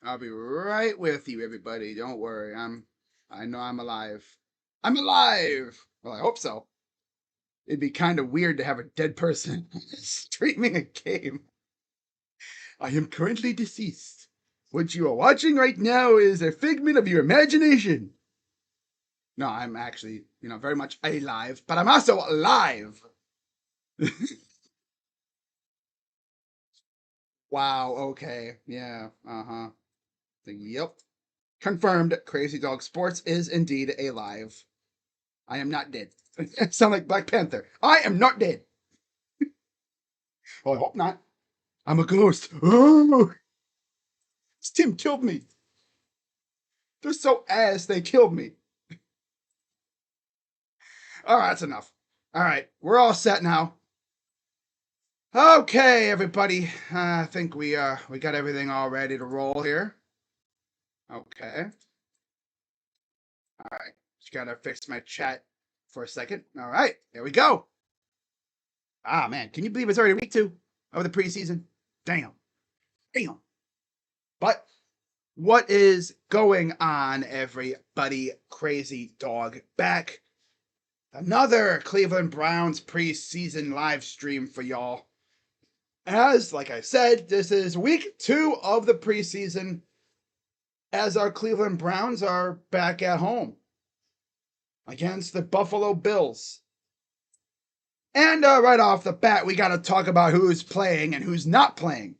I'll be right with you, everybody. Don't worry. I know I'm alive. I'm alive. Well, I hope so. It'd be kind of weird to have a dead person streaming a game. I am currently deceased. What you are watching right now is a figment of your imagination. No, I'm actually, very much alive, but I'm also alive. Wow, okay. Yeah, uh-huh. Yep. Confirmed, Crazy Dog Sports is indeed alive. I am not dead. I sound like Black Panther. I am not dead. Well, I hope not. I'm a ghost. Oh, Tim killed me. They're so ass, they killed me. All right, that's enough. All right, we're all set now. Okay, everybody. I think we got everything all ready to roll here. Okay. All right. Just gotta fix my chat for a second. All right, here we go. Ah, man, can you believe it's already week 2 of the preseason? Damn. Damn. But what is going on, everybody? Crazy Dog back. Another Cleveland Browns preseason live stream for y'all. As, like I said, this is week 2 of the preseason as our Cleveland Browns are back at home against the Buffalo Bills. And right off the bat, we got to talk about who's playing and who's not playing,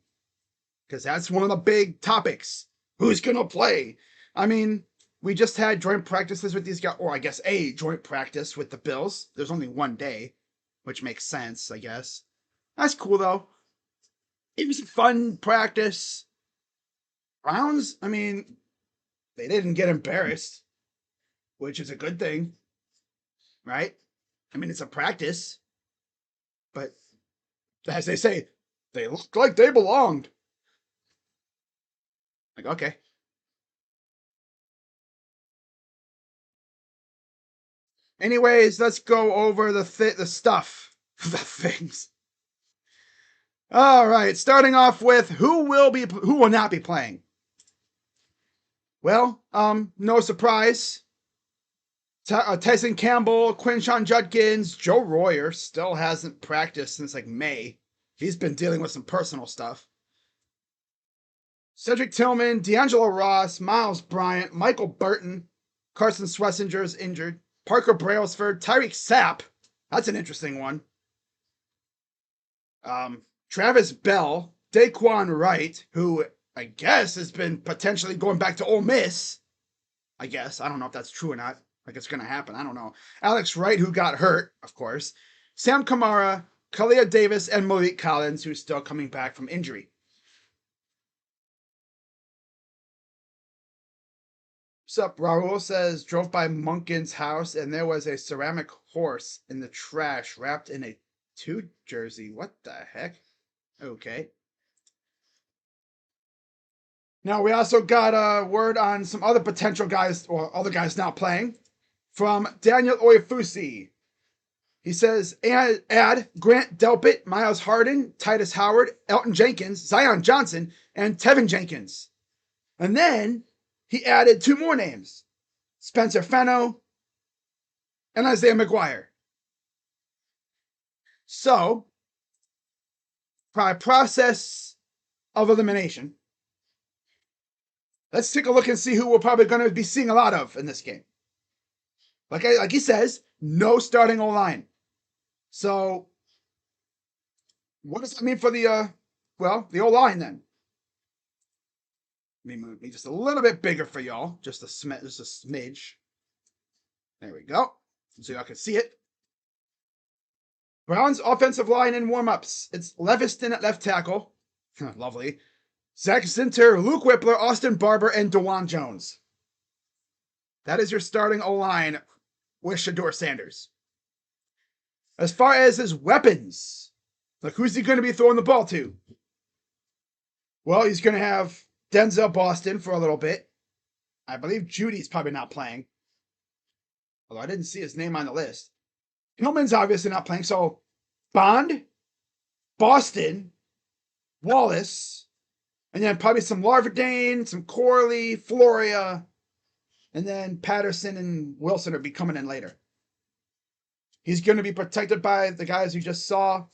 because that's one of the big topics. Who's going to play? I mean, we just had joint practices with these guys, or I guess a joint practice with the Bills. There's only one day, which makes sense, I guess. That's cool, though. It was a fun practice. Browns, I mean, they didn't get embarrassed, which is a good thing, right? I mean, it's a practice, but as they say, they looked like they belonged. Like, okay. Anyways, let's go over the stuff, the things. All right, starting off with who will not be playing. Well, no surprise. Tyson Campbell, Quinshon Judkins, Joe Royer still hasn't practiced since like May. He's been dealing with some personal stuff. Cedric Tillman, D'Angelo Ross, Miles Bryant, Michael Burton, Carson Schlesinger is injured. Parker Brailsford, Tyreek Sapp. That's an interesting one. Travis Bell, Daquan Wright, who I guess has been potentially going back to Ole Miss. I guess. I don't know if that's true or not. Like it's going to happen. I don't know. Alex Wright, who got hurt, of course. Sam Kamara, Kalia Davis, and Malik Collins, who's still coming back from injury. Sup, Raul says, drove by Munkin's house and there was a ceramic horse in the trash wrapped in a 2 jersey. What the heck? Okay. Now, we also got a word on some other potential guys, or other guys not playing, from Daniel Oyefusi. He says, add Grant Delpit, Miles Harden, Titus Howard, Elton Jenkins, Zion Johnson, and Tevin Jenkins. And then he added 2 more names, Spencer Fenno and Isaiah McGuire. So, by process of elimination, let's take a look and see who we're probably going to be seeing a lot of in this game. Like he says, no starting O-line. So, what does that mean for the O-line then? Let me move me just a little bit bigger for y'all. Just a smidge. There we go. So y'all can see it. Browns offensive line in warm-ups. It's Leviston at left tackle. Lovely. Zach Zinter, Luke Whippler, Austin Barber, and DeJuan Jones. That is your starting O-line with Shedeur Sanders. As far as his weapons, Like, who's he going to be throwing the ball to? Well, he's going to have Denzel Boston for a little bit. I believe Judy's probably not playing. Although I didn't see his name on the list. Hillman's obviously not playing. So, Bond, Boston, Wallace, and then probably some Larvadane, some Corley, Floria, and then Patterson and Wilson will be coming in later. He's going to be protected by the guys you just saw.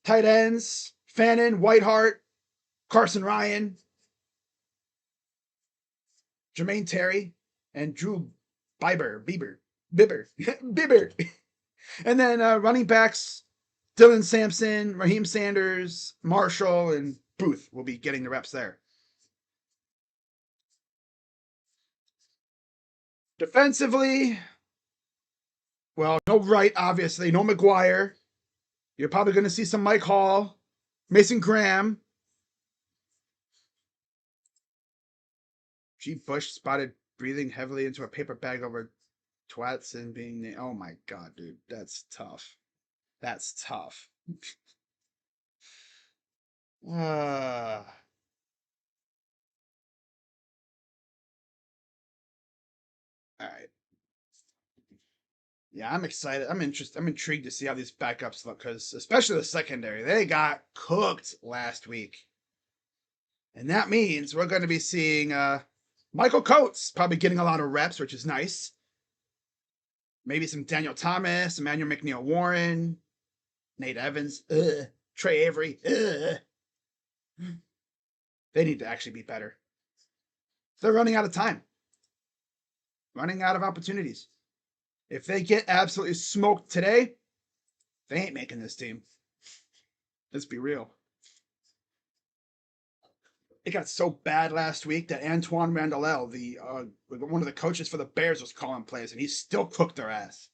Tight ends, Fannin, Whitehart, Carson Ryan, Jermaine Terry, and Drew Bibber. And then running backs, Dylan Sampson, Raheem Sanders, Marshall, and Booth will be getting the reps there. Defensively, well, no Wright, obviously. No McGuire. You're probably going to see some Mike Hall, Mason Graham. G. Bush spotted breathing heavily into a paper bag over twats and being... Oh, my God, dude. That's tough. That's tough. All right. Yeah, I'm excited. I'm interested. I'm intrigued to see how these backups look because, especially the secondary, they got cooked last week, and that means we're going to be seeing Michael Coates probably getting a lot of reps, which is nice. Maybe some Daniel Thomas, Emmanuel McNeil Warren, Nate Evans, Trey Avery. They need to actually be better. They're running out of time, running out of opportunities. If they get absolutely smoked today, they ain't making this team. Let's be real. It got so bad last week that Antoine Randall, the one of the coaches for the Bears, was calling plays, and he still cooked their ass.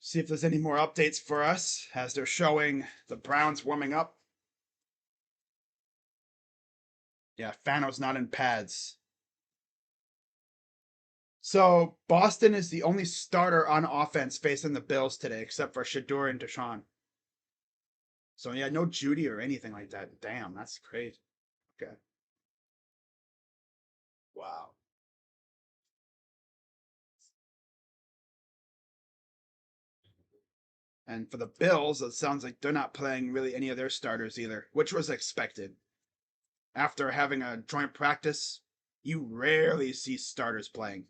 See if there's any more updates for us as they're showing the Browns warming up. Yeah, Fano's not in pads. So Boston is the only starter on offense facing the Bills today, except for Shador and Deshaun. So yeah, no Judy or anything like that. Damn, that's crazy. Okay. Wow. And for the Bills, it sounds like they're not playing really any of their starters either, which was expected. After having a joint practice, you rarely see starters playing.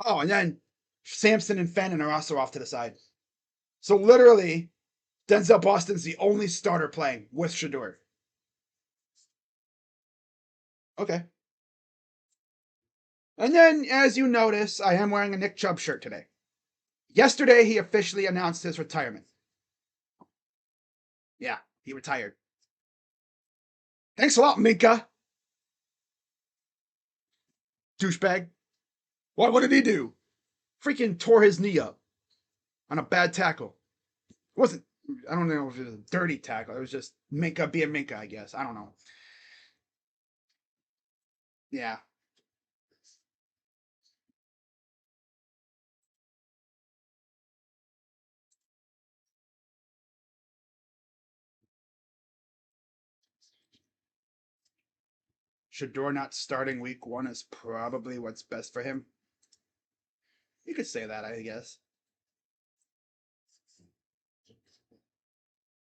Oh, and then Sampson and Fannin are also off to the side. So literally, Denzel Boston's the only starter playing with Shador. Okay. And then, as you notice, I am wearing a Nick Chubb shirt today. Yesterday, he officially announced his retirement. Yeah, he retired. Thanks a lot, Minka. Douchebag. What did he do? Freaking tore his knee up on a bad tackle. It wasn't, I don't know if it was a dirty tackle. It was just Minka being Minka, I guess. I don't know. Yeah. Shador not starting week 1 is probably what's best for him. You could say that, I guess.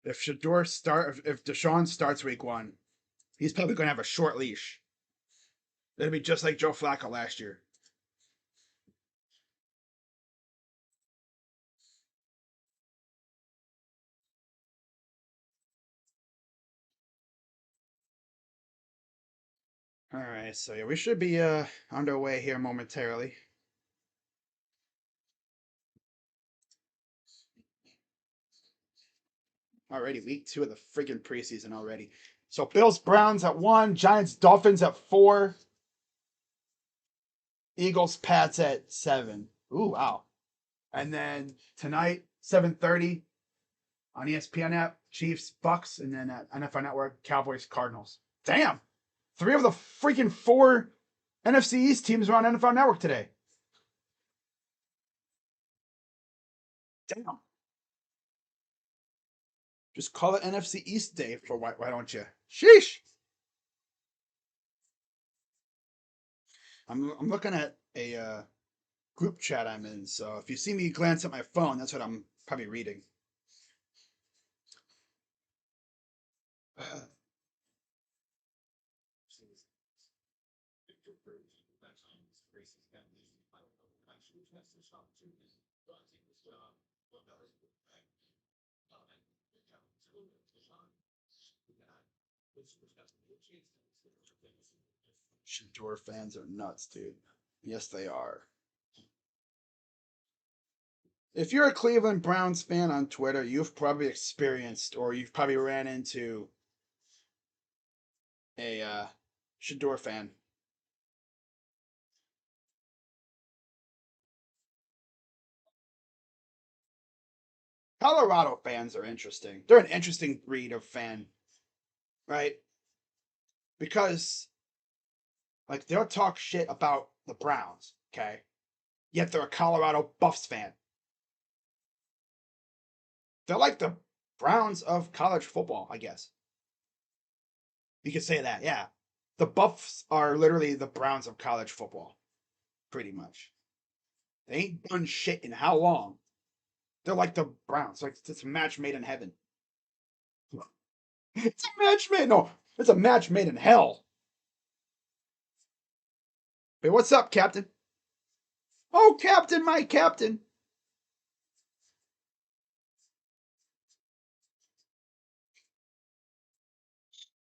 If Deshaun starts week 1, he's probably going to have a short leash. It'll be just like Joe Flacco last year. All right, so yeah, we should be underway here momentarily. Already, week 2 of the freaking preseason already. So Bills Browns at 1, Giants Dolphins at 4, Eagles Pats at 7. Ooh, wow. And then tonight, 7:30 on ESPN app, Chiefs Bucks, and then at NFL Network, Cowboys Cardinals. Damn. 3 of the freaking 4 NFC East teams are on NFL Network today. Damn. Just call it NFC East Day for why don't you? Sheesh. I'm looking at a group chat I'm in, so if you see me glance at my phone, that's what I'm probably reading. Shador fans are nuts, dude. Yes, they are. If you're a Cleveland Browns fan on Twitter, you've probably experienced or you've probably ran into a Shador fan. Colorado fans are interesting. They're an interesting breed of fan, right? Because like they'll talk shit about the Browns, okay? Yet they're a Colorado Buffs fan. They're like the Browns of college football, I guess. You could say that, yeah. The Buffs are literally the Browns of college football, pretty much. They ain't done shit in how long? They're like the Browns. Like it's a match made in heaven. It's a match made. No, it's a match made in hell. Hey, what's up, Captain? Oh, Captain, my Captain.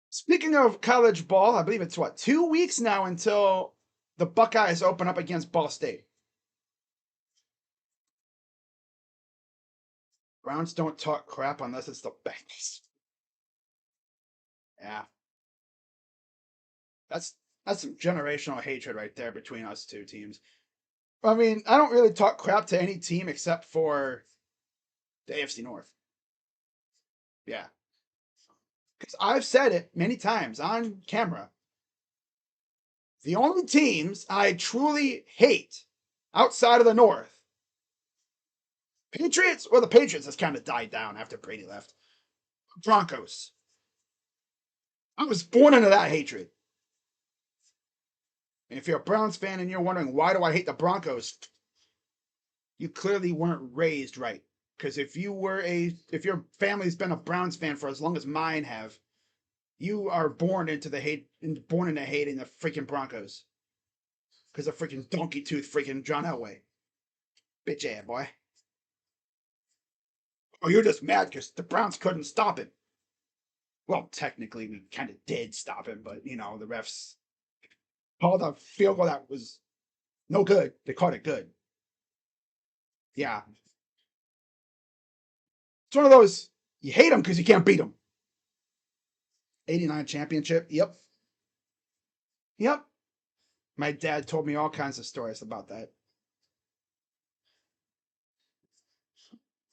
Speaking of college ball, I believe it's what, 2 weeks now until the Buckeyes open up against Ball State. Browns don't talk crap unless it's the Bengals. Yeah, that's that's some generational hatred right there between us two teams. I mean, I don't really talk crap to any team except for the AFC North. Yeah, because I've said it many times on camera. The only teams I truly hate outside of the North, Patriots, or the Patriots has kind of died down after Brady left. Broncos. I was born into that hatred. And if you're a Browns fan and you're wondering why do I hate the Broncos, you clearly weren't raised right. Because if your family's been a Browns fan for as long as mine have, you are born into hating the freaking Broncos. Because of freaking donkey tooth freaking John Elway. Bitch ass boy. Oh, you're just mad because the Browns couldn't stop him. Well, technically, we kind of did stop him, but the refs called a field goal that was no good. They called it good. Yeah, it's one of those you hate them because you can't beat them. 89 championship. Yep. Yep. My dad told me all kinds of stories about that.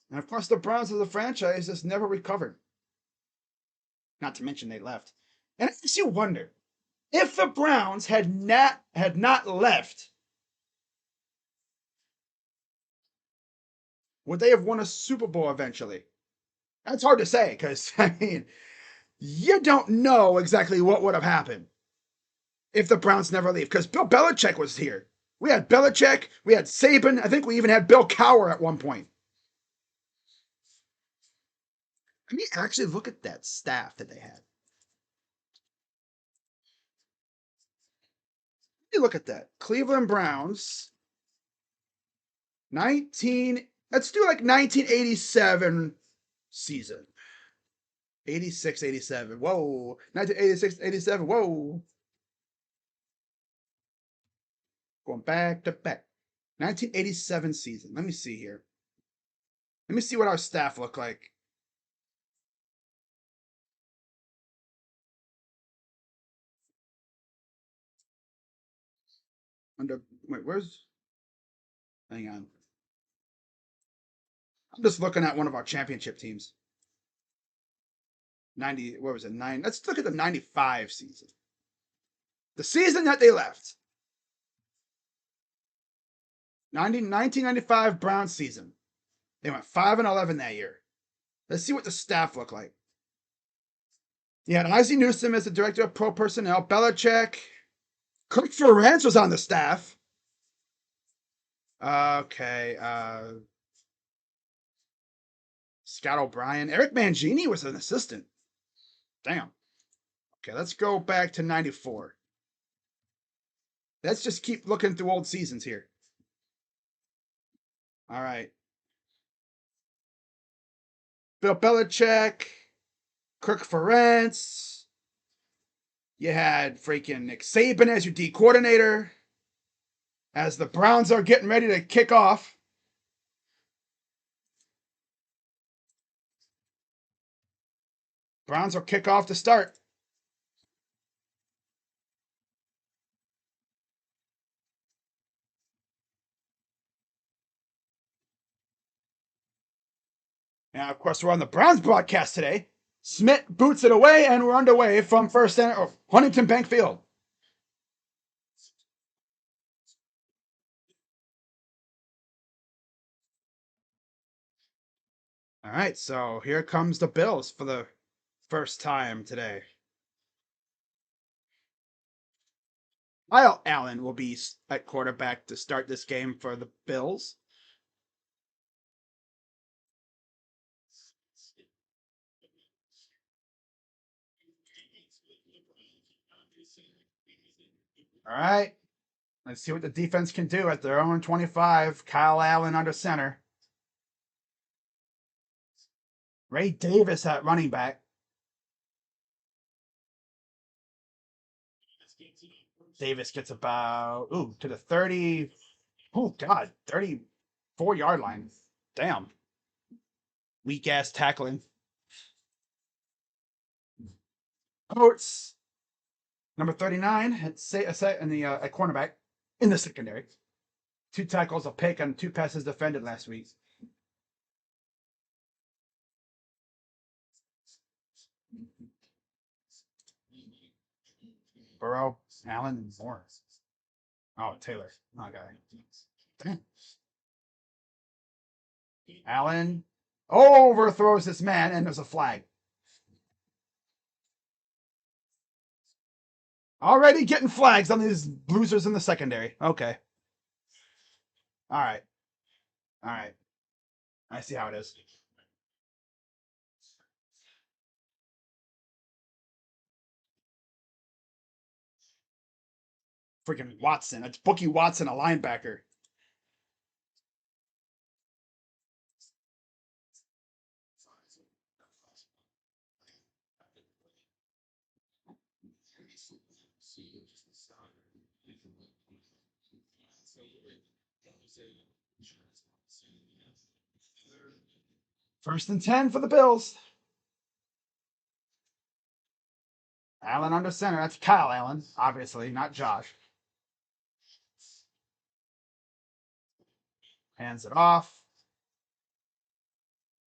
And of course, the Browns as a franchise just never recovered. Not to mention they left. And it makes you wonder if the Browns had not left, would they have won a Super Bowl eventually? That's hard to say because I mean, you don't know exactly what would have happened if the Browns never leave. Because Bill Belichick was here. We had Belichick, we had Saban. I think we even had Bill Cowher at one point. I mean, actually look at that staff that they had. You look at that. Cleveland Browns, 19, let's do like 1987 season. 86, 87. Whoa. 1986, 87. Whoa. Going back to back. 1987 season. Let me see here. Let me see what our staff look like. Wait, where's, hang on. I'm just looking at one of our championship teams. 90, what was it? 9. Let's look at the 95 season. The season that they left. 1995 Browns season. They went 5-11 that year. Let's see what the staff looked like. You had Isaac Newsom as the director of pro personnel. Belichick. Kirk Ferentz was on the staff. Okay. Scott O'Brien. Eric Mangini was an assistant. Damn. Okay, let's go back to 94. Let's just keep looking through old seasons here. All right. Bill Belichick, Kirk Ferentz. You had freaking Nick Saban as your D coordinator. As the Browns are getting ready to kick off. Browns will kick off to start. Now, of course, we're on the Browns broadcast today. Smith boots it away, and we're underway from Huntington Bank Field. All right, so here comes the Bills for the first time today. Kyle Allen will be at quarterback to start this game for the Bills. All right. Let's see what the defense can do at their own 25. Kyle Allen under center. Ray Davis at running back. Davis gets about, to the 30. Oh, God, 34-yard line. Damn. Weak ass tackling. Coates, number 39, at cornerback in the secondary. 2 tackles, a pick, and 2 passes defended last week. Burrow, Allen, and Morris. Oh, Taylor. Okay. Damn. Allen overthrows this man, and there's a flag. Already getting flags on these losers in the secondary. Okay. All right. All right. I see how it is. Freaking Watson. It's Bookie Watson, a linebacker. First and 10 for the Bills. Allen under center. That's Kyle Allen, obviously, not Josh. Hands it off.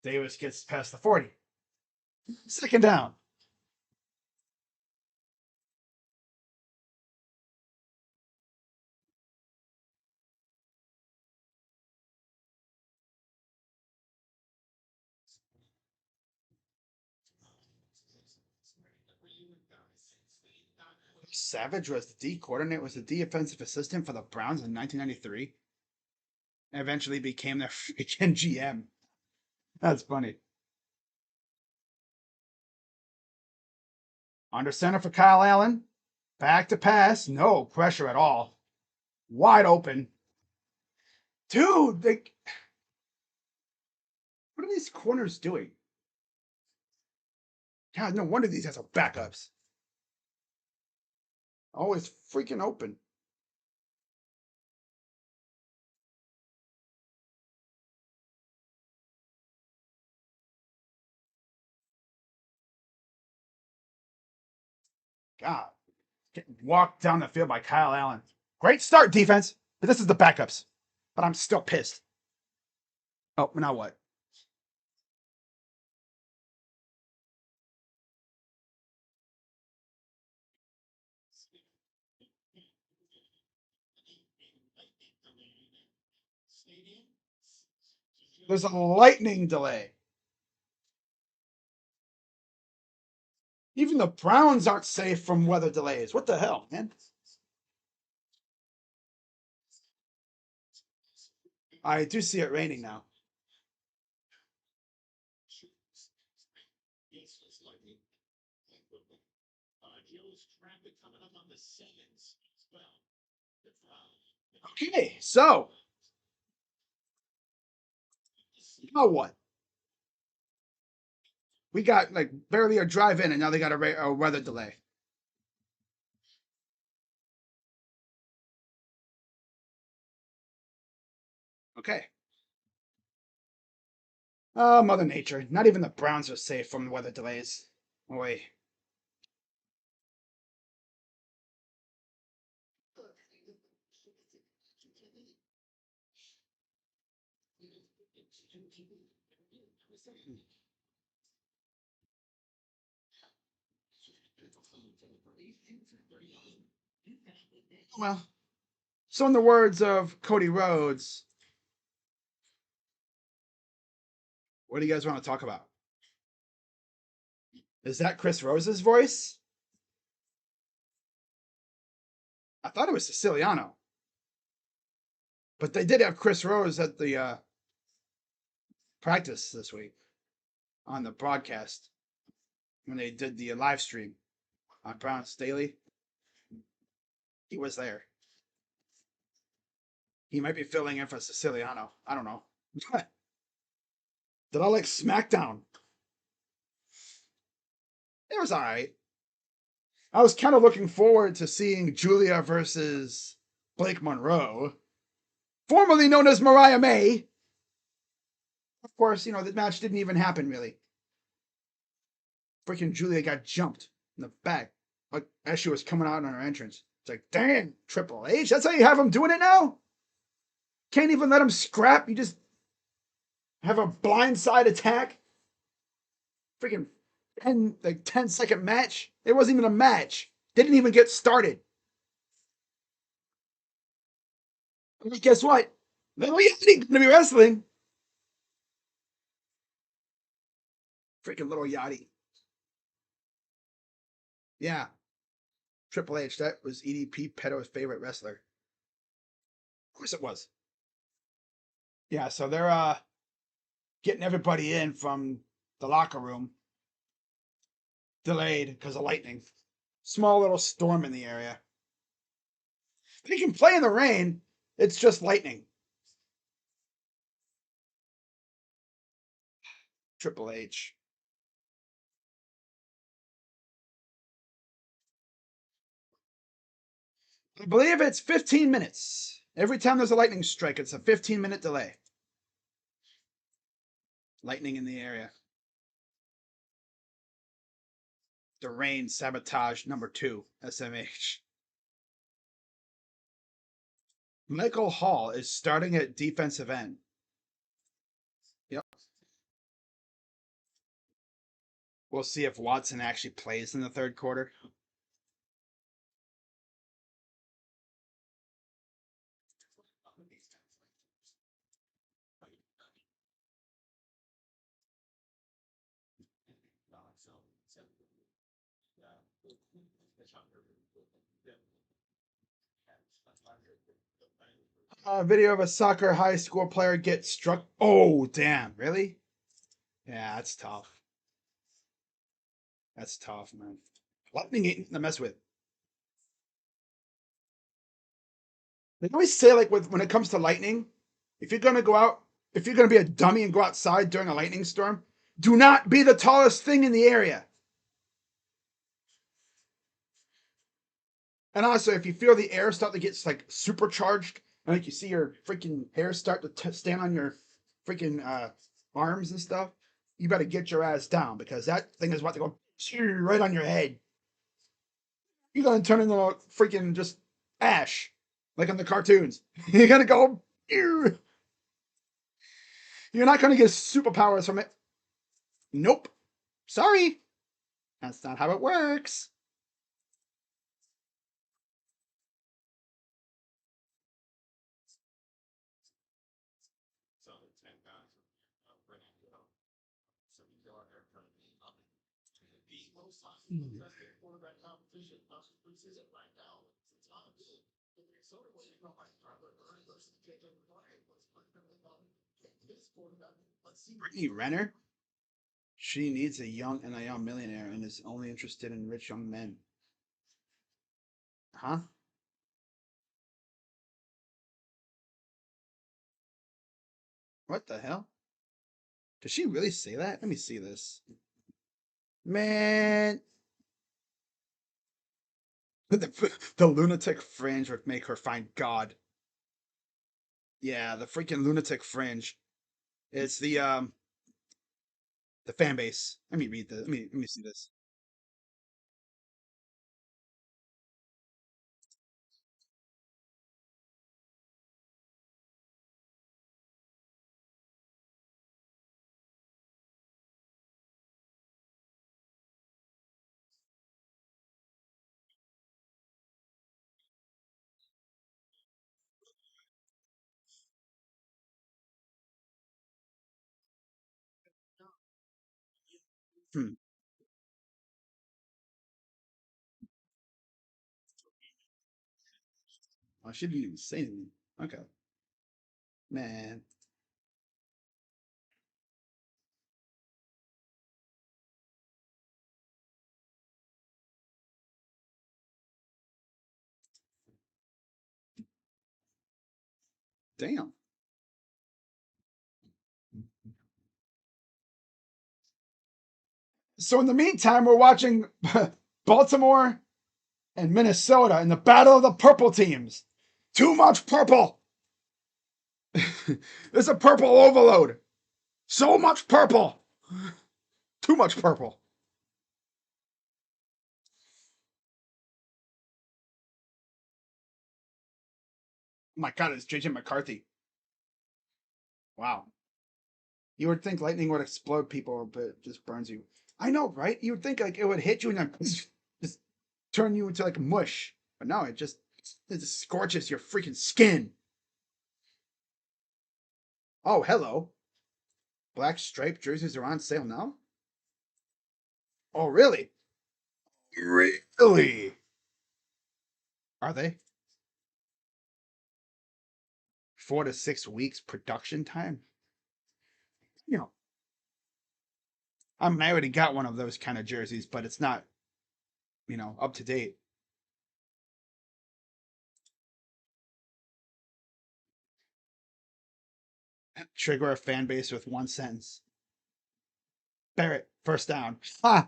Davis gets past the 40. Second down. Savage was the D coordinator, was the defensive assistant for the Browns in 1993. And eventually became their freaking GM. That's funny. Under center for Kyle Allen. Back to pass. No pressure at all. Wide open. Dude, what are these corners doing? God, no wonder these guys are backups. Always freaking open. God. Getting walked down the field by Kyle Allen. Great start, defense. But this is the backups. But I'm still pissed. Oh, now what? There's a lightning delay. Even the Browns aren't safe from weather delays. What the hell, man? I do see it raining now. Okay, so now what? We got like barely a drive in, and now they got a weather delay. Okay. Oh, Mother Nature. Not even the Browns are safe from the weather delays. Oh, wait. Well, so in the words of Cody Rhodes, what do you guys want to talk about? Is that Chris Rose's voice? I thought it was Siciliano. But they did have Chris Rose at the practice this week on the broadcast when they did the live stream on Browns Daily. He was there. He might be filling in for Siciliano. I don't know. Did I like SmackDown? It was all right. I was kind of looking forward to seeing Julia versus Blake Monroe, formerly known as Mariah May. Of course, the match didn't even happen, really. Freaking Julia got jumped in the back like as she was coming out on her entrance. It's like, damn, Triple H, that's how you have him doing it now? Can't even let him scrap? You just have a blindside attack? Freaking 10-second match? It wasn't even a match. Didn't even get started. And guess what? Little Yachty gonna be wrestling. Freaking Little Yachty. Yeah. Triple H, that was EDP Peto's favorite wrestler. Of course it was. Yeah, so they're getting everybody in from the locker room. Delayed because of lightning. Small little storm in the area. They can play in the rain. It's just lightning. Triple H. I believe it's 15 minutes. Every time there's a lightning strike, it's a 15-minute delay. Lightning in the area. The rain sabotage #2, SMH. Michael Hall is starting at defensive end. Yep. We'll see if Watson actually plays in the third quarter. Video of a soccer high school player get struck. Oh, damn. Really? Yeah, that's tough. That's tough, man. Lightning ain't to mess with. They always say, like, when it comes to lightning, if you're going to go out, if you're going to be a dummy and go outside during a lightning storm, do not be the tallest thing in the area. And also, if you feel the air start to get like supercharged, and like you see your freaking hair start to stand on your freaking arms and stuff, you better get your ass down because that thing is about to go right on your head. You're gonna turn into a freaking just ash, like in the cartoons. You're gonna go. You're not gonna get superpowers from it. Nope. Sorry. That's not how it works. Hmm. Brittany Renner? She needs a young NIL millionaire and is only interested in rich young men. Huh? What the hell? Did she really say that? Let me see this. Man, the lunatic fringe would make her find God. Yeah, the freaking lunatic fringe. It's the fan base. Let me read this. Let me see this. Hmm. Oh, she didn't even say anything. Okay, man. Damn. So in the meantime, we're watching Baltimore and Minnesota in the battle of the purple teams. Too much purple. There's a purple overload. So much purple. Too much purple. Oh my God, it's JJ McCarthy. Wow. You would think lightning would explode people, but it just burns you. I know, right? You would think like it would hit you and then just turn you into like mush. But no, it just scorches your freaking skin. Oh, hello. Black striped jerseys are on sale now? Oh, really? Really? Are they? 4 to 6 weeks production time? You know, I mean, I already got one of those kind of jerseys, but it's not, up to date. Trigger a fan base with one sentence. Barrett, first down. Ha!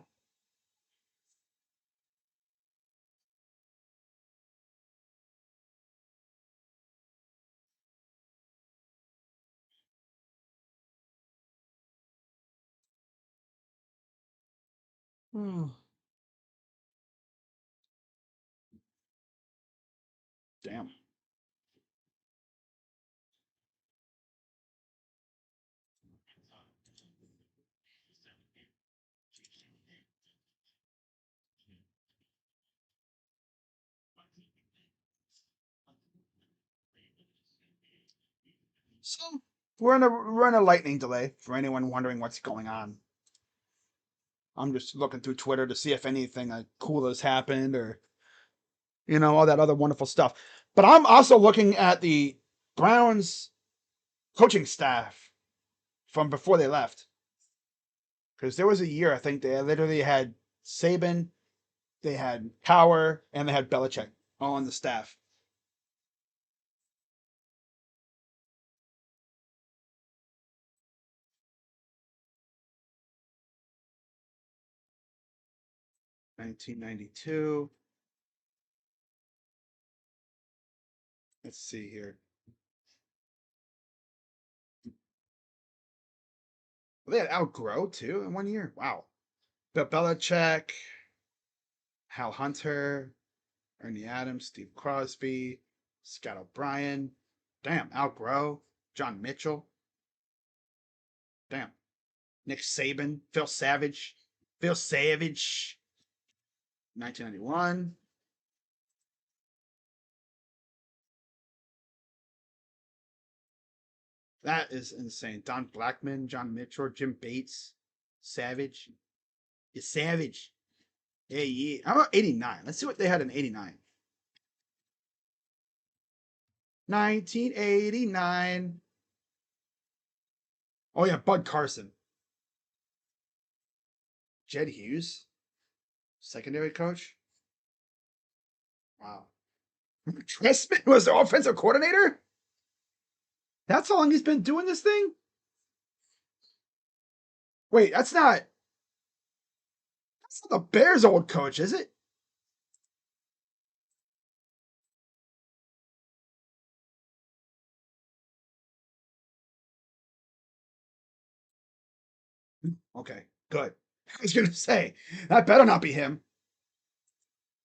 Hmm. Damn. So we're in a lightning delay for anyone wondering what's going on. I'm just looking through Twitter to see if anything like cool has happened or all that other wonderful stuff. But I'm also looking at the Browns coaching staff from before they left. Because there was a year, I think they literally had Saban, they had Cower, and they had Belichick all on the staff. 1992. Let's see here. Well, they had Al Groh too in one year. Wow. Bill Belichick, Hal Hunter, Ernie Adams, Steve Crosby, Scott O'Brien. Damn, Al Groh, John Mitchell. Damn. Nick Saban, Phil Savage. Phil Savage. 1991. That is insane. Don Blackman, John Mitchell, Jim Bates, Savage. You're savage. Hey, how about 89? Let's see what they had in 89. 1989. Oh, yeah, Bud Carson. Jed Hughes, secondary coach. Wow. Trestman was the offensive coordinator? That's how long he's been doing this thing? Wait, that's not the Bears' old coach, is it? Okay, good. I was gonna say that better not be him.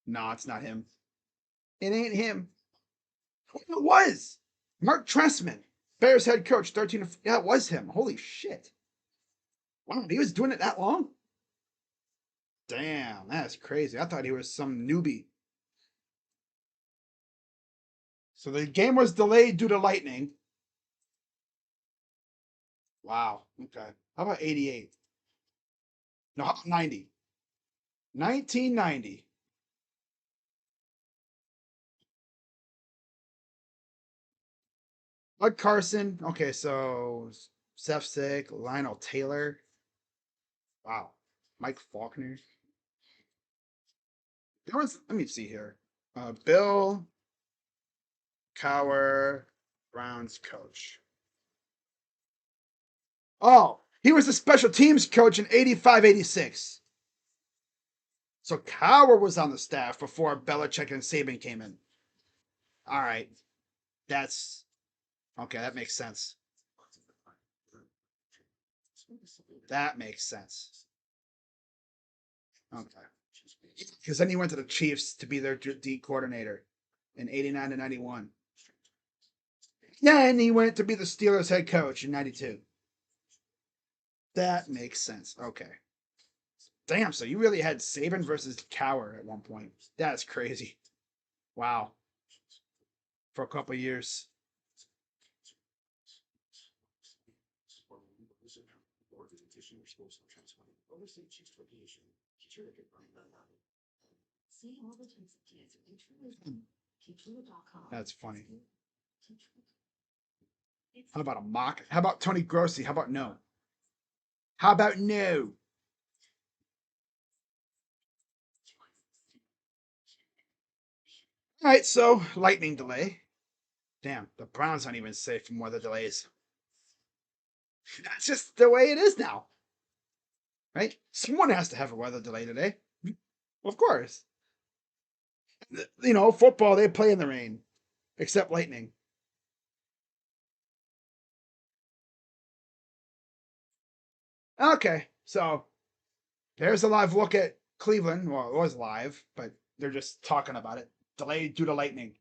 No, it's not him. It ain't him. It was Mark Trestman, Bears head coach, 13. Yeah, it was him. Holy shit! Wow, he was doing it that long. Damn, that's crazy. I thought he was some newbie. So the game was delayed due to lightning. Wow. Okay. How about 88? No, how about 90? 1990. Bud Carson. Okay, so Seth Sick, Lionel Taylor. Wow. Mike Faulkner. There was, let me see here. Bill Cowher, Browns coach. Oh, he was the special teams coach in 85, 86. So Cowher was on the staff before Belichick and Saban came in. All right. That's okay. That makes sense. That makes sense. Okay. Because then he went to the Chiefs to be their D coordinator in 89 to 91. Then he went to be the Steelers head coach in 92. That makes sense. Okay. Damn, so you really had Saban versus Cowher at one point. That's crazy. Wow. For a couple years. That's funny. How about a mock? How about Tony Grossi? How about no? How about no? All right, so lightning delay. Damn, the Browns aren't even safe from weather delays. That's just the way it is now, right? Someone has to have a weather delay today. Of course. Football, they play in the rain, except lightning. Okay, so there's a live look at Cleveland. Well, it was live, but they're just talking about it. Delayed due to lightning.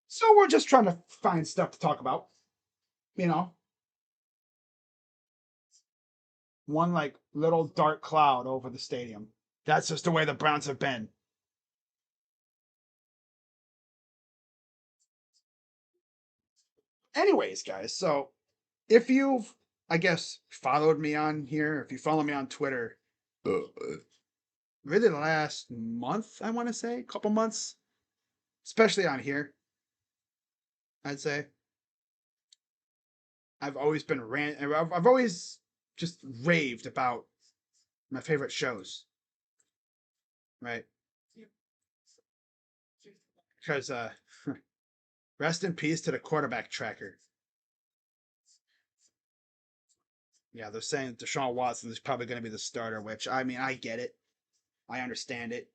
So we're just trying to find stuff to talk about. You know, one like little dark cloud over the stadium. That's just the way the Browns have been. Anyways, guys, so if you've, I guess, followed me on here, if you follow me on Twitter, really the last month, I want to say, couple months, especially on here, I'd say, I've always been I've always just raved about my favorite shows, right? Because rest in peace to the quarterback tracker. Yeah, they're saying that Deshaun Watson is probably going to be the starter, which I mean, I get it. I understand it.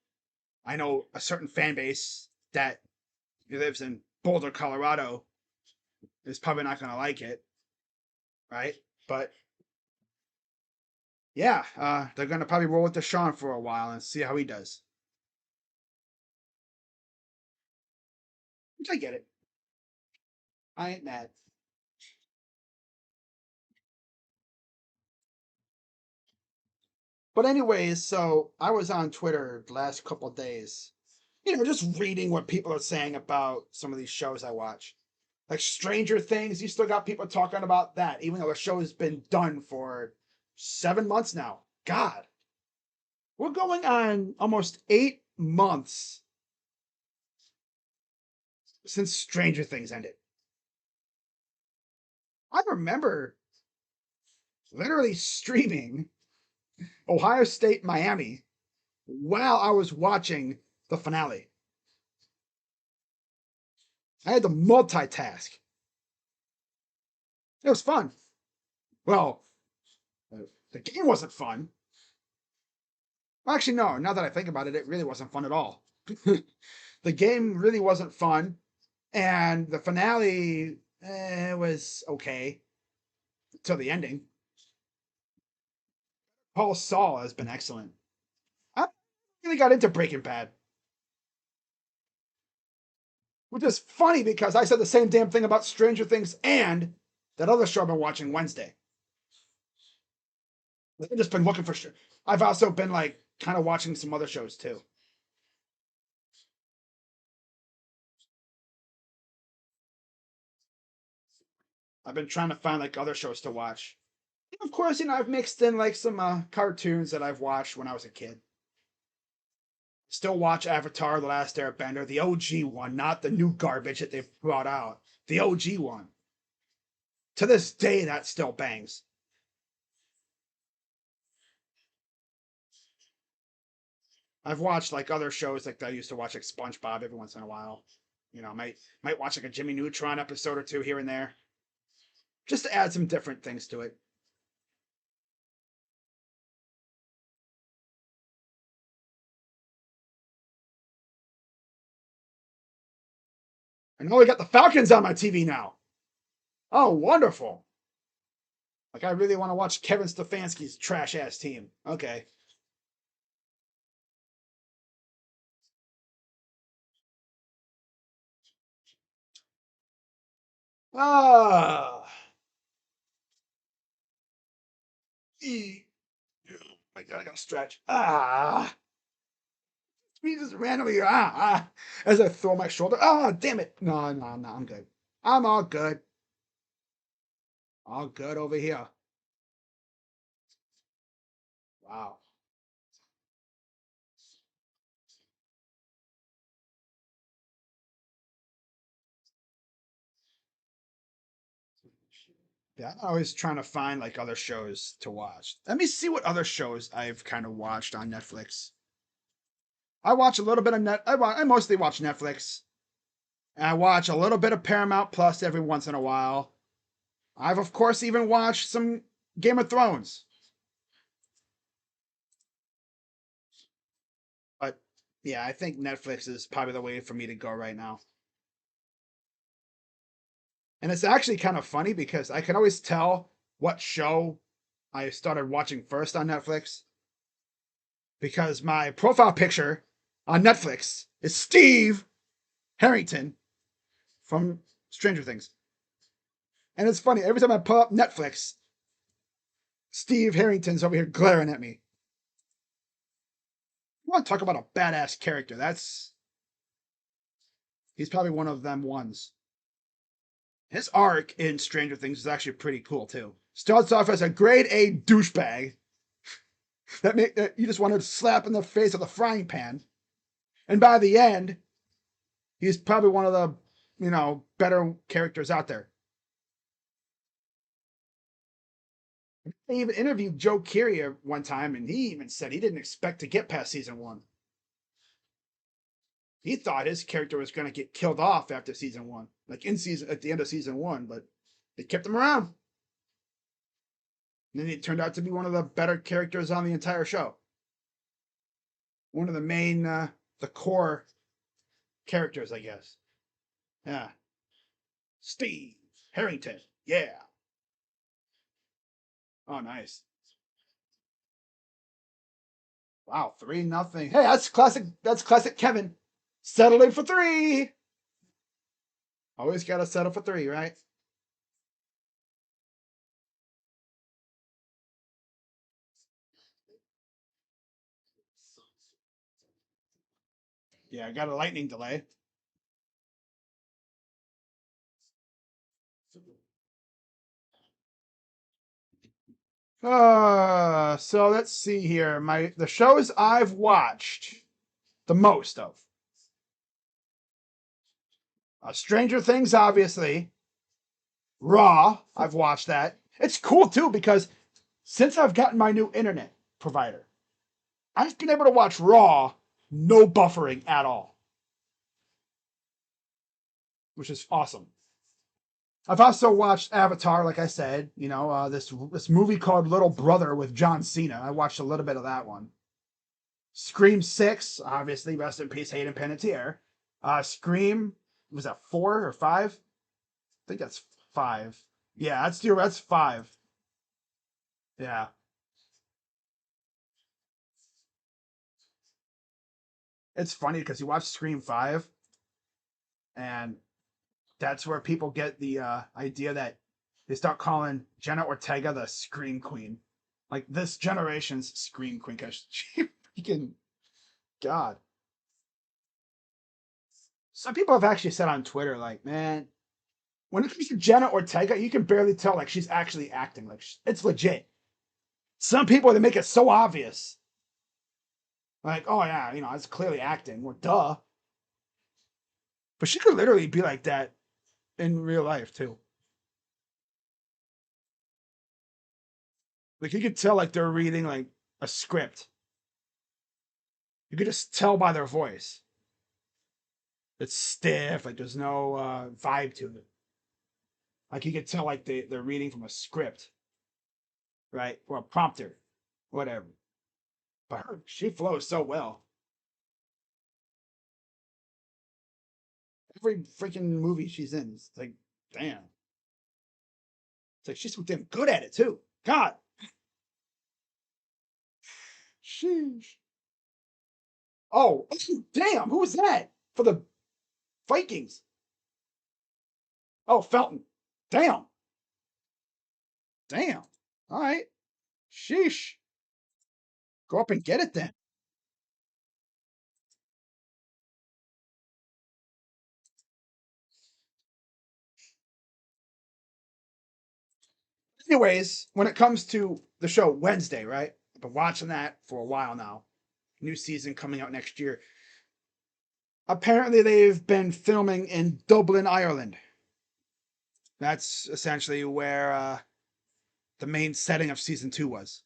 I know a certain fan base that lives in Boulder, Colorado, is probably not going to like it, right? But yeah, they're going to probably roll with Deshaun for a while and see how he does. Which I get it. I ain't mad. But anyways, so I was on Twitter the last couple of days, just reading what people are saying about some of these shows I watch. Like Stranger Things, you still got people talking about that, even though the show has been done for 7 months now. God, we're going on almost 8 months since Stranger Things ended. I remember literally streaming Ohio State Miami while I was watching the finale. I had to multitask. It was fun. Well, the game wasn't fun. Actually, no, now that I think about it, it really wasn't fun at all. The game really wasn't fun. And the finale was okay till the ending. Paul Saul has been excellent. I really got into Breaking Bad, which is funny because I said the same damn thing about Stranger Things and that other show I've been watching Wednesday. I've just been looking for. I've also been like kind of watching some other shows too. I've been trying to find like other shows to watch. Of course, I've mixed in like some cartoons that I've watched when I was a kid. Still watch Avatar: The Last Airbender, the OG one, not the new garbage that they've brought out. The OG one. To this day, that still bangs. I've watched like other shows like I used to watch like SpongeBob every once in a while. Might watch like a Jimmy Neutron episode or two here and there, just to add some different things to it. I know we got the Falcons on my TV now. Oh, wonderful! Like I really want to watch Kevin Stefanski's trash ass team. Okay. Ah. Oh my God, I gotta stretch. Ah. Me just randomly as I throw my shoulder. Ah, damn it. No, no, no, I'm good. I'm all good. All good over here. Wow. Yeah, I'm always trying to find like other shows to watch. Let me see what other shows I've kind of watched on Netflix. I watch a little bit of I mostly watch Netflix. And I watch a little bit of Paramount Plus every once in a while. I've of course even watched some Game of Thrones. But yeah, I think Netflix is probably the way for me to go right now. And it's actually kind of funny because I can always tell what show I started watching first on Netflix because my profile picture on Netflix is Steve Harrington from Stranger Things. And it's funny, every time I pull up Netflix, Steve Harrington's over here glaring at me. You want to talk about a badass character? He's probably one of them ones. His arc in Stranger Things is actually pretty cool too. Starts off as a grade A douchebag that you just want to slap in the face with a frying pan, and by the end, he's probably one of the better characters out there. They even interviewed Joe Keery one time, and he even said he didn't expect to get past season one. He thought his character was going to get killed off after season one, like at the end of season one, but they kept him around. And then he turned out to be one of the better characters on the entire show. One of the main, the core characters, I guess. Yeah. Steve Harrington. Yeah. Oh, nice. Wow, 3-0. Hey, that's classic. That's classic Kevin. Settling for three. Always got to settle for three, right? Yeah, I got a lightning delay. So let's see here. The shows I've watched the most of. Stranger Things, obviously. Raw, I've watched that. It's cool too because since I've gotten my new internet provider, I've been able to watch Raw, no buffering at all, which is awesome. I've also watched Avatar, like I said. This movie called Little Brother with John Cena. I watched a little bit of that one. Scream 6, obviously, rest in peace, Hayden Panettiere. Scream, was that 4 or 5? I think that's 5. Yeah, that's 5. Yeah. It's funny because you watch Scream 5, and that's where people get the idea that they start calling Jenna Ortega the Scream Queen. Like this generation's Scream Queen, because she freaking, God. Some people have actually said on Twitter, like, man, when it comes to Jenna Ortega, you can barely tell like she's actually acting. Like it's legit. Some people, they make it so obvious. Like, oh yeah, it's clearly acting. Well, duh. But she could literally be like that in real life too. Like you could tell like they're reading like a script. You could just tell by their voice. It's stiff, like there's no vibe to it. Like you could tell like they're reading from a script, right? Or a prompter, whatever. But she flows so well. Every freaking movie she's in, it's like, damn. It's like she's so damn good at it too. God. Sheesh. Oh, damn. Who was that for the Vikings? Oh, Felton. Damn. Damn. All right. Sheesh. Go up and get it then. Anyways, when it comes to the show Wednesday, right? I've been watching that for a while now. New season coming out next year. Apparently, they've been filming in Dublin, Ireland. That's essentially where the main setting of season 2 was.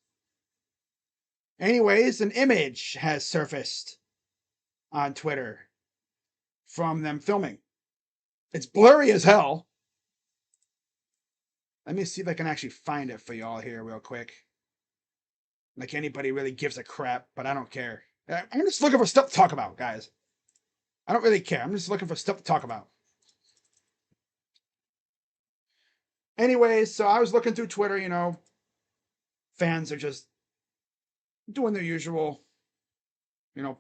Anyways, an image has surfaced on Twitter from them filming. It's blurry as hell. Let me see if I can actually find it for y'all here real quick. Like anybody really gives a crap, but I don't care. I'm just looking for stuff to talk about, guys. I don't really care. I'm just looking for stuff to talk about. Anyways, so I was looking through Twitter, fans are just doing their usual,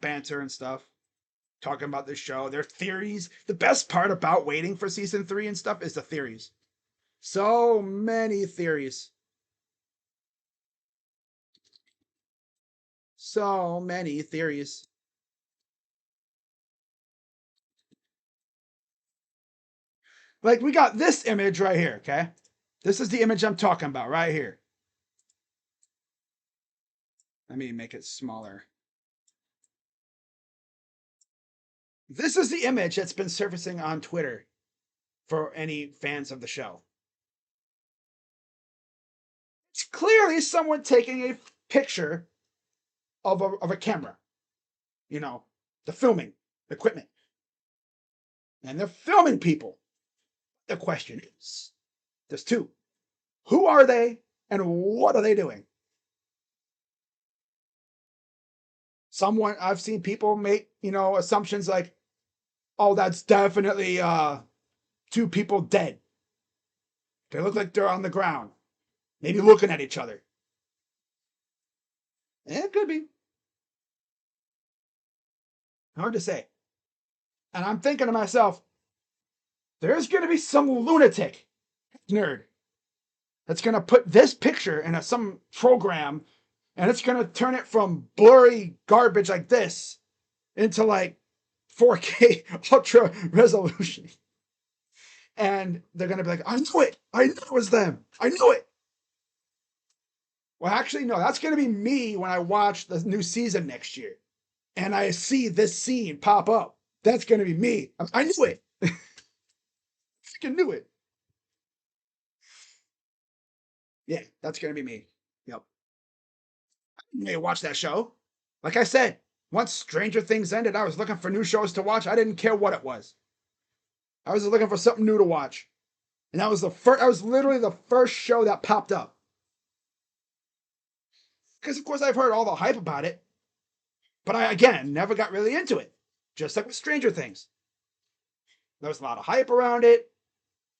banter and stuff, talking about this show, their theories. The best part about waiting for season 3 and stuff is the theories. So many theories. So many theories. Like we got this image right here, okay? This is the image I'm talking about right here. Let me make it smaller. This is the image that's been surfacing on Twitter for any fans of the show. It's clearly someone taking a picture of a camera, the filming equipment. And they're filming people. The question is, there's two. Who are they and what are they doing? I've seen people make, assumptions like, oh, that's definitely two people dead. They look like they're on the ground, maybe looking at each other. It could be. Hard to say. And I'm thinking to myself, there's going to be some lunatic nerd that's going to put this picture in some program and it's going to turn it from blurry garbage like this into like 4K ultra resolution. And they're going to be like, I knew it. I knew it was them. I knew it. Well, actually, no, that's going to be me when I watch the new season next year and I see this scene pop up. That's going to be me. I knew it. I freaking knew it. Yeah, that's going to be me. Yep. You may watch that show. Like I said, once Stranger Things ended, I was looking for new shows to watch. I didn't care what it was. I was looking for something new to watch. And that was the first, that was literally the first show that popped up. Because, of course, I've heard all the hype about it. But I, again, never got really into it. Just like with Stranger Things. There was a lot of hype around it.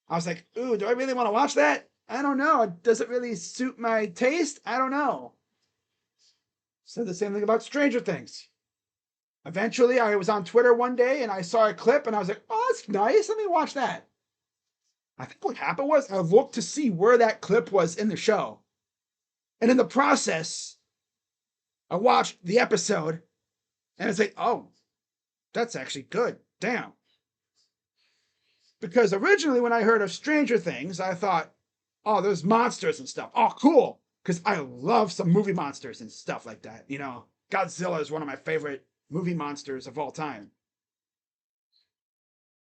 I was like, ooh, do I really want to watch that? I don't know. Does it really suit my taste? I don't know. Said the same thing about Stranger Things. Eventually, I was on Twitter one day and I saw a clip and I was like, oh, that's nice. Let me watch that. I think what happened was I looked to see where that clip was in the show. And in the process, I watched the episode and it's like, oh, that's actually good. Damn. Because originally, when I heard of Stranger Things, I thought, oh, there's monsters and stuff. Oh, cool. Because I love some movie monsters and stuff like that. You know, Godzilla is one of my favorite movie monsters of all time.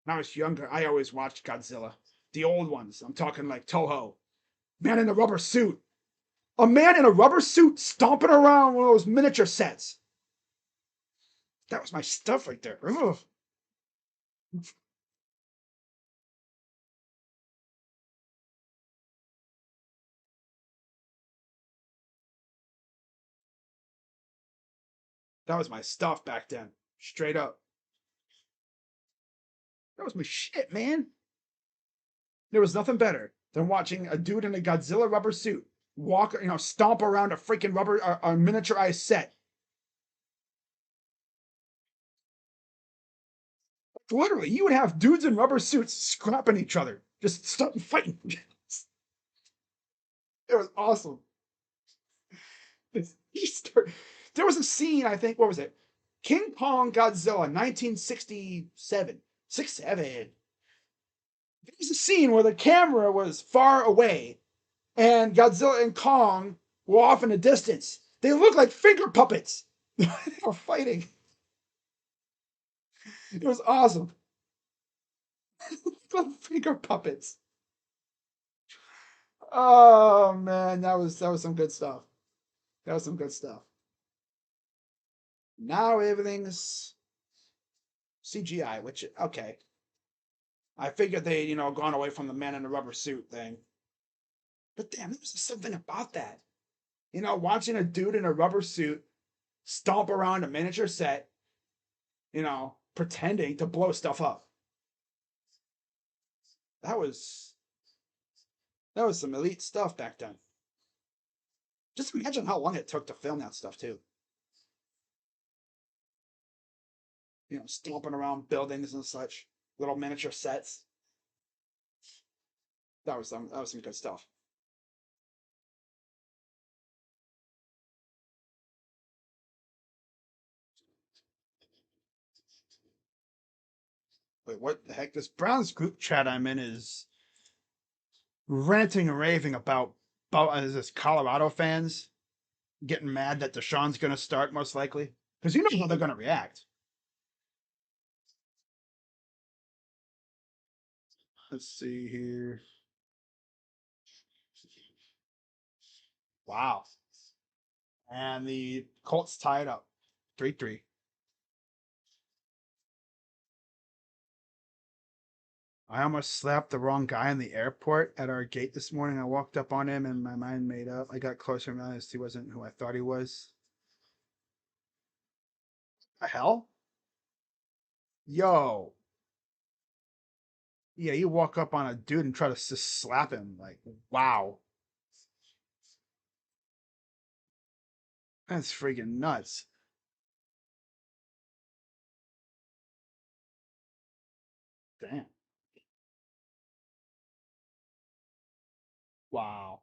When I was younger, I always watched Godzilla. The old ones. I'm talking like Toho. Man in a rubber suit. A man in a rubber suit stomping around one of those miniature sets. That was my stuff right there. Ugh. That was my stuff back then. Straight up. That was my shit, man. There was nothing better than watching a dude in a Godzilla rubber suit walk, stomp around a freaking rubber, a miniaturized set. Literally, you would have dudes in rubber suits scrapping each other, just starting fighting. It was awesome. There was a scene, I think, what was it? King Kong Godzilla, 1967. 67. There was a scene where the camera was far away and Godzilla and Kong were off in the distance. They looked like finger puppets. They were fighting. It was awesome. Finger puppets. Oh man, that was some good stuff. That was some good stuff. Now everything's CGI, which okay. I figured they, gone away from the man in the rubber suit thing. But damn, there was something about that. Watching a dude in a rubber suit stomp around a miniature set, pretending to blow stuff up. That was that was some elite stuff back then. Just imagine how long it took to film that stuff too. Stomping around buildings and such, little miniature sets. That was some good stuff. Wait, what the heck? This Browns group chat I'm in is ranting and raving about is this Colorado fans getting mad that Deshaun's going to start most likely because you know how they're going to react. Let's see here. Wow. And the Colts tied up 3-3. I almost slapped the wrong guy in the airport at our gate this morning. I walked up on him and my mind made up. I got closer and realized he wasn't who I thought he was. The hell? Yo. Yeah, you walk up on a dude and try to just slap him. Like, wow. That's freaking nuts. Damn. Wow.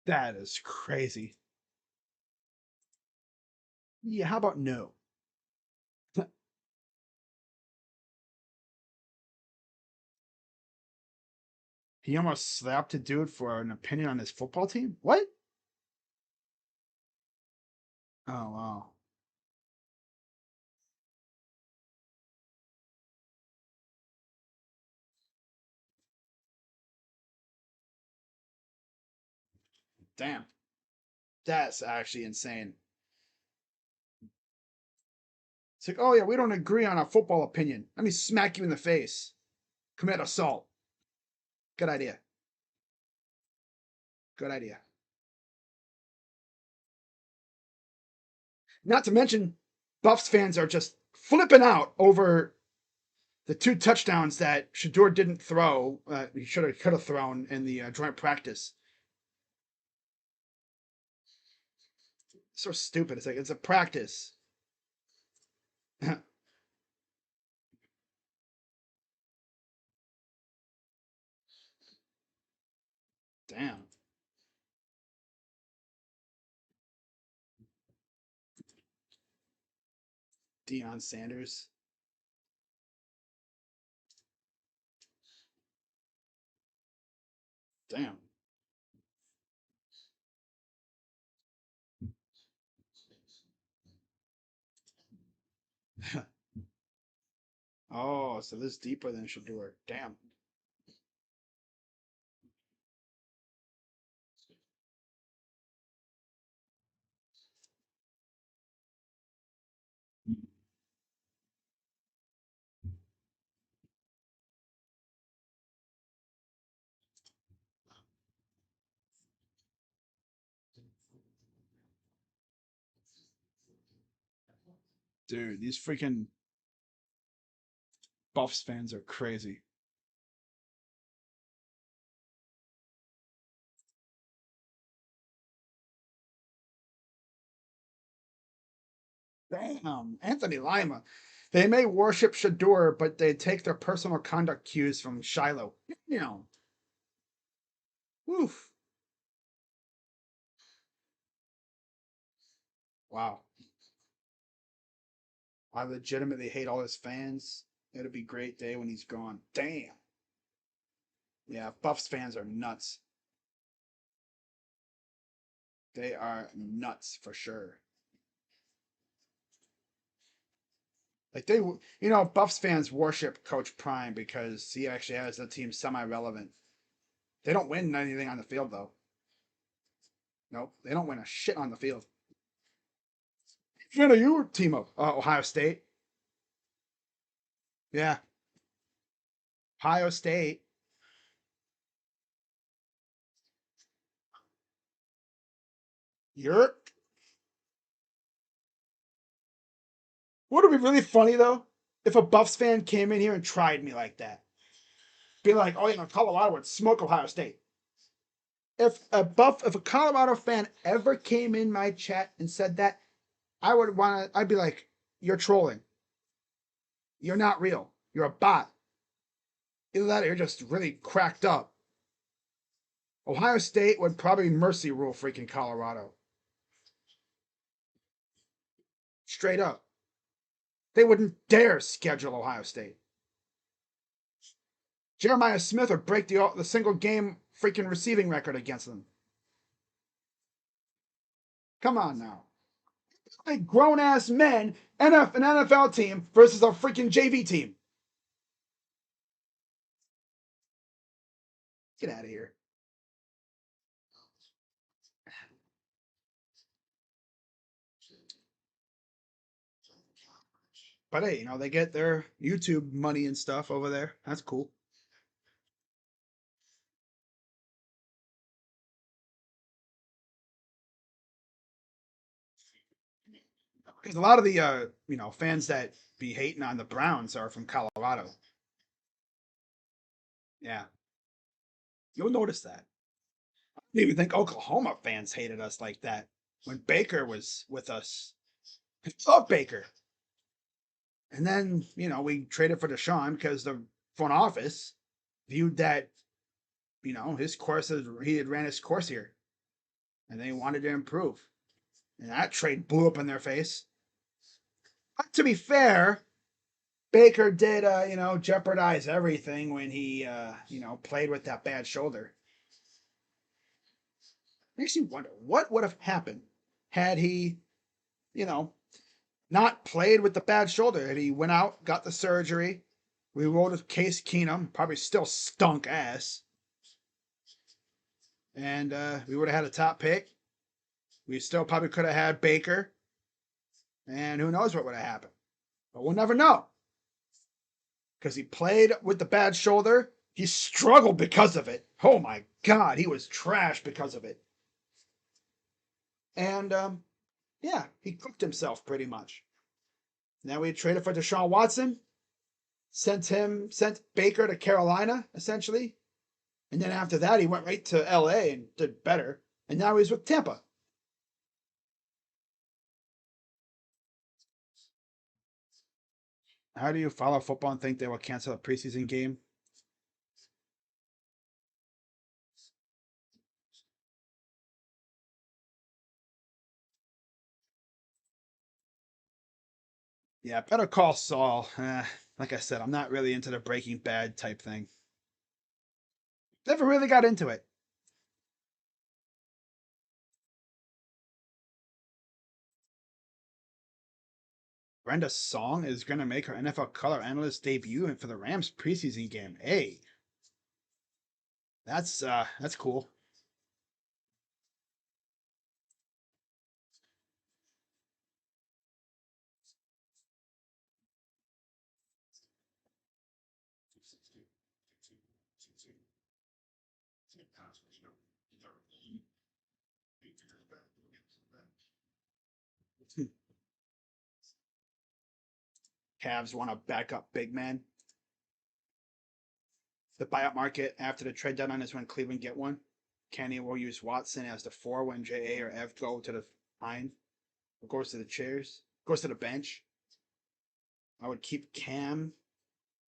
That is crazy. Yeah, how about no? He almost slapped a dude for an opinion on his football team? What? Oh, wow. Damn. That's actually insane. It's like, oh yeah, we don't agree on a football opinion. Let me smack you in the face. Commit assault. Good idea. Good idea. Not to mention, Buffs fans are just flipping out over the two touchdowns that Shador didn't throw. He could have thrown in the joint practice. So stupid. It's like it's a practice. Damn. Deion Sanders. Damn. Oh, so this deeper than Shador. Damn. Dude, these freaking Buffs fans are crazy. Damn. Anthony Lima. They may worship Shador, but they take their personal conduct cues from Shiloh. You know. Woof. Wow. I legitimately hate all his fans. It'll be a great day when he's gone. Damn. Yeah, Buffs fans are nuts. They are nuts for sure. Like Buffs fans worship Coach Prime because he actually has the team semi-relevant. They don't win anything on the field though. Nope, they don't win a shit on the field. Fan of your team of Ohio State. Yeah, Ohio State. You're. Would it be really funny though if a Buffs fan came in here and tried me like that? Be like, oh, Colorado would smoke Ohio State. If a Colorado fan ever came in my chat and said that, I'd be like, you're trolling. You're not real. You're a bot. Either that or you're just really cracked up. Ohio State would probably mercy rule freaking Colorado. Straight up. They wouldn't dare schedule Ohio State. Jeremiah Smith would break the single game freaking receiving record against them. Come on now. Like grown ass men, an NFL team versus a freaking JV team. Get out of here. But hey, they get their YouTube money and stuff over there. That's cool. Because a lot of the fans that be hating on the Browns are from Colorado. Yeah, you'll notice that. I don't even think Oklahoma fans hated us like that when Baker was with us. I love Baker. And then, we traded for Deshaun because the front office viewed that, his courses, he had ran his course here and they wanted to improve. And that trade blew up in their face. But to be fair, Baker did, jeopardize everything when he, played with that bad shoulder. Makes you wonder what would have happened had he, you know, not played with the bad shoulder. Had he went out, got the surgery, we rolled with Case Keenum, probably still stunk ass, and we would have had a top pick. We still probably could have had Baker, and who knows what would have happened. But we'll never know. Because he played with the bad shoulder. He struggled because of it. Oh my God, he was trash because of it. And yeah, he cooked himself pretty much. Now we traded for Deshaun Watson, sent Baker to Carolina, essentially. And then after that, he went right to LA and did better. And now he's with Tampa. How do you follow football and think they will cancel a preseason game? Yeah, Better Call Saul. Like I said, I'm not really into the Breaking Bad type thing. Never really got into it. Brenda Song is going to make her NFL color analyst debut for the Rams preseason game. Hey, that's cool. Cavs want to back up big man. The buyout market after the trade deadline is when Cleveland get one. Kenny will use Watson as the 4 when JA or Ev go to the line. Or goes to the chairs. Goes to the bench. I would keep Cam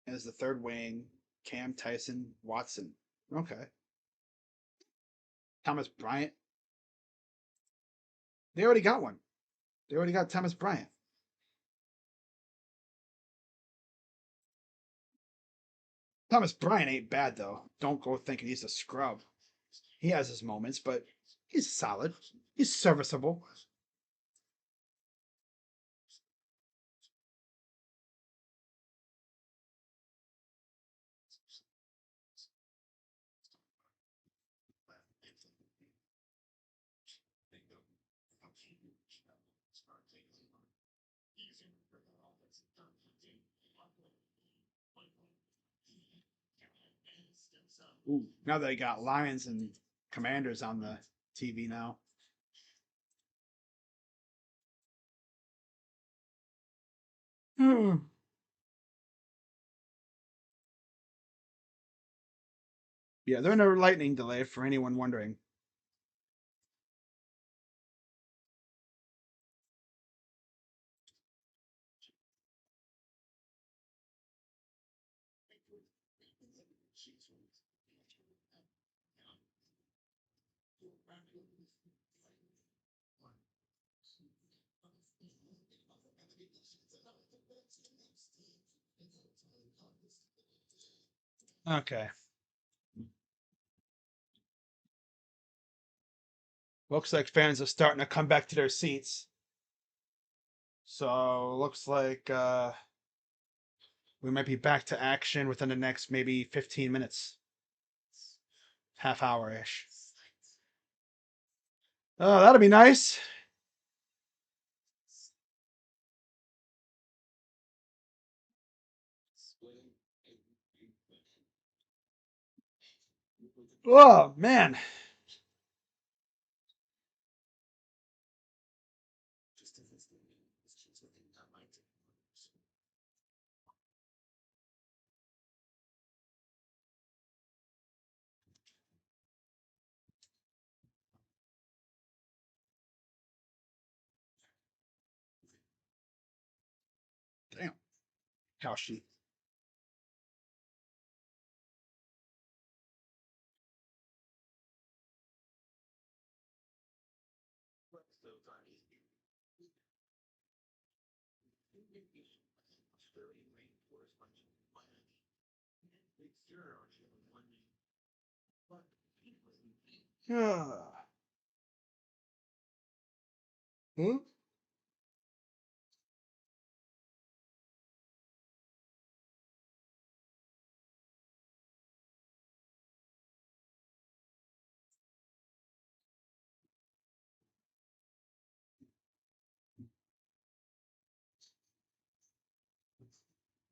as the third wing. Cam, Tyson, Watson. Okay. Thomas Bryant. They already got one. They already got Thomas Bryant. Thomas Bryant ain't bad though. Don't go thinking he's a scrub. He has his moments, but he's solid. He's serviceable. Ooh, now they got Lions and Commanders on the TV now. Hmm. Yeah, they're in a lightning delay for anyone wondering. Okay. Looks like fans are starting to come back to their seats. So looks like we might be back to action within the next maybe 15 minutes. Half hour ish. Oh, that'll be nice. Oh man. Damn. How she. Hmm?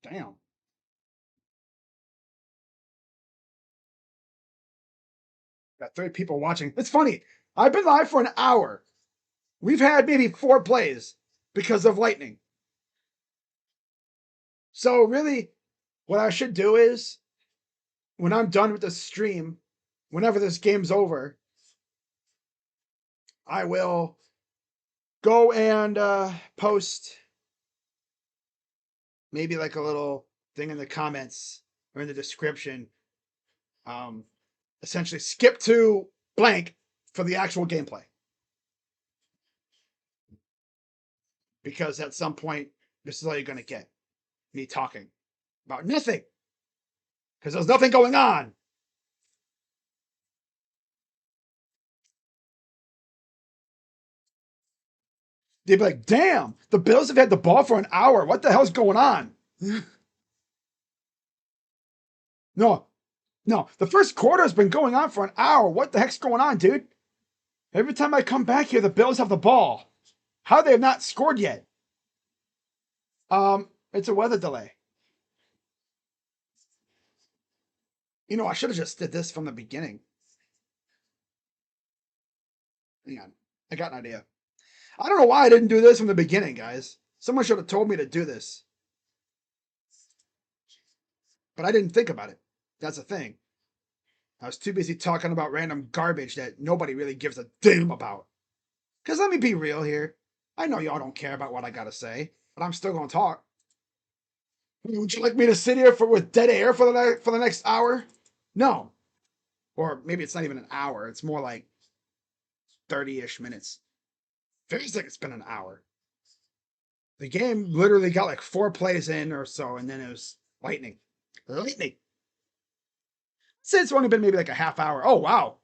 Damn. Got 3 people watching. It's funny. I've been live for an hour. We've had maybe 4 plays because of lightning. So really, what I should do is when I'm done with the stream, whenever this game's over, I will go and post maybe like a little thing in the comments or in the description. Um, Essentially, skip to blank for the actual gameplay. Because at some point, this is all you're going to get me talking about nothing. Because there's nothing going on. They'd be like, damn, the Bills have had the ball for an hour. What the hell's going on? No, no, the first quarter has been going on for an hour. What the heck's going on, dude? Every time I come back here, the Bills have the ball. How they have not scored yet? It's a weather delay. You know, I should have just did this from the beginning. Hang on, I got an idea. I don't know why I didn't do this from the beginning, guys. Someone should have told me to do this, but I didn't think about it. That's the thing. I was too busy talking about random garbage that nobody really gives a damn about. Because let me be real here. I know y'all don't care about what I gotta say, but I'm still gonna talk. Would you like me to sit here with dead air for the next hour? No. Or maybe it's not even an hour. It's more like 30-ish minutes. Feels like it's been an hour. The game literally got like 4 plays in or so, and then it was lightning. Lightning. Since it's only been maybe like a half hour. Oh wow.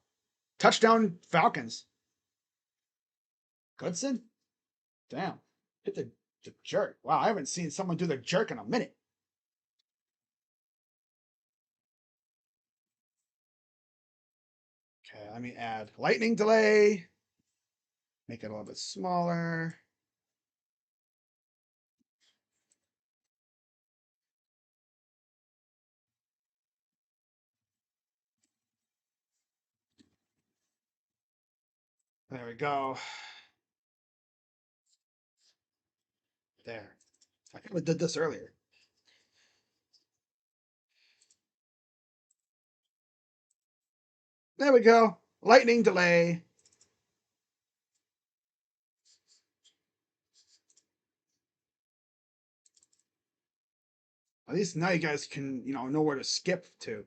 Touchdown Falcons. Goodson? Damn. Hit the jerk. Wow, I haven't seen someone do the jerk in a minute. Okay, let me add lightning delay. Make it a little bit smaller. There we go. There. I could have did this earlier. There we go. Lightning delay. At least now you guys can, know where to skip to.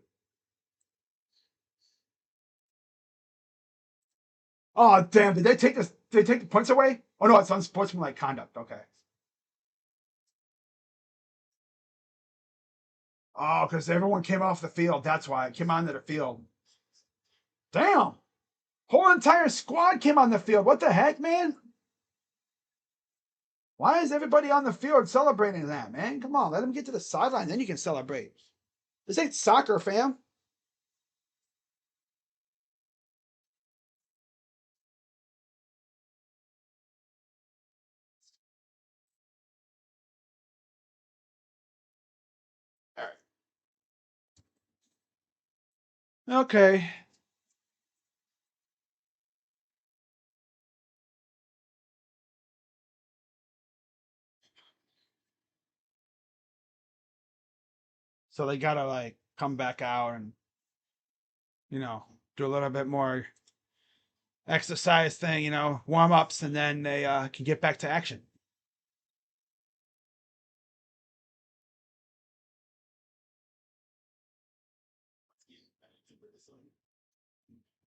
Oh damn! Did they take this? Did they take the points away? Oh no, it's unsportsmanlike conduct. Okay. Oh, because everyone came off the field. That's why it came onto the field. Damn! Whole entire squad came on the field. What the heck, man? Why is everybody on the field celebrating that, man? Come on, let them get to the sideline, then you can celebrate. This ain't soccer, fam. All right. Okay. So they gotta like come back out and do a little bit more exercise thing, warm ups, and then they can get back to action.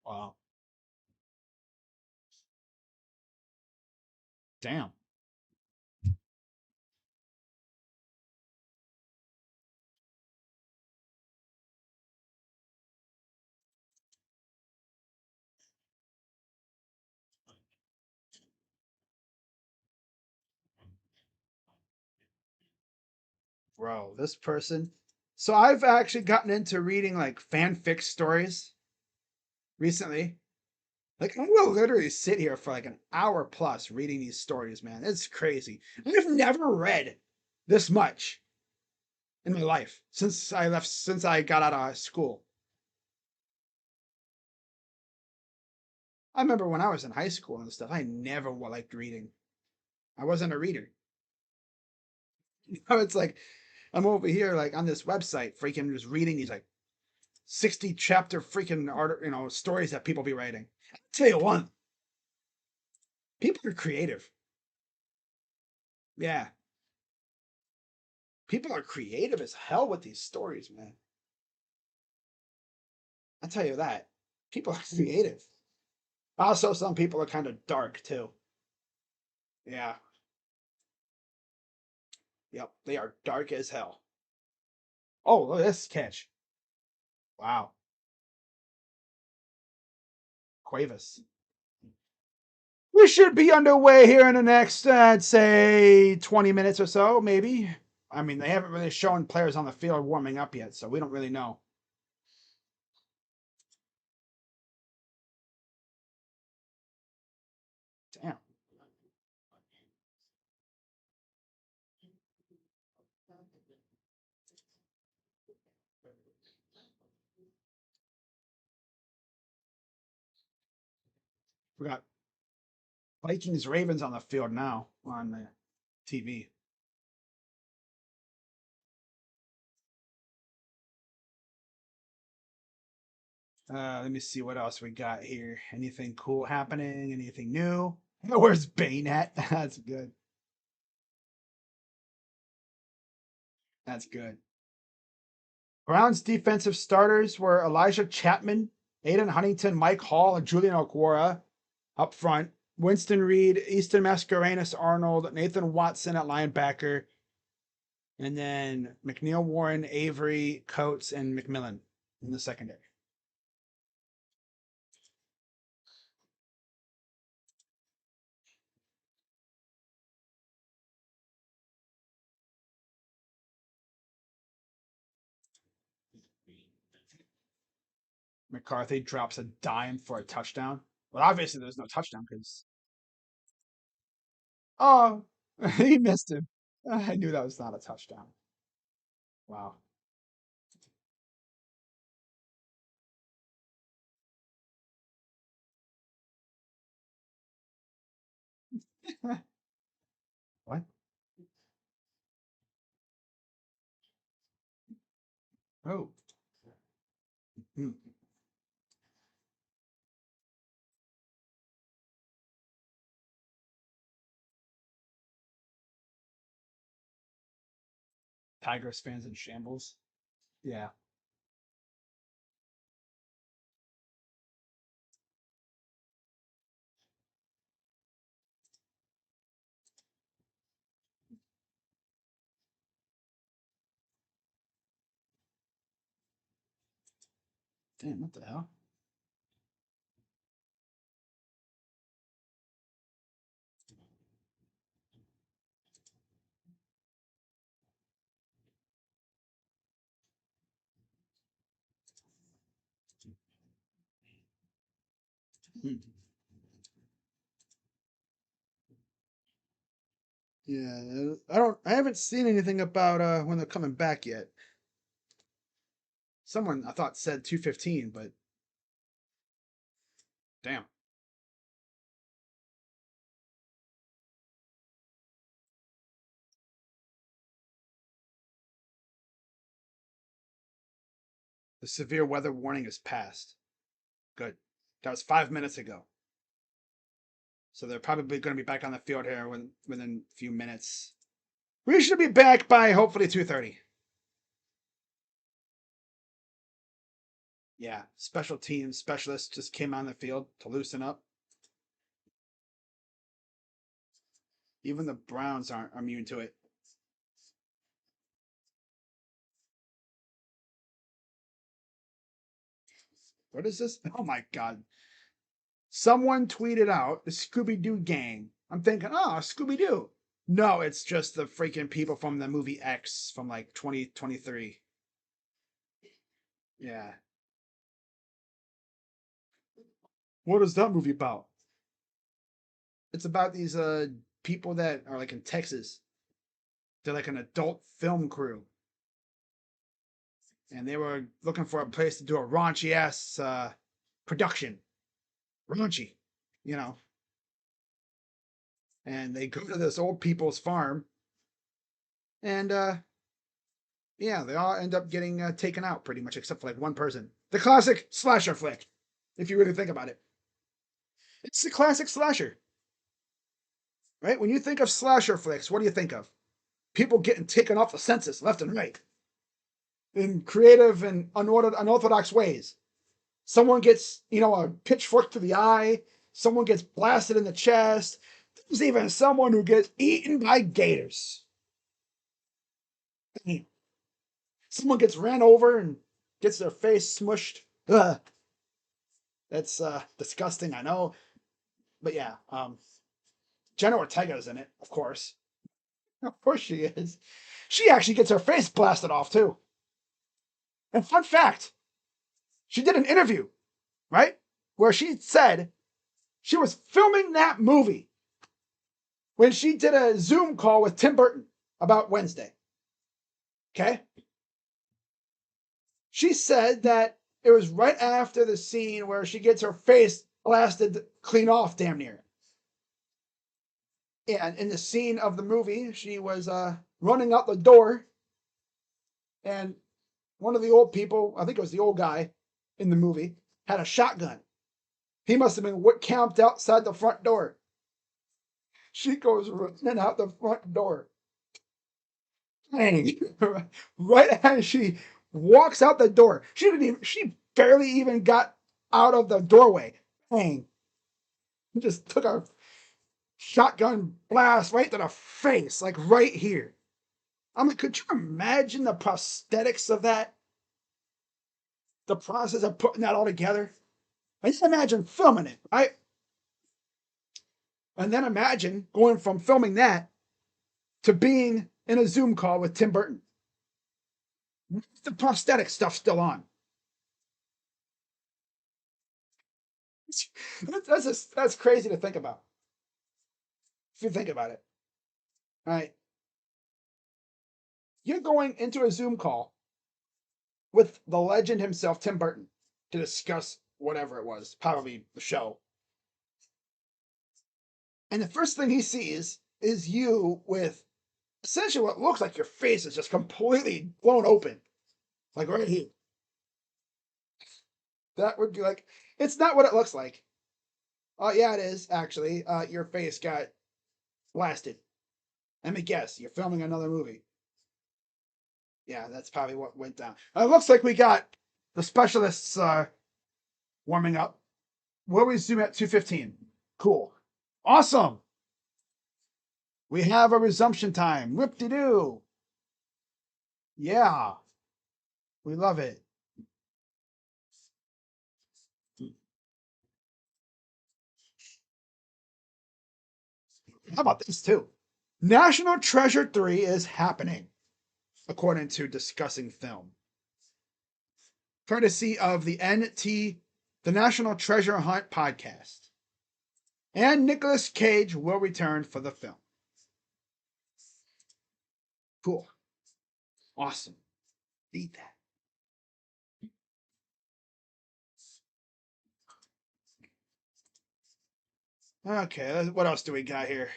Wow. Damn. Bro, this person. So I've actually gotten into reading like fanfic stories recently. Like I will literally sit here for like an hour plus reading these stories, man. It's crazy. I've never read this much in my life since I got out of school. I remember when I was in high school and stuff, I never liked reading. I wasn't a reader. It's like I'm over here like on this website freaking just reading these like 60 chapter freaking art, stories that people be writing. I'll tell you one, people are creative. Yeah. People are creative as hell with these stories, man. I tell you that. People are creative. Also, some people are kind of dark too. Yeah. Yep. They are dark as hell. Oh, look at this catch. Wow. Cuevas. We should be underway here in the next, I'd say, 20 minutes or so, maybe. I mean, they haven't really shown players on the field warming up yet, so we don't really know. Damn. We got Vikings Ravens on the field now on the TV. Let me see what else we got here. Anything cool happening? Anything new? Where's Bane at? That's good. That's good. Browns defensive starters were Elijah Chapman, Aiden Huntington, Mike Hall, and Julian Okwara up front. Winston Reed, Easton Mascarenas Arnold, Nathan Watson at linebacker, and then McNeil Warren, Avery, Coates, and McMillan in the secondary. McCarthy drops a dime for a touchdown. Well, obviously there's no touchdown because oh, he missed him. I knew that was not a touchdown. Wow. What? Oh. Hmm. Tigers fans in shambles. Yeah. Damn, what the hell? Hmm. Yeah, I haven't seen anything about when they're coming back yet. Someone I thought said 215, but damn. The severe weather warning is passed. Good. That was 5 minutes ago. So they're probably going to be back on the field here within a few minutes. We should be back by hopefully 2:30. Yeah, special teams specialists just came on the field to loosen up. Even the Browns aren't immune to it. What is this? Oh my god. Someone tweeted out the Scooby Doo gang. I'm thinking, oh, Scooby Doo. No, it's just the freaking people from the movie X from like 2023. Yeah. What is that movie about? It's about these people that are like in Texas. They're like an adult film crew, and they were looking for a place to do a raunchy ass production. Raunchy, you know. And they go to this old people's farm, and yeah, they all end up getting taken out pretty much, except for like one person. The classic slasher flick, if you really think about it. It's the classic slasher, right? When you think of slasher flicks, what do you think of? People getting taken off the census left and right in creative and unorthodox ways. Someone gets, a pitchfork to the eye. Someone gets blasted in the chest. There's even someone who gets eaten by gators. Someone gets ran over and gets their face smushed. Ugh. That's disgusting, I know. But yeah, Jenna Ortega's in it, of course. Of course she is. She actually gets her face blasted off, too. And fun fact, she did an interview, right? Where she said she was filming that movie when she did a Zoom call with Tim Burton about Wednesday. Okay? She said that it was right after the scene where she gets her face blasted clean off, damn near. Yeah, and in the scene of the movie, she was running out the door, and one of the old people, I think it was the old guy in the movie, had a shotgun. He must have been camped outside the front door. She goes running out the front door. Dang. Right as she walks out the door, she barely even got out of the doorway. Dang. Just took a shotgun blast right to the face, like right here. I'm like, could you imagine the prosthetics of that? The process of putting that all together? I just imagine filming it, right? And then imagine going from filming that to being in a Zoom call with Tim Burton. The prosthetic stuff still on. That's crazy to think about. If you think about it, right? You're going into a Zoom call with the legend himself, Tim Burton, to discuss whatever it was, probably the show. And the first thing he sees is you with essentially what looks like your face is just completely blown open, like right here. That would be like, it's not what it looks like. Oh, yeah, it is, actually. Your face got blasted. Let me guess, you're filming another movie. Yeah, that's probably what went down. It looks like we got the specialists warming up. We'll resume at 2:15. Cool. Awesome. We have a resumption time. Whoop-de-doo. Yeah, we love it. How about this, too? National Treasure 3 is happening, according to Discussing Film. Courtesy of the NT, the National Treasure Hunt podcast. And Nicolas Cage will return for the film. Cool. Awesome. Need that. Okay, what else do we got here?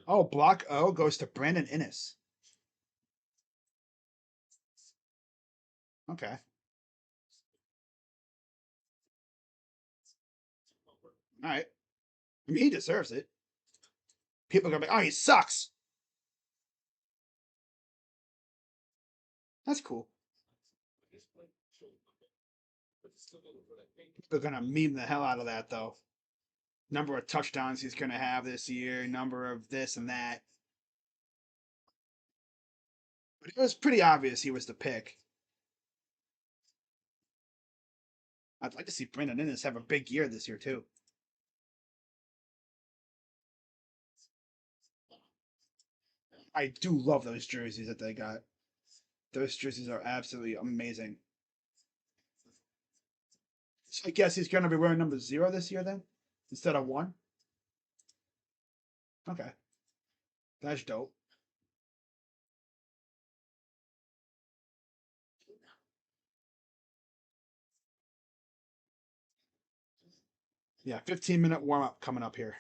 Oh, Block O goes to Brandon Innes. Okay. All right. I mean, he deserves it. People are going to be, oh, he sucks. That's cool. People are going to meme the hell out of that, though. Number of touchdowns he's going to have this year, number of this and that. But it was pretty obvious he was the pick. I'd like to see Brandon Innes have a big year this year too. I do love those jerseys that they got. Those jerseys are absolutely amazing. So I guess he's going to be wearing number 0 this year then, instead of 1. Okay, that's dope. Yeah, 15-minute warm up coming up here.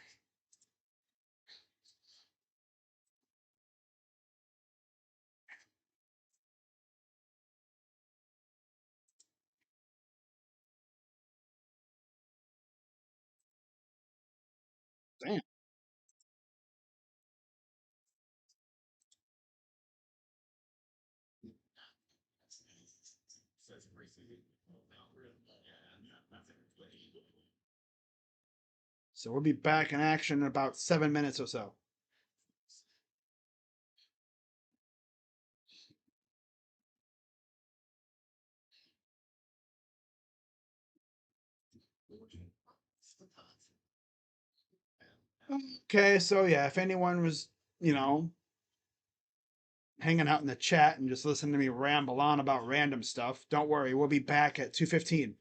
Damn. So we'll be back in action in about 7 minutes or so. Okay, so yeah, if anyone was, you know, hanging out in the chat and just listening to me ramble on about random stuff, don't worry, we'll be back at 2:15.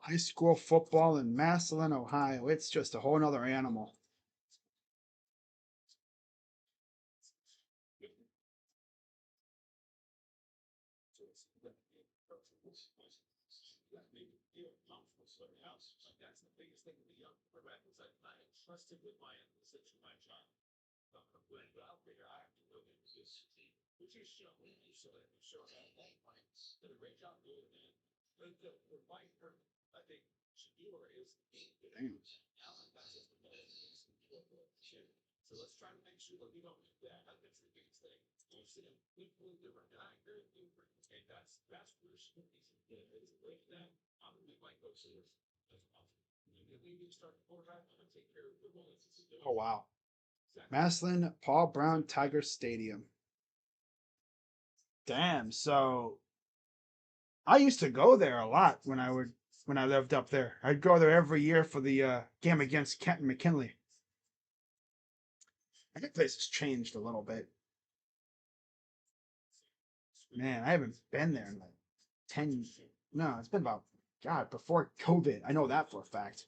High school football in Massillon, Ohio. It's just a whole nother animal. Damn. Oh wow. Massillon Paul Brown Tiger Stadium. Damn. So I used to go there a lot when I lived up there. I'd go there every year for the game against Kent and McKinley. I think place has changed a little bit. Man, I haven't been there in like 10. No, it's been about God before COVID. I know that for a fact.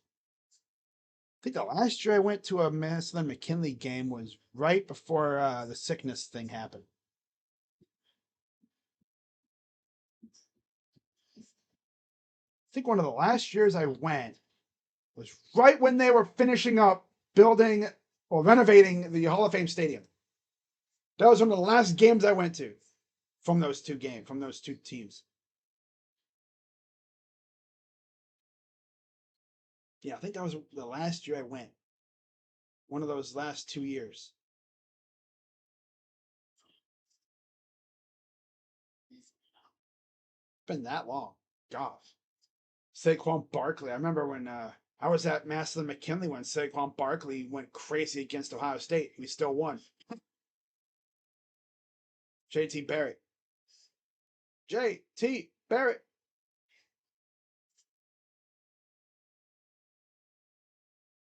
I think the last year I went to a Massillon McKinley game was right before the sickness thing happened. I think one of the last years I went was right when they were finishing up building or renovating the Hall of Fame Stadium. That was one of the last games I went to from those two teams. Yeah, I think that was the last year I went. One of those last 2 years. Been that long. Gosh. Saquon Barkley. I remember when I was at Massillon McKinley when Saquon Barkley went crazy against Ohio State. We still won. JT Barrett. JT Barrett.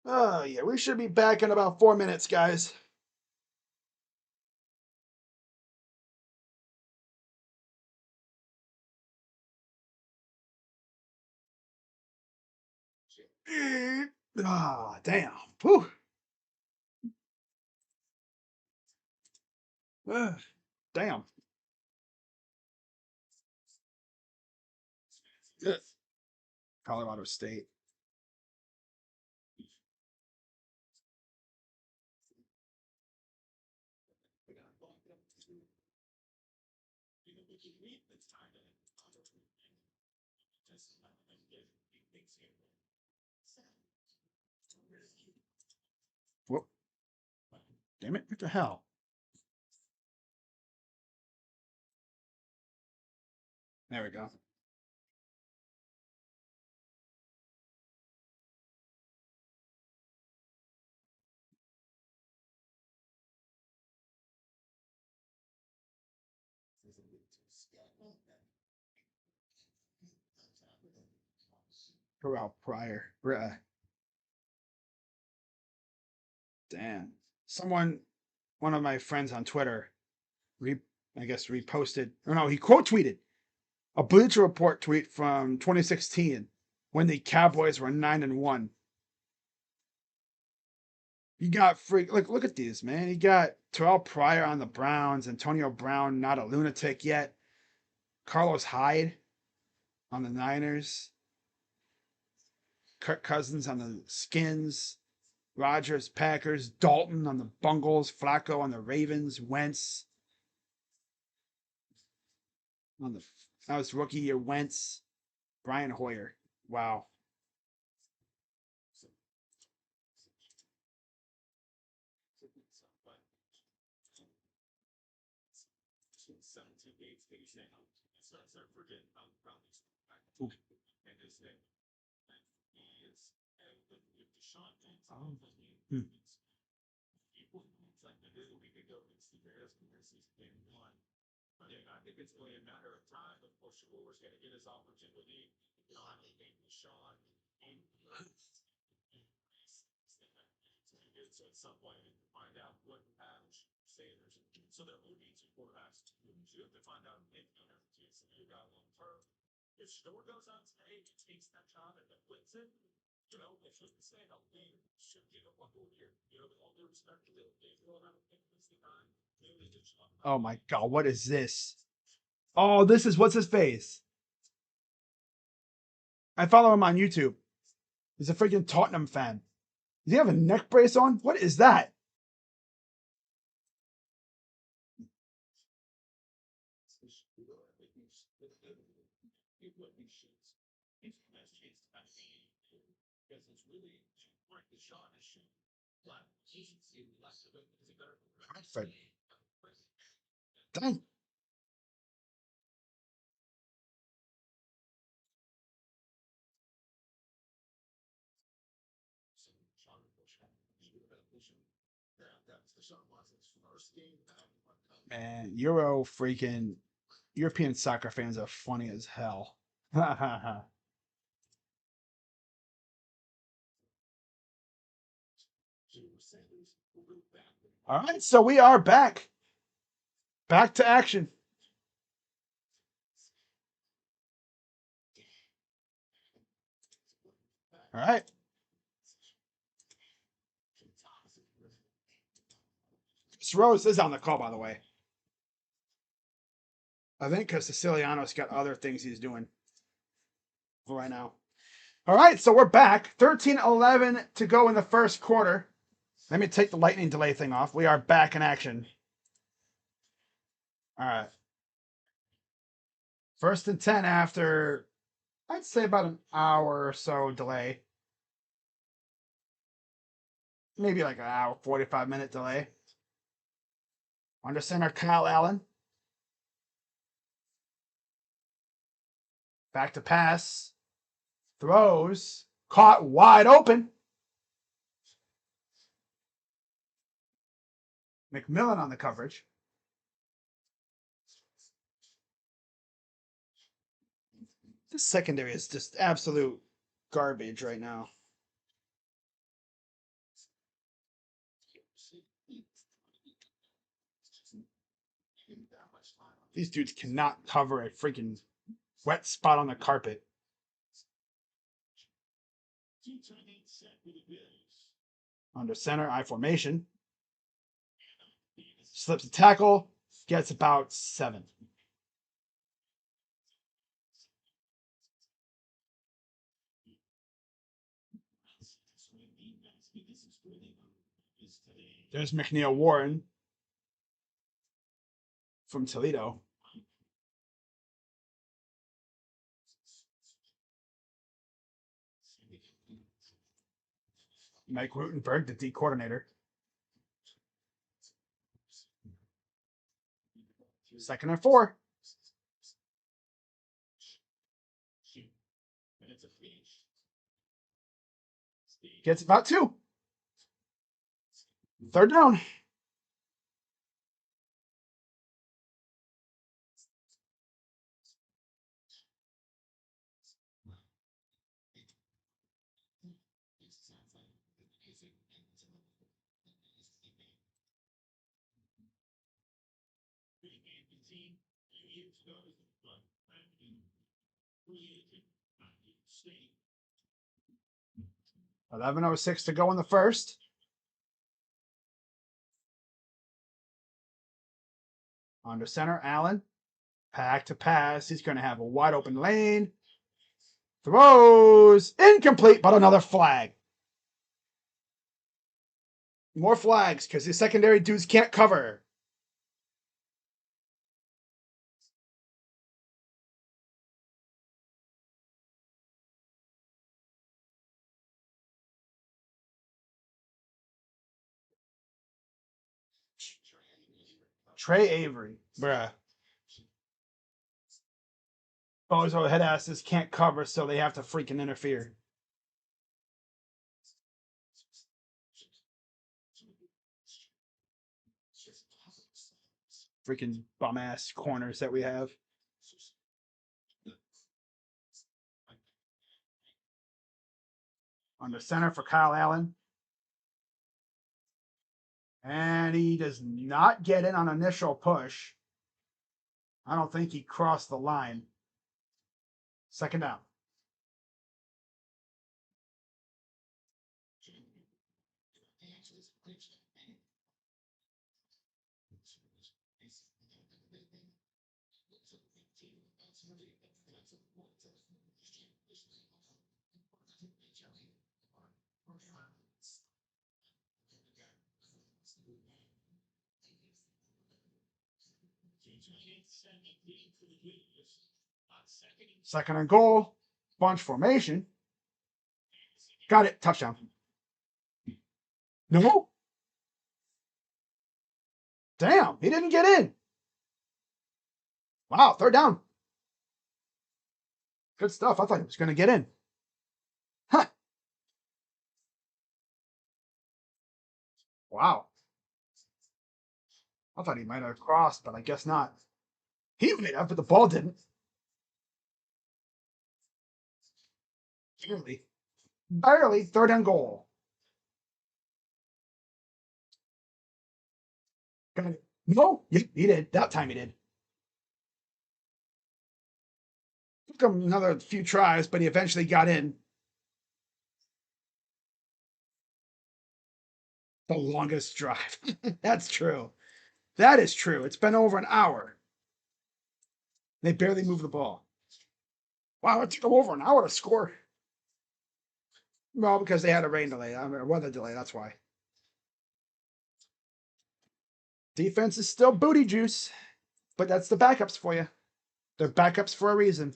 Oh, yeah. We should be back in about 4 minutes, guys. Ah, damn. Whew. Damn. Yeah. Colorado State. Whoop. Damn it. What the hell? There we go. Corral Pryor. Bruh. Damn. One of my friends on Twitter, I guess reposted, or no, he quote tweeted a Bleacher Report tweet from 2016 when the Cowboys were 9-1. You got look at these, man. You got Terrell Pryor on the Browns, Antonio Brown, not a lunatic yet. Carlos Hyde on the Niners. Kirk Cousins on the Skins. Rodgers, Packers. Dalton on the Bungles. Flacco on the Ravens. Wentz on the that was rookie year. Wentz. Brian Hoyer. Wow. Ooh. Oh. Hmm. Oh my god, what is this? Oh, this is what's his face? I follow him on YouTube. He's a freaking Tottenham fan. Does he have a neck brace on? What is that? Dang. Man, European soccer fans are funny as hell. All right, so we are back. Back to action. All right. Chris Rose is on the call, by the way. I think because Siciliano's got other things he's doing right now. All right, so we're back. 13-11 to go in the first quarter. Let me take the lightning delay thing off. We are back in action. All right. 1st and 10 after, I'd say about an hour or so delay. Maybe like an hour, 45-minute delay. Under center, Kyle Allen. Back to pass. Throws. Caught wide open. McMillan on the coverage. The secondary is just absolute garbage right now. These dudes cannot cover a freaking wet spot on the carpet. Under center, I formation. Slips a tackle, gets about 7. There's McNeil Warren from Toledo. Mike Rutenberg, the D coordinator. Second and 4. Gets about 2. Third down. $11:06 to go in the first. Under center, Allen. Pack to pass. He's going to have a wide open lane. Throws. Incomplete, but another flag. More flags because the secondary dudes can't cover. Trey Avery. Bruh. Bozo head asses can't cover, so they have to freaking interfere. Freaking bum ass corners that we have. Under center for Kyle Allen. And he does not get in on initial push. I don't think he crossed the line. Second down. Second and goal. Bunch formation. Got it. Touchdown. No. Damn, he didn't get in. Wow, third down. Good stuff. I thought he was going to get in. Huh. Wow. I thought he might have crossed, but I guess not. He made up, but the ball didn't. Barely. Barely. Third and goal. Got it. No, he did. That time he did. Took him another few tries, but he eventually got in. The longest drive. That's true. That is true. It's been over an hour. They barely moved the ball. Wow, it took them over an hour to score. Well, because they had a rain delay, a weather delay. That's why. Defense is still booty juice, but that's the backups for you. They're backups for a reason.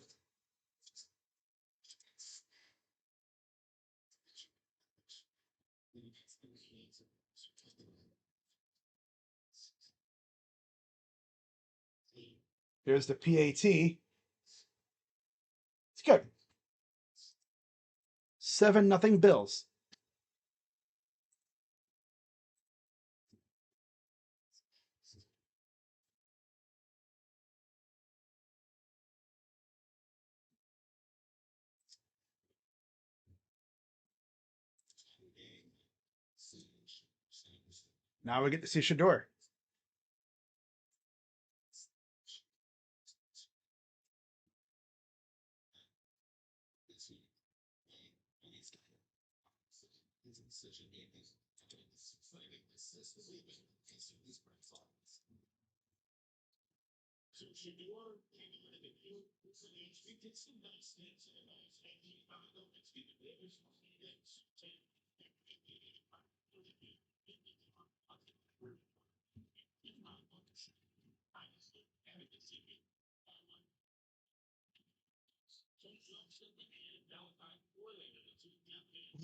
Here's the PAT. It's good. 7-0 Bills. Now we get to see Shador.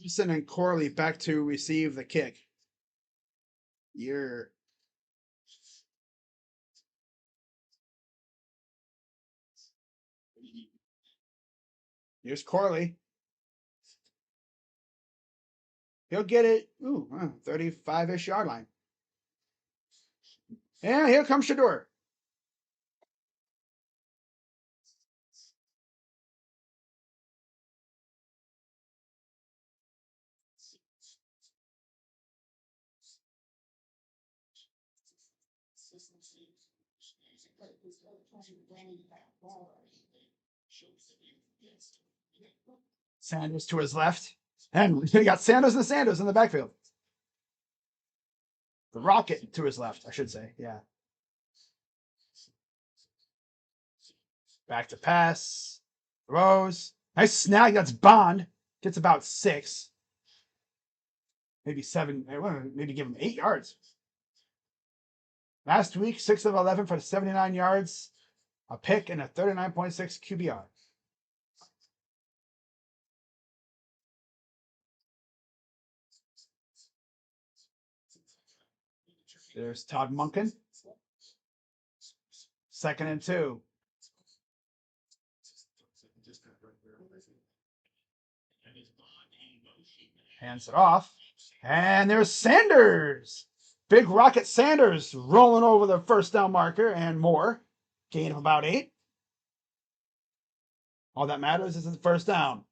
Gibson and Corley back to receive the kick. You're Here's Corley. He'll get it. 35-ish yard line. And here comes Shador. Sanders to his left. And he got Sanders and Sanders in the backfield. The Rocket to his left, I should say. Yeah. Back to pass. Throws. Nice snag. That's Bond. Gets about 6. Maybe 7. Maybe give him 8 yards. Last week, 6 of 11 for 79 yards, a pick, and a 39.6 QBR. There's Todd Monken. 2nd and 2. Hands it off. And there's Sanders. Big Rocket Sanders rolling over the first down marker and more. Gain of about 8. All that matters is the first down.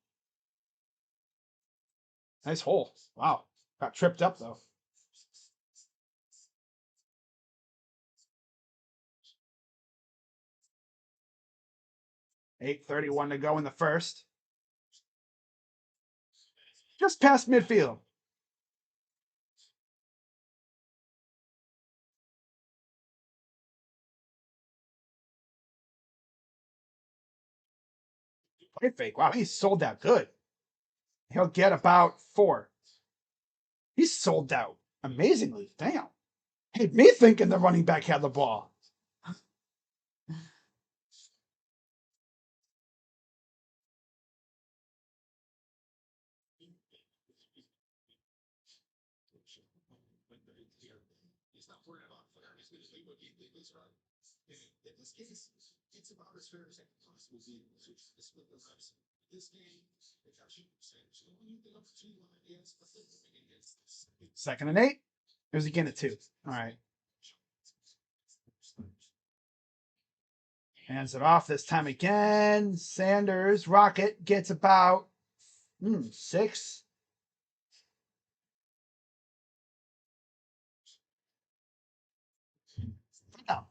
Nice hole. Wow. Got tripped up, though. $8:31 to go in the first. Just past midfield. Play fake. Wow, he sold out good. He'll get about 4. He sold out amazingly. Damn. Hey, me thinking the running back had the ball. Second and 8. It was again at 2. All right. Hands it off this time again. Sanders, Rocket gets about 6. Oh.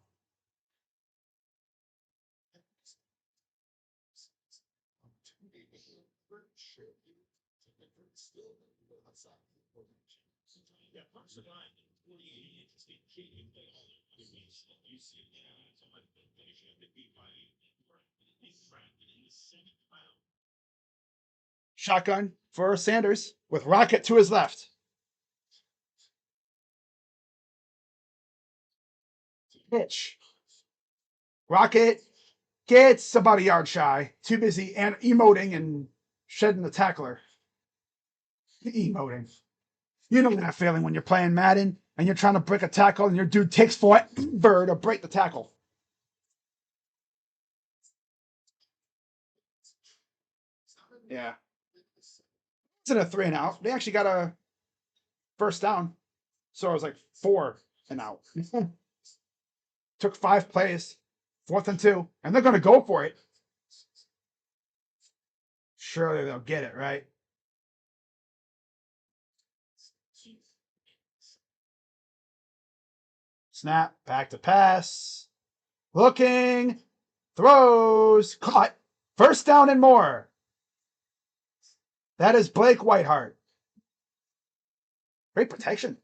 Shotgun for Sanders with Rocket to his left. Pitch. Rocket gets about a yard shy. Too busy and emoting and shedding the tackler. Emoting. You know that feeling when you're playing Madden and you're trying to break a tackle and your dude takes forever to break the tackle. Yeah. It's in a 3 and out. They actually got a first down. So it was like 4 and out. Took 5 plays. 4th and 2. And they're going to go for it. Surely they'll get it, right? Snap. Back to pass. Looking. Throws. Caught. First down and more. That is Blake Whiteheart. Great protection.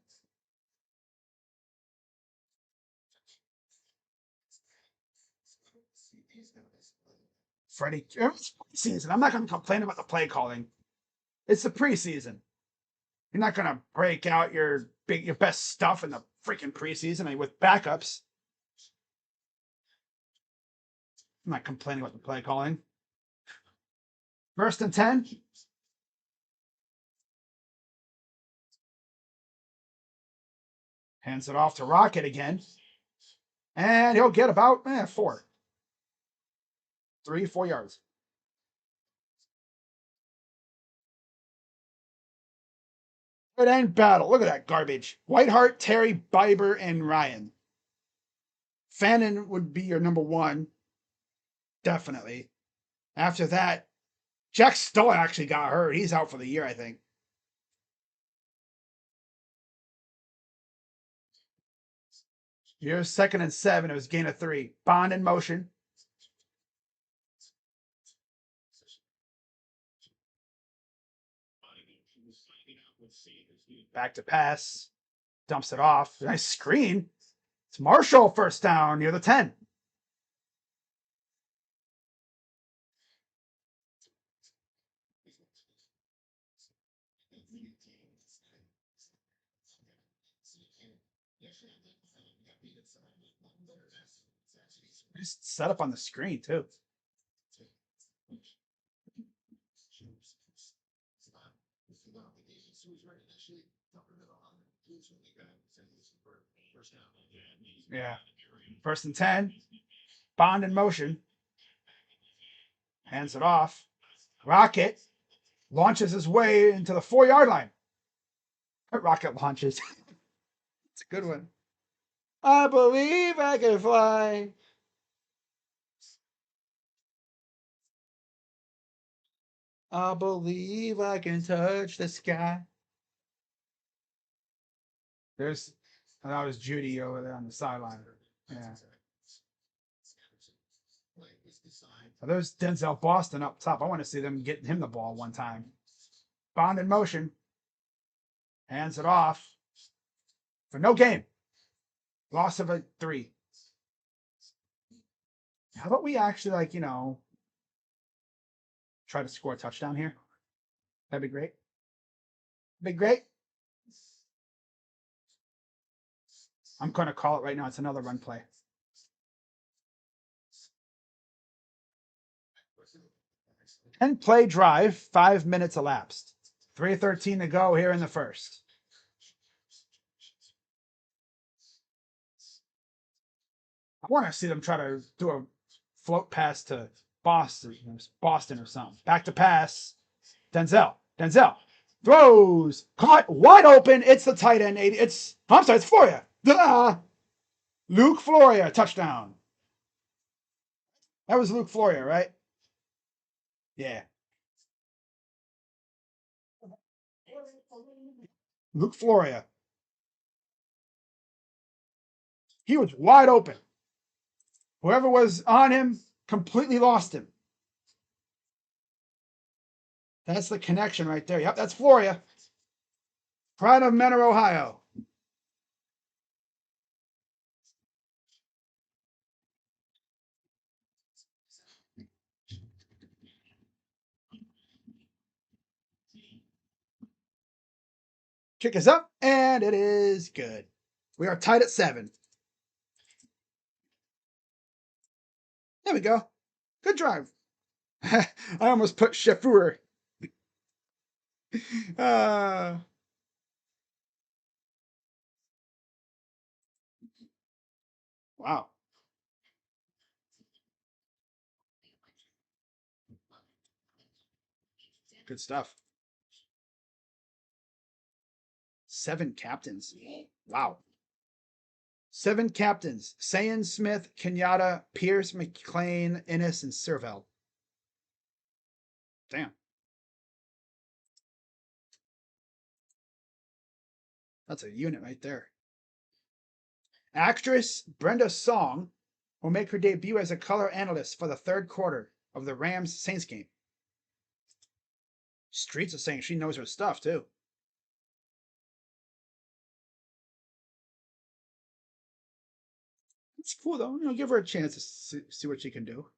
Freddie, it's preseason. I'm not going to complain about the play calling. It's the preseason. You're not going to break out your best stuff in the freaking preseason with backups. I'm not complaining about the play calling. 1st and 10. Hands it off to Rocket again. And he'll get about 4. 3, 4 yards. Tight end battle. Look at that garbage. Whiteheart, Terry, Biber, and Ryan. Fannin would be your number 1. Definitely. After that, Jack Stoll actually got hurt. He's out for the year, I think. Here's 2nd and 7. It was gain of 3. Bond in motion. Back to pass. Dumps it off. Nice screen. It's Marshall, first down near the 10. Just set up on the screen, too. Yeah. 1st and 10. Bond in motion. Hands it off. Rocket launches his way into the 4-yard line. Rocket launches. It's a good one. I believe I can fly. I believe I can touch the sky. That was Judy over there on the sideline. Yeah. There's Denzel Boston up top. I want to see them getting him the ball one time. Bond in motion. Hands it off. For no gain. Loss of a 3. How about we actually, try to score a touchdown here? That'd be great. Be great. I'm going to call it right now. It's another run play. And play drive. 5 minutes elapsed. 3:13 to go here in the first. I want to see them try to do a float pass to Boston or something. Back to pass. Denzel throws. Caught wide open. It's the tight end. It's Floria. Luke Floria, touchdown. That was Luke Floria, right? Yeah. Luke Floria. He was wide open. Whoever was on him completely lost him. That's the connection right there. Yep, that's Floria. Pride of Menor, Ohio. Kick is up, and it is good. We are tied at 7. There we go. Good drive. I almost put Shafur. Wow. Good stuff. 7 captains. Wow. 7 captains. Sayan, Smith, Kenyatta, Pierce, McLean, Innes, and Servell. Damn. That's a unit right there. Actress Brenda Song will make her debut as a color analyst for the 3rd quarter of the Rams-Saints game. Streets are saying she knows her stuff, too. It's cool, though. Give her a chance to see what she can do.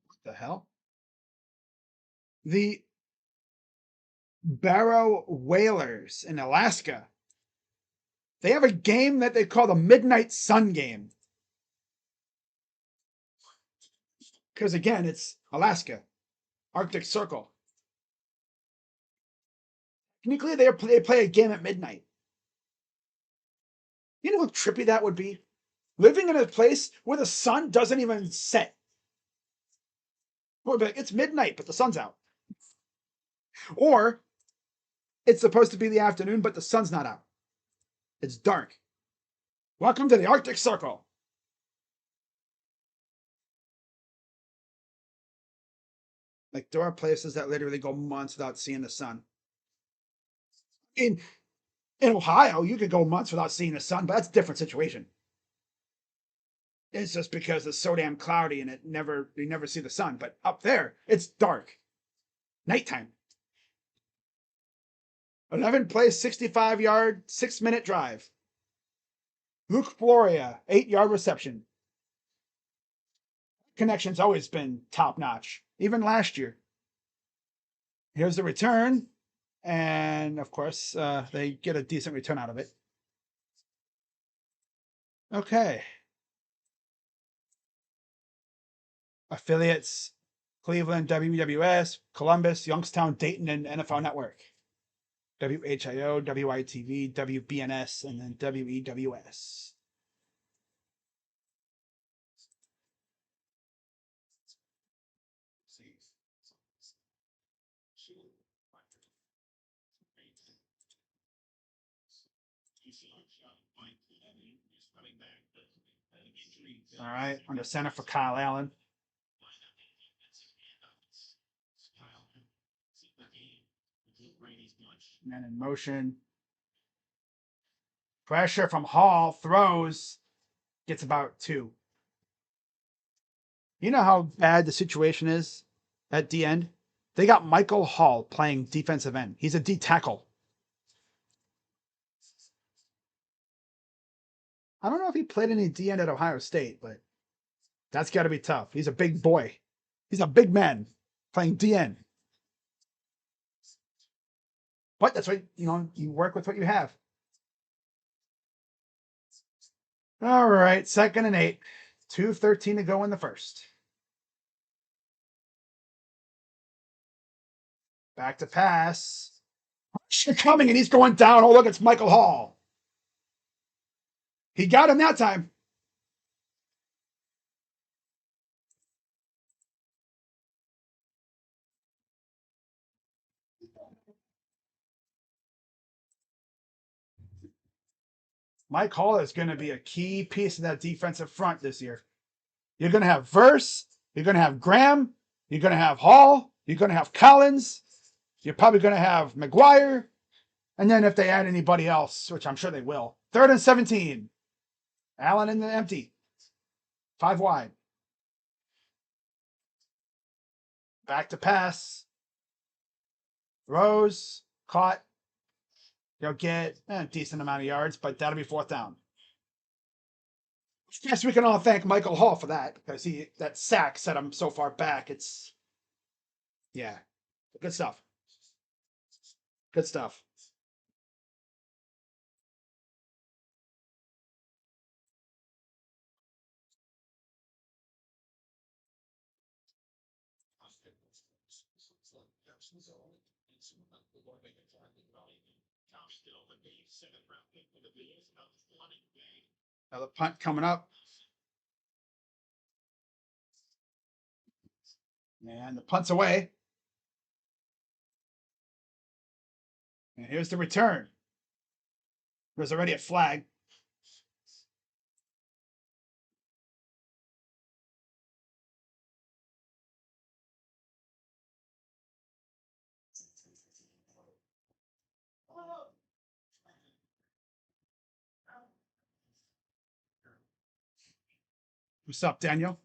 What the hell? The Barrow Whalers in Alaska. They have a game that they call the Midnight Sun game. Because again, it's Alaska, Arctic Circle. Technically, they play a game at midnight. You know how trippy that would be? Living in a place where the sun doesn't even set. Like, it's midnight, but the sun's out. Or it's supposed to be the afternoon, but the sun's not out. It's dark. Welcome to the Arctic Circle. Like, there are places that literally go months without seeing the sun. In Ohio, you could go months without seeing the sun, but that's a different situation. It's just because it's so damn cloudy and you never see the sun. But up there, it's dark. Nighttime. 11th place, 65-yard, 6-minute drive. Luke Floria, 8-yard reception. Connection's always been top notch, even last year. Here's the return, and of course, they get a decent return out of it. Okay. Affiliates: Cleveland, WWS, Columbus, Youngstown, Dayton, and NFL Network. WHIO, WITV, WBNS, and then WEWS. All right, under center for Kyle Allen. Man in motion. Pressure from Hall, throws, gets about 2. You know how bad the situation is at the end? They got Michael Hall playing defensive end. He's a D tackle. I don't know if he played any D end at Ohio State, but that's got to be tough. He's a big boy. He's a big man playing D end. But that's what, you work with what you have. All right, 2nd and 8. 2:13 to go in the first. Back to pass. Coming, and he's going down. Oh, look, it's Michael Hall. He got him that time. Mike Hall is going to be a key piece of that defensive front this year. You're going to have Verse. You're going to have Graham. You're going to have Hall. You're going to have Collins. You're probably going to have McGuire. And then if they add anybody else, which I'm sure they will. 3rd and 17. Allen in the empty. 5 wide. Back to pass. Rose. Caught. They'll get a decent amount of yards, but that'll be 4th down. I guess we can all thank Michael Hall for that, because that sack set him so far back. Yeah, good stuff. Good stuff. Now the punt coming up. And the punt's away. And here's the return. There's already a flag. What's up, Daniel?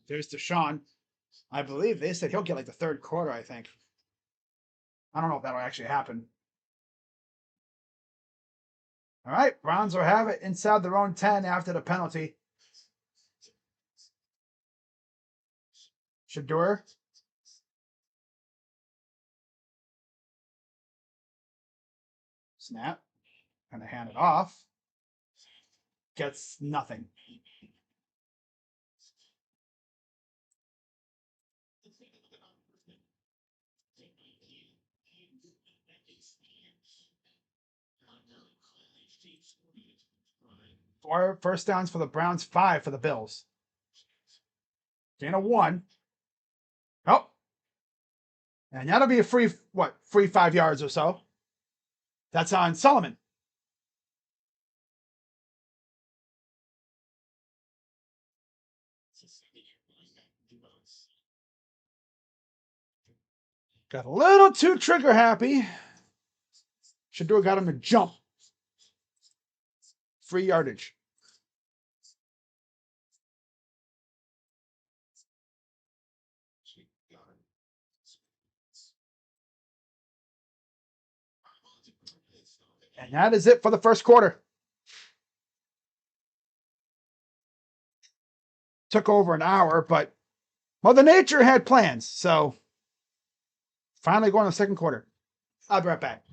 There's Deshaun. I believe they said he'll get like the third quarter, I think. I don't know if that'll actually happen. All right, Browns will have it inside their own 10 after the penalty. Shador. Snap. Gonna hand it off. Gets nothing. Four first downs for the Browns, 5 for the Bills. Gain of 1. Oh. And that'll be a free 5 yards or so. That's on Solomon. Got a little too trigger happy. Shador got him to jump. Free yardage. And that is it for the first quarter. Took over an hour, but Mother Nature had plans. So finally going to the second quarter. I'll be right back.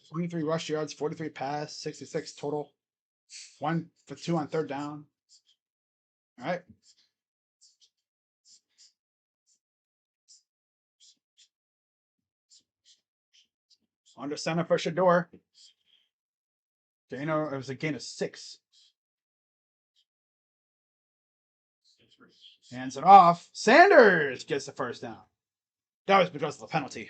Twenty-three rush yards, 43 pass, 66 total. 1 for 2 on third down. All right. Under center for Shador. It was a gain of 6. Hands it off. Sanders gets the first down. That was because of the penalty.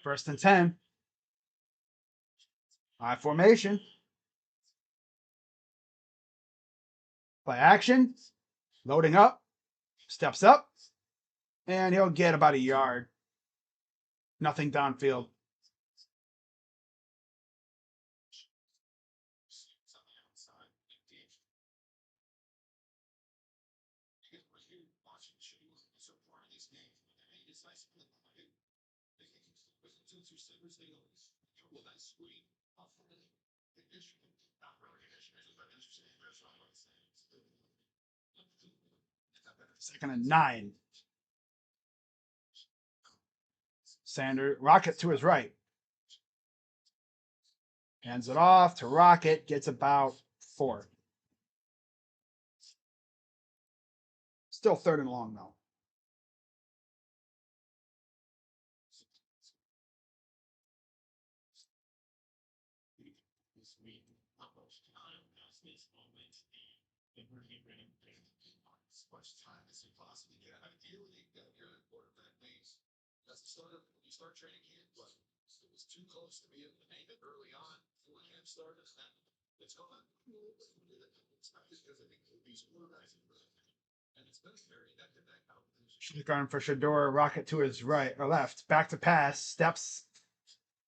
First and 10. High formation. Play action. Loading up. Steps up. And he'll get about a yard. Nothing downfield. Second and 9. Sanders, Rocket to his right. Hands it off to Rocket. Gets about 4. Still third and long, though. Shotgun for Shador. Rocket to his right or left. Back to pass. Steps.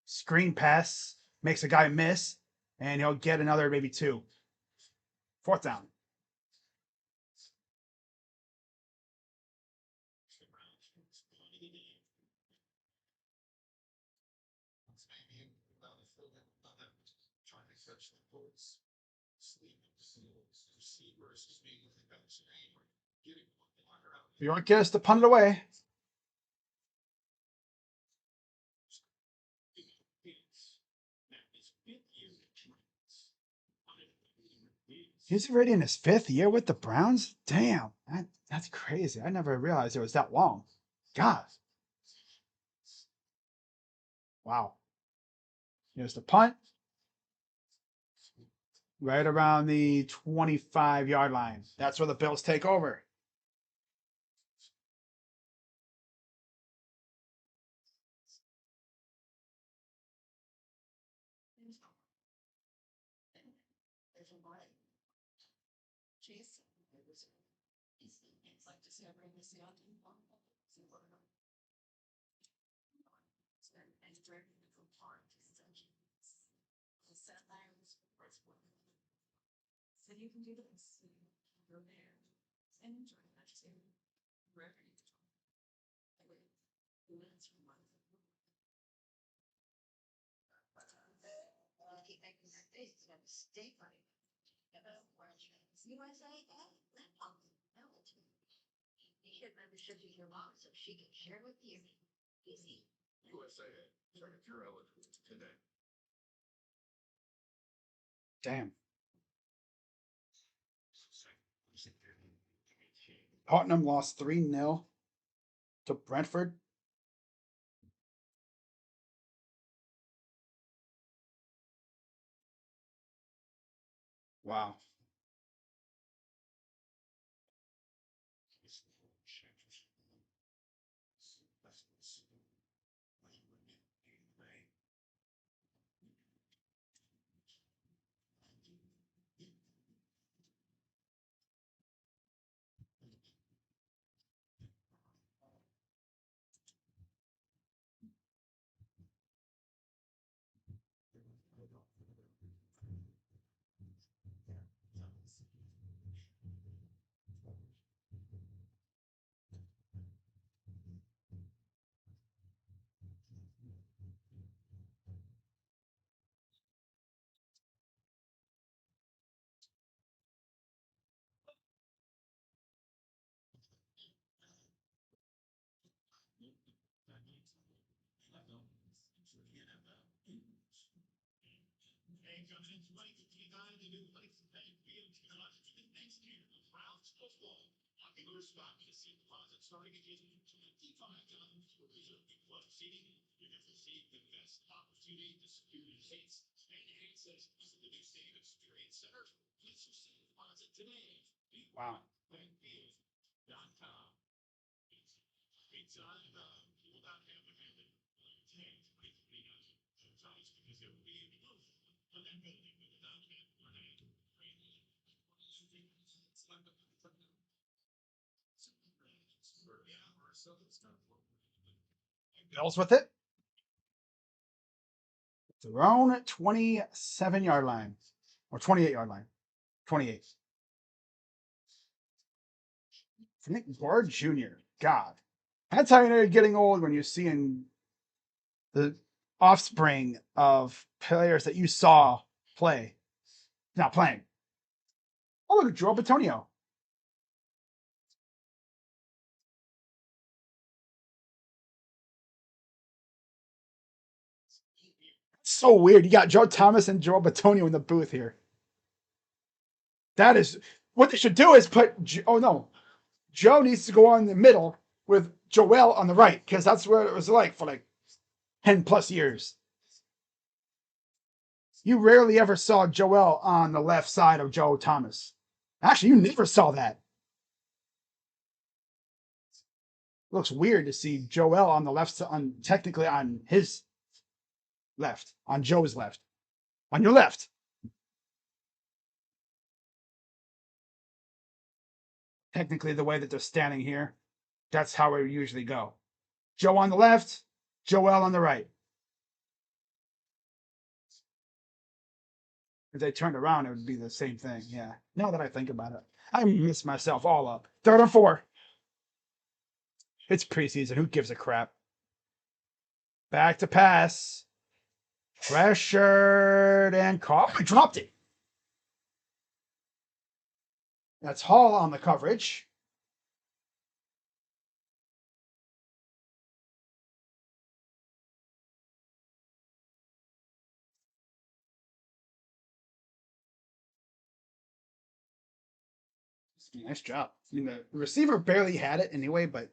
Screen pass. Makes a guy miss. And he'll get another maybe 2. Fourth down. York gets to punt it away. He's already in his 5th year with the Browns? Damn, that's crazy. I never realized it was that long. God. Wow. Here's the punt. Right around the 25-yard line. That's where the Bills take over. Damn. Tottenham lost 3-0 to Brentford. Wow. Wow. Bills with it. Thrown 27-yard line or 28-yard line. 28. For Nick Ward Jr. God. That's how you know you're getting old when you're seeing the offspring of players that you saw play. Not playing. Oh, look at Joel Bitonio. So weird. You got Joe Thomas and Joel Bitonio in the booth here. That is what they should do is put. Oh no, Joe needs to go on the middle with Joel on the right because that's where it was like for like 10+ years. You rarely ever saw Joel on the left side of Joe Thomas. Actually, you never saw that. Looks weird to see Joel on the left, on technically on his left, on Joe's left, on your left. Technically, the way that they're standing here, that's how it usually go. Joe on the left, Joel on the right. If they turned around, it would be the same thing. Yeah. Now that I think about it, I miss myself all up. 3rd and 4. It's preseason. Who gives a crap? Back to pass. Pressured and caught. I dropped it. That's Hall on the coverage. Nice job. I mean, the receiver barely had it anyway, but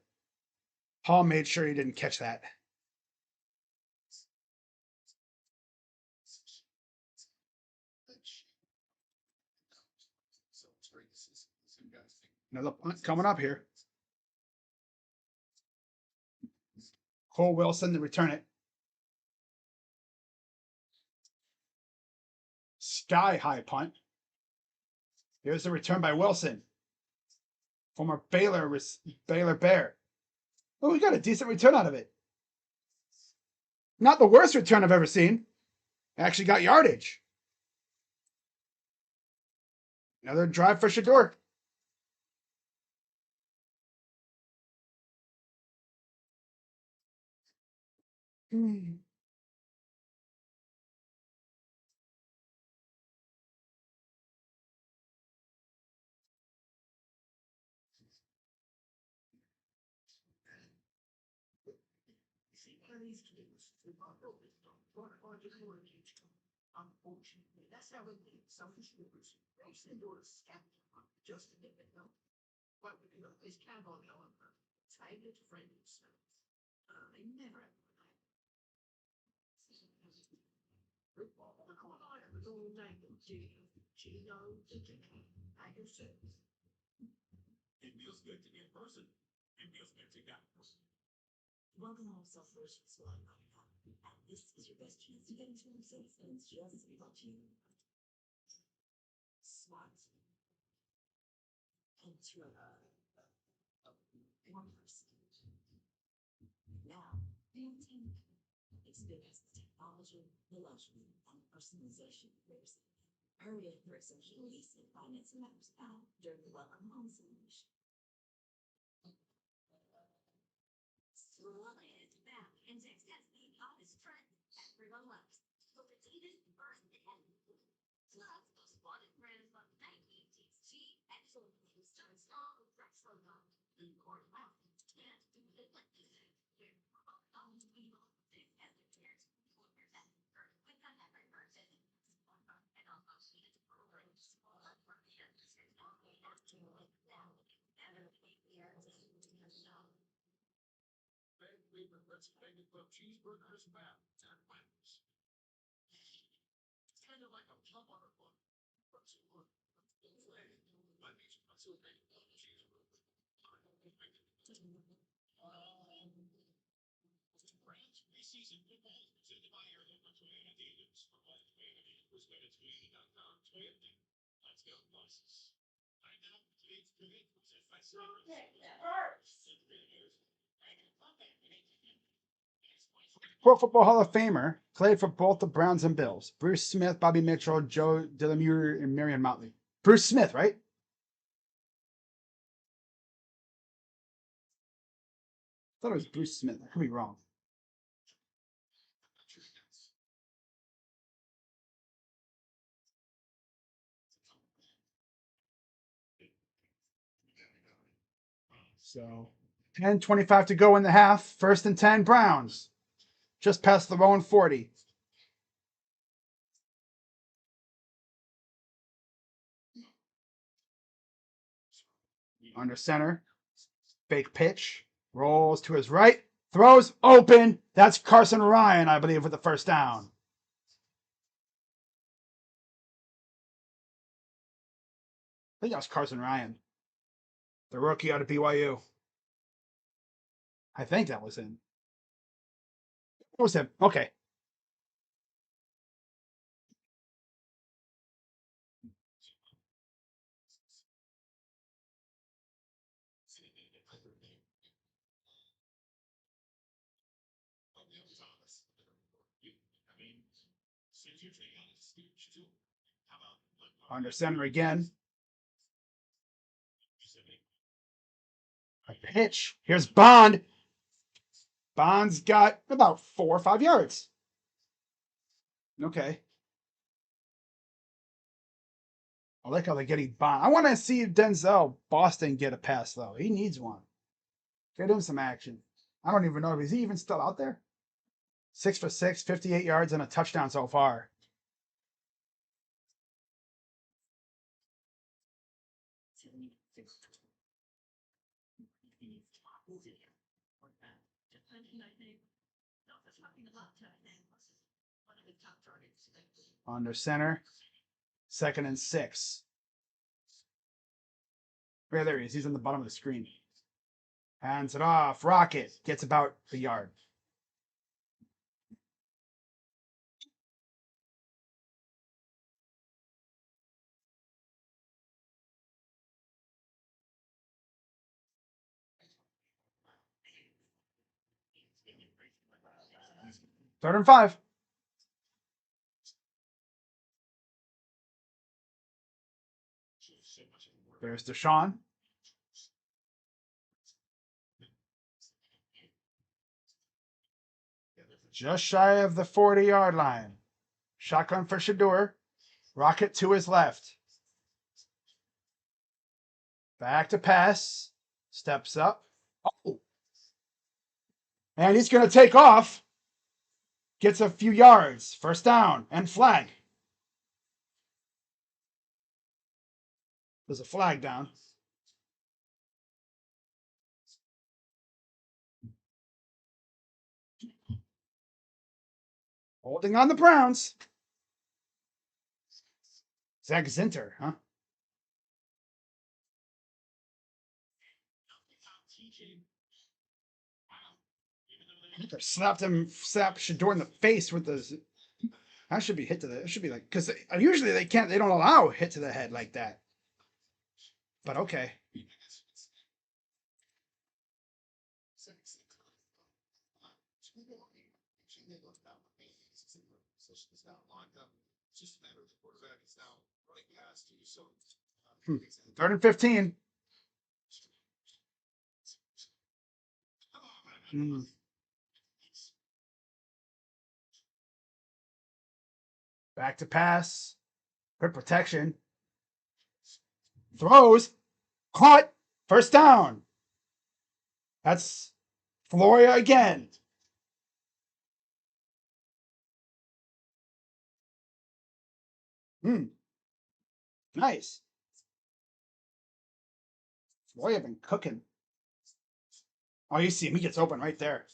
Hall made sure he didn't catch that. Another punt coming up here. Cole Wilson to return it. Sky high punt. Here's the return by Wilson. Former Baylor Bear. Oh, we got a decent return out of it. Not the worst return I've ever seen. Actually got yardage. Another drive for Shador. Pro Football Hall of Famer, played for both the Browns and Bills. Bruce Smith, Bobby Mitchell, Joe Delamure, and Marion Motley. Bruce Smith, right? I thought it was Bruce Smith. I could be wrong. So 10:25 to go in the half. First and 10, Browns. Just past the own 40. Under center. Fake pitch. Rolls to his right. Throws open. That's Carson Ryan, I believe, with the first down. I think that was Carson Ryan, the rookie out of BYU. I think that was him. It was him. Okay. Under center again. A pitch. Here's Bond. Bond's got about 4 or 5 yards. Okay. I like how they're getting Bond. I want to see Denzel Boston get a pass, though. He needs one. Get him some action. I don't even know if he's even still out there. 6 for 6, 58 yards, and a touchdown so far. Under center. 2nd and 6. Yeah, there he is. He's on the bottom of the screen. Hands it off. Rocket gets about a yard. Third and 5. There's Deshaun. Just shy of the 40-yard line. Shotgun for Shador. Rocket to his left. Back to pass. Steps up. Oh. And he's going to take off. Gets a few yards. First down and flag. There's a flag down. Holding on the Browns. Zach Zinter, huh? Slapped Shador in the face with the. That should be hit to the. It should be like, because usually they don't allow hit to the head like that. But okay. Hmm. 3rd and 15. Hmm. Back to pass. Good protection. Throws. Caught. First down. That's Floria again. Nice. Floria been cooking. Oh, you see him. He gets open right there.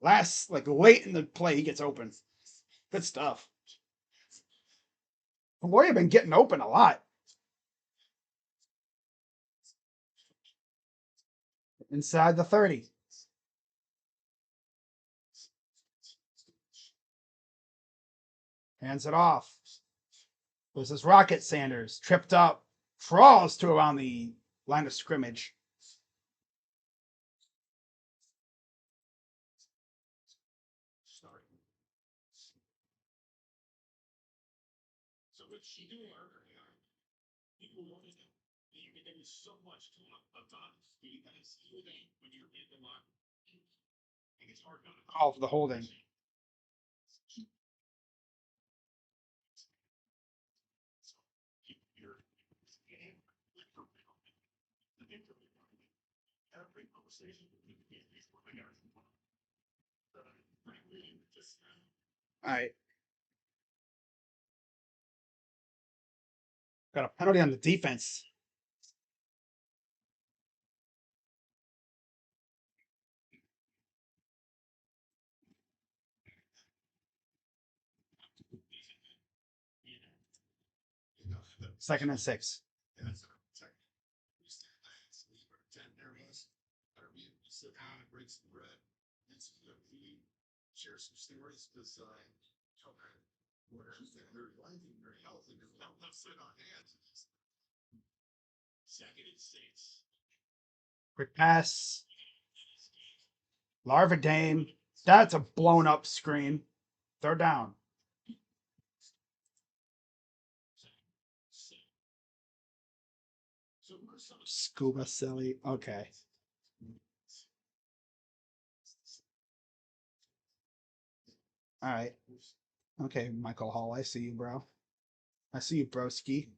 Late in the play, he gets open. Good stuff. Floria been getting open a lot. Inside the 30. Hands it off. This is Rocket Sanders. Tripped up. Crawls to around the line of scrimmage. So what she doing? People wanted to. There was so much talk about you guys holding when you're in the locker. I think it's hard not to Call for the holding. Every conversation All right. Got a penalty on the defense. Second and 6. Share some stories because they're very healthy. They'll sit on hands. Second and 6. Quick pass. Larva Dame. That's a blown up screen. Third down. Scuba silly. Okay. All right. Okay, Michael Hall. I see you, bro. I see you, broski.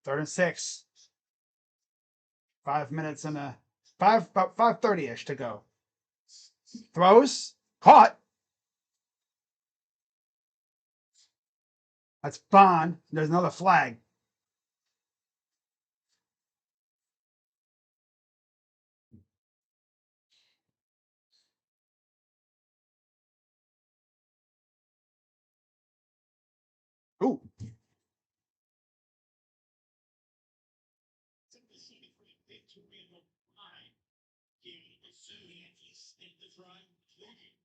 Third and 6. 5 minutes and about 5:30ish to go. Throws. Caught. That's Bond. There's another flag. Ooh.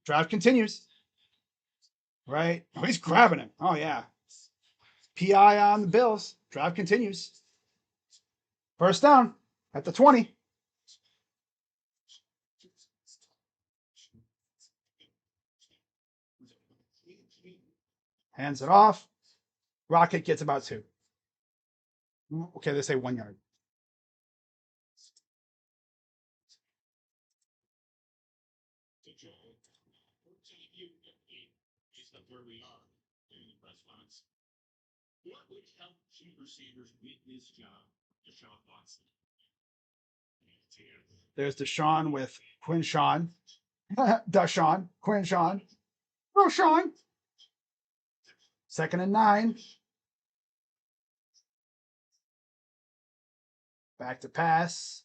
Drive continues. Right. Oh, he's grabbing him. Oh, yeah. PI on the Bills. Drive continues. First down at the 20. Hands it off. Rocket gets about 2. Okay, they say 1 yard. Where we are in the response. What would help chief receivers with this job? Deshaun Watson. There's Deshaun with Quinshawn. Deshaun. Quinshawn. Oh, Sean. Second and 9. Back to pass.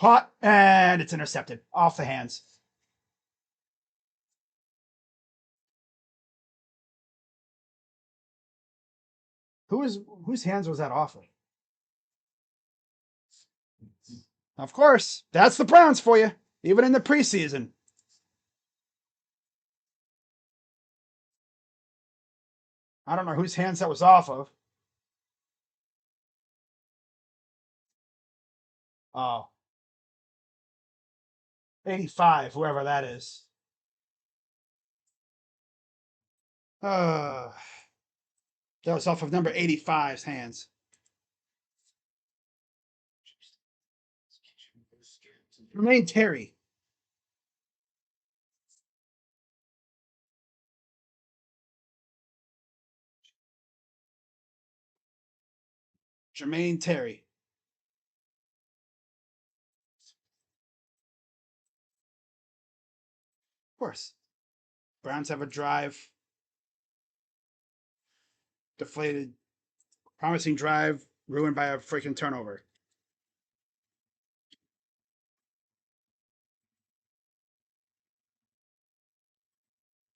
Caught, and it's intercepted. Off the hands. Whose hands was that off of? Of course. That's the Browns for you, even in the preseason. I don't know whose hands that was off of. Oh. 85, whoever that is. That was off of number 85's hands. Jermaine Terry. Jermaine Terry. Of course. Browns have a drive. Deflated. Promising drive. Ruined by a freaking turnover.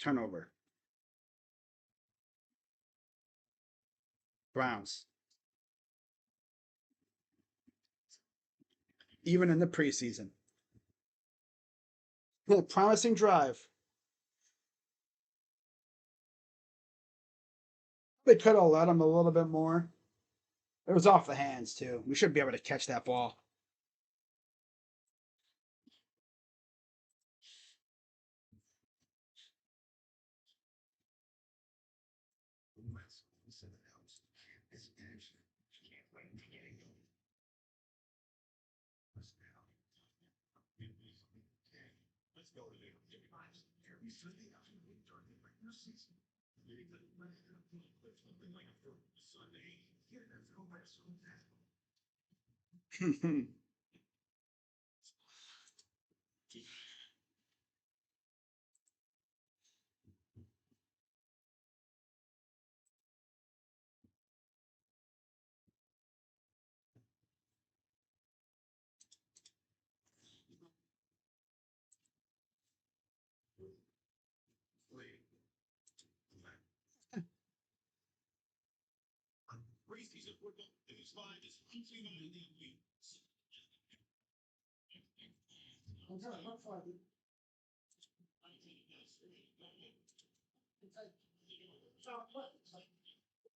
Turnover. Browns. even in the preseason. A promising drive. They could have let him a little bit more. It was off the hands, too. We should be able to catch that ball. Preseason football is live as weekly in the week.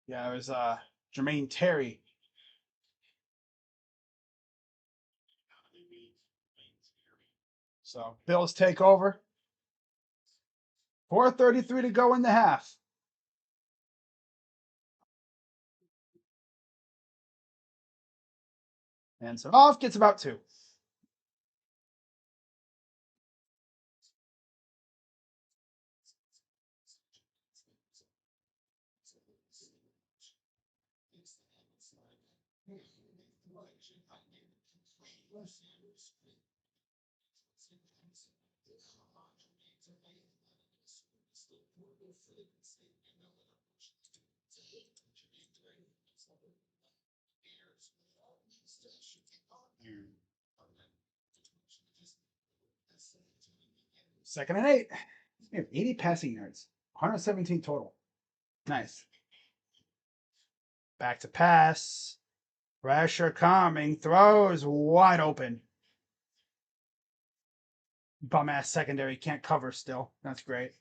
Yeah, it was Jermaine Terry. So Bills take over. 4:33 to go in the half. And so off gets about 2. Second and 8. We have 80 passing yards, 117 total. Nice. Back to pass. Pressure coming. Throws wide open. Bum ass secondary can't cover still. That's great.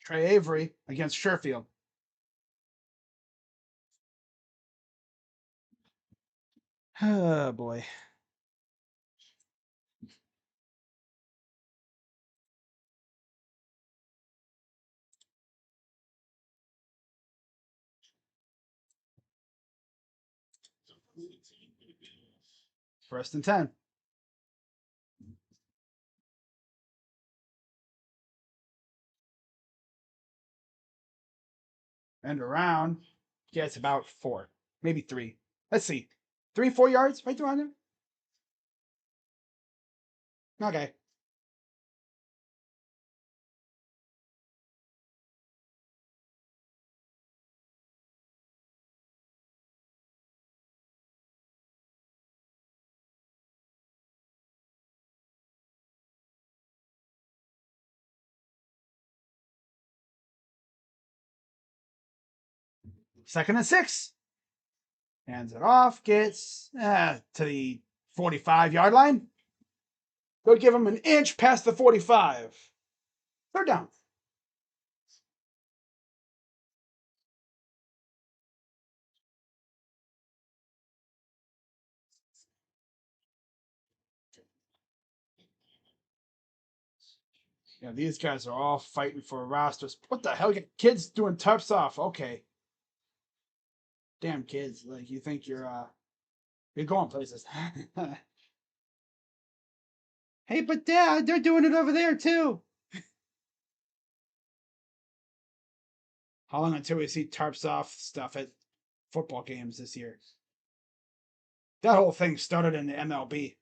Trey Avery against Sherfield. Oh boy. First and 10. And around gets about 4, maybe 3. Let's see. 3, 4 yards right around there. Okay. Second and 6. Hands it off. Gets to the 45-yard line. Go give him an inch past the 45. Third down. Yeah, these guys are all fighting for rosters. What the hell? You got kids doing tarps off. Okay. Damn kids. Like you think you're going places. Hey, but Dad, they're doing it over there too. How long until we see tarps off stuff at football games this year? That whole thing started in the MLB.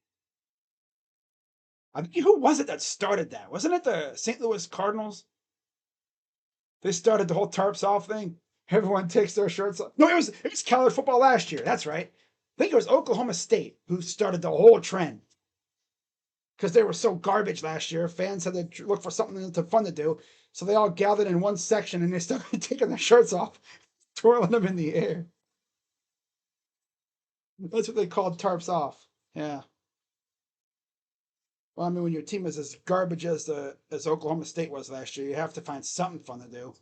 I think who was it that started that? Wasn't it the St. Louis Cardinals? They started the whole tarps off thing. Everyone takes their shirts off. No, it was college football last year. That's right. I think it was Oklahoma State who started the whole trend. Because they were so garbage last year, fans had to look for something fun to do. So they all gathered in one section and they started taking their shirts off, twirling them in the air. That's what they called tarps off. Yeah. Well, I mean, when your team is as garbage as Oklahoma State was last year, you have to find something fun to do.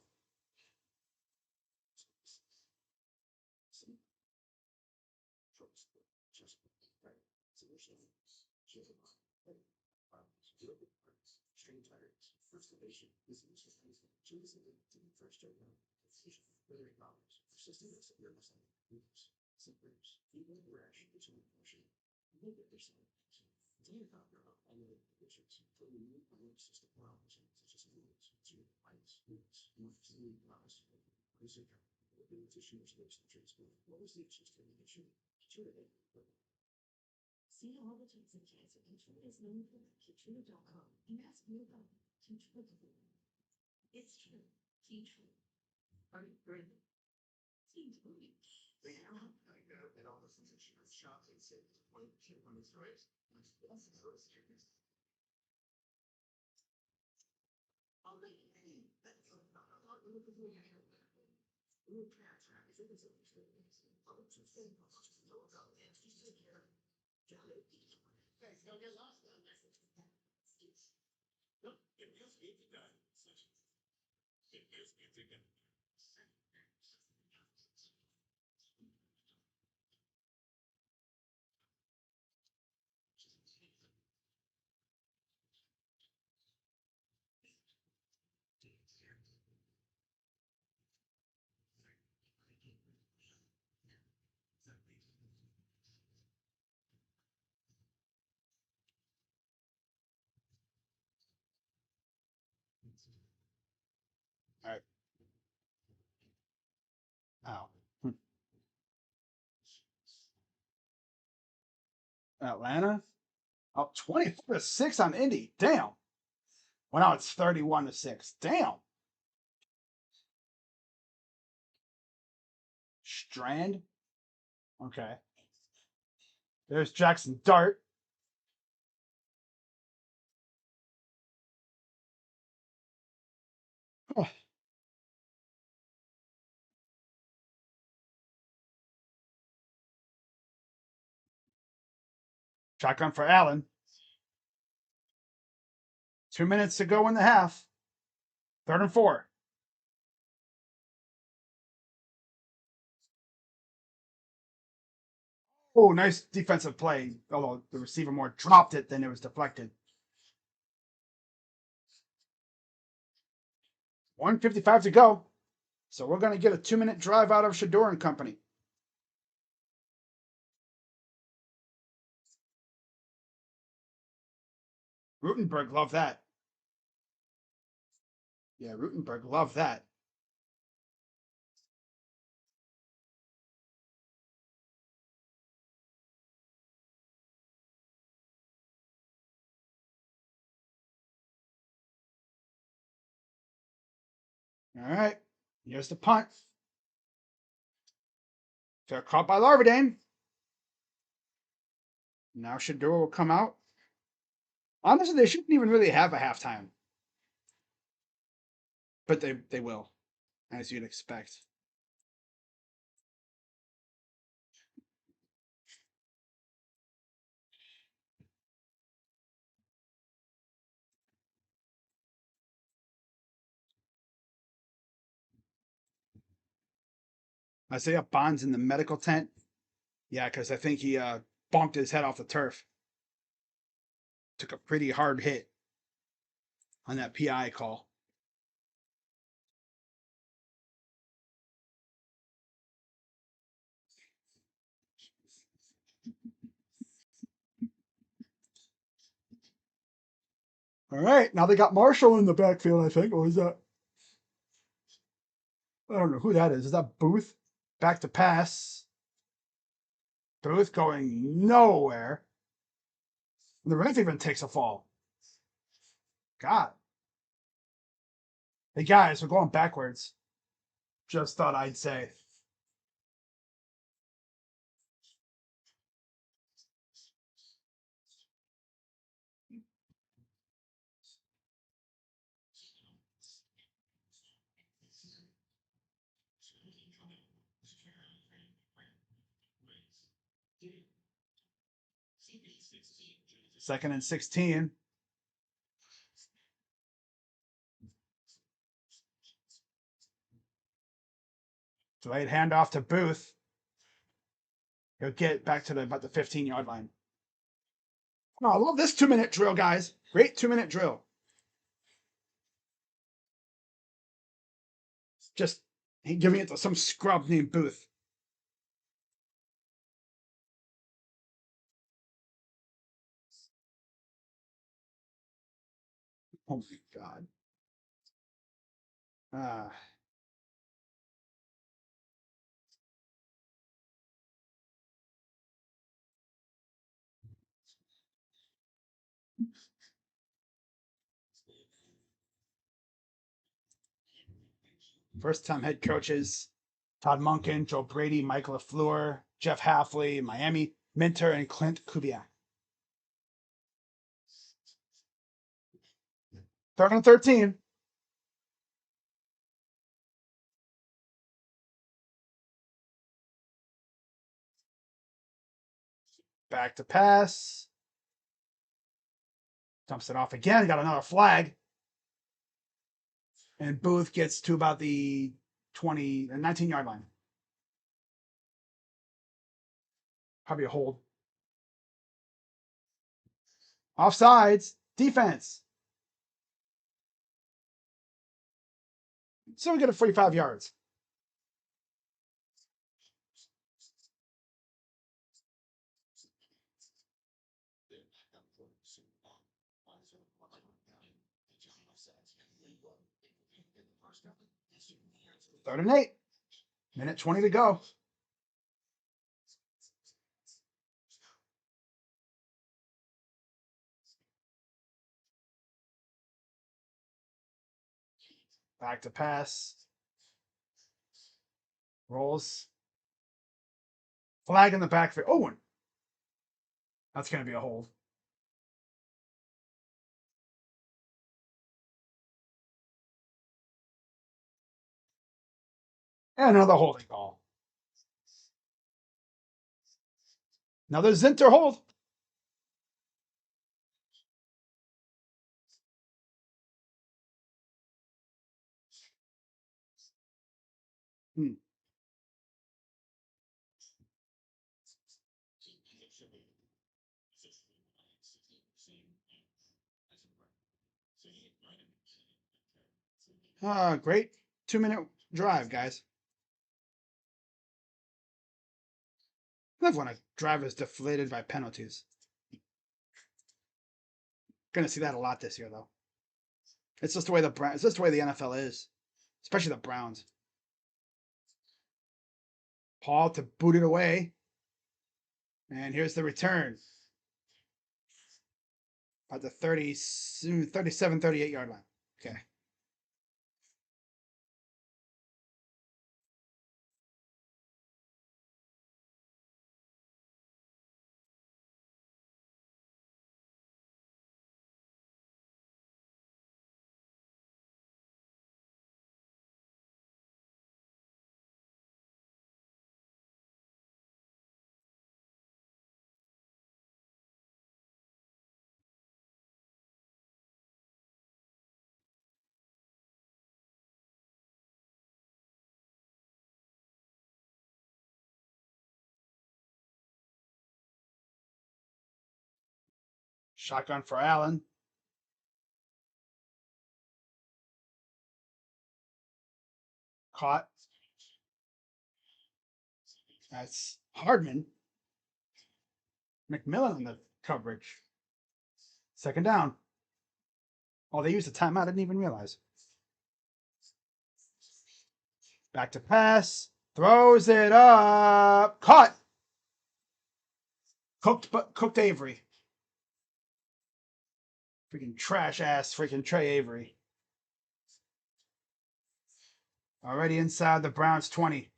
See all the types of cancer Keytruda is known for. Keytruda.com and ask me about Keytruda. It's true. Keytruda. Are you ready? Keytruda. Well, I got it all this insurance shop and said, "Wait, when it's right, that's the first year." Oh, hey, that's not a lot of the way I have that. We're past that. If it was a mistake, I'll just say, "No, go ahead, just take care of it." Guys, don't get lost on this. No, it feels good to die. It feels good to get. All right. Ow. Hmm. Atlanta up 24-6 on Indy. Damn. Well, now it's 31-6. Damn. Strand. Okay. There's Jackson Dart. Oh, shotgun for Allen. 2 minutes to go in the half. 3rd and 4. Oh, nice defensive play. Although the receiver more dropped it than it was deflected. 1:55 to go. So we're going to get a 2-minute drive out of Shador and company. Rutenberg loved that. Yeah, Rutenberg loved that. All right. Here's the punt. Fair caught by Larvadane. Now Shador will come out. Honestly, they shouldn't even really have a halftime. But they will, as you'd expect. Isaiah Bond's in the medical tent. Yeah, because I think he bumped his head off the turf. Took a pretty hard hit on that PI call. All right, now they got Marshall in the backfield, I think. Or is that? I don't know who that is. Is that Booth? Back to pass. Booth going nowhere. And the ref even takes a fall. God. Hey guys, we're going backwards. Just thought I'd say. 2nd and 16. Delayed handoff to Booth. He'll get back to about the 15-yard line. Oh, I love this 2-minute drill, guys. Great 2-minute drill. Just giving it to some scrub named Booth. Oh my God. First-time head coaches: Todd Monken, Joe Brady, Mike LaFleur, Jeff Halfley, Miami Minter, and Clint Kubiak. 3rd and 13. Back to pass. Dumps it off again. Got another flag. And Booth gets to about the 19-yard line. Probably a hold. Offsides. Defense. So we get a 45 yards. Third and 8. Minute 20 to go. Back to pass. Rolls. Flag in the backfield. Oh, that's going to be a hold. And another holding call. Another Zinter hold. Great 2-minute drive, guys. I love when a drive is deflated by penalties. Gonna see that a lot this year, though. It's just the way the NFL is, especially the Browns. Paul to boot it away, and here's the return at the 37, 38-yard line. Okay. Shotgun for Allen. Caught. That's Hardman. McMillan in the coverage. 2nd down. Oh, they used a timeout. I didn't even realize. Back to pass. Throws it up. Caught. Cooked Avery. Freaking trash ass freaking Trey Avery. Already inside the Browns 20.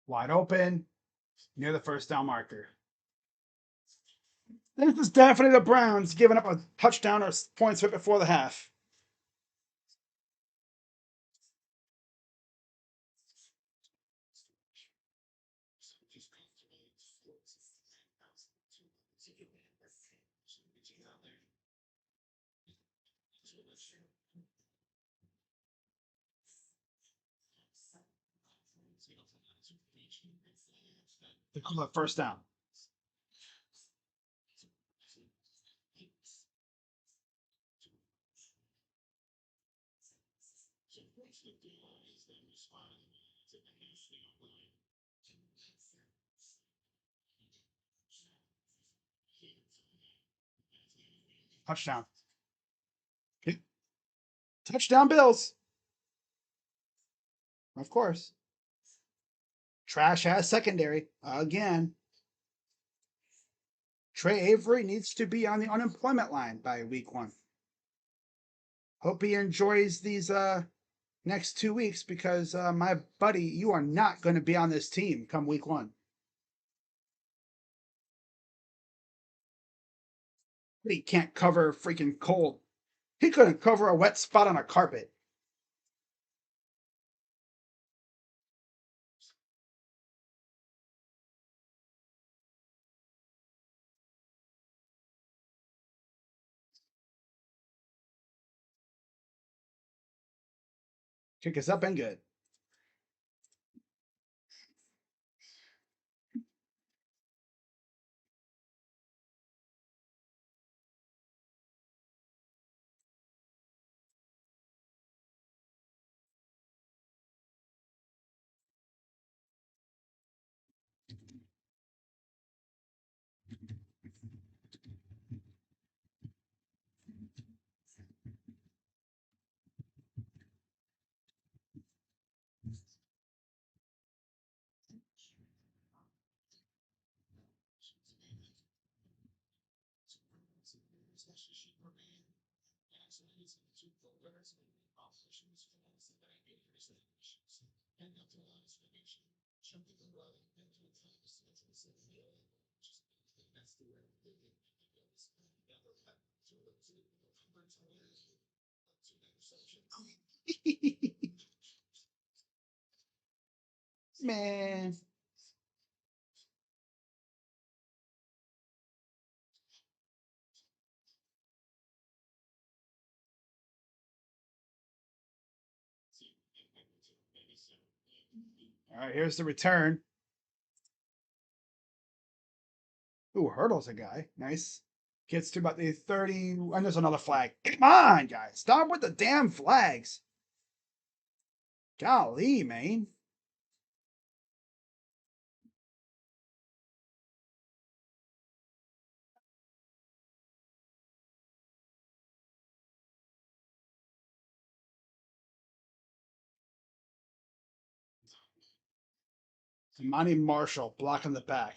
Wide open. Near the 1st down marker. This is definitely the Browns giving up a touchdown or points right before the half. They call it first down. Touchdown. Okay. Touchdown, Bills. Of course. Trash ass secondary again. Trey Avery needs to be on the unemployment line by week 1. Hope he enjoys these next 2 weeks because my buddy, you are not going to be on this team come week 1. He can't cover freaking cold. He couldn't cover a wet spot on a carpet. Kick us up and good. Man. All right, here's the return. Ooh, hurdles a guy. Nice. Gets to about the 30, and there's another flag. Come on, guys. Stop with the damn flags. Golly, man. Monty Marshall blocking the back.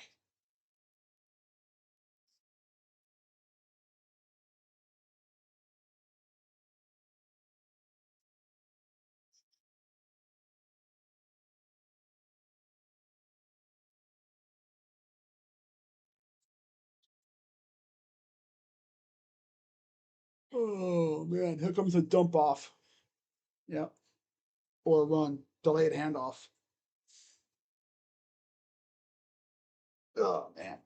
Oh, man. Here comes a dump off. Yep. Or a run. Delayed handoff. Oh, man.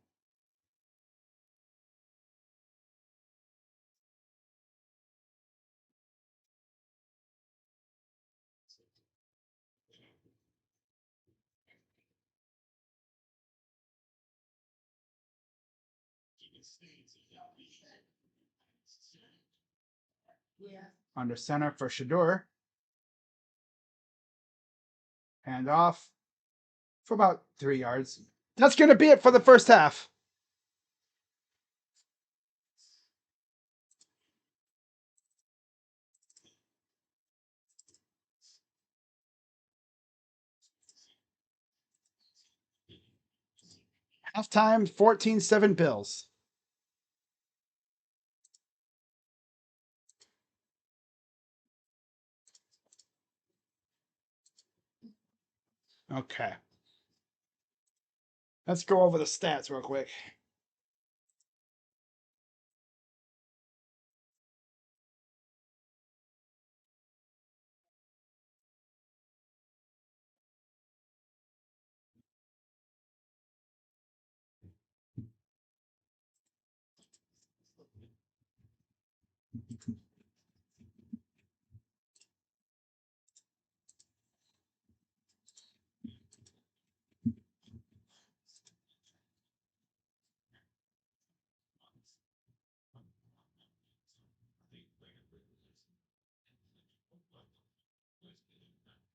Under center for Shador. Hand off for about 3 yards. That's going to be it for the first half. Halftime 14-7 Bills. Okay. Let's go over the stats real quick.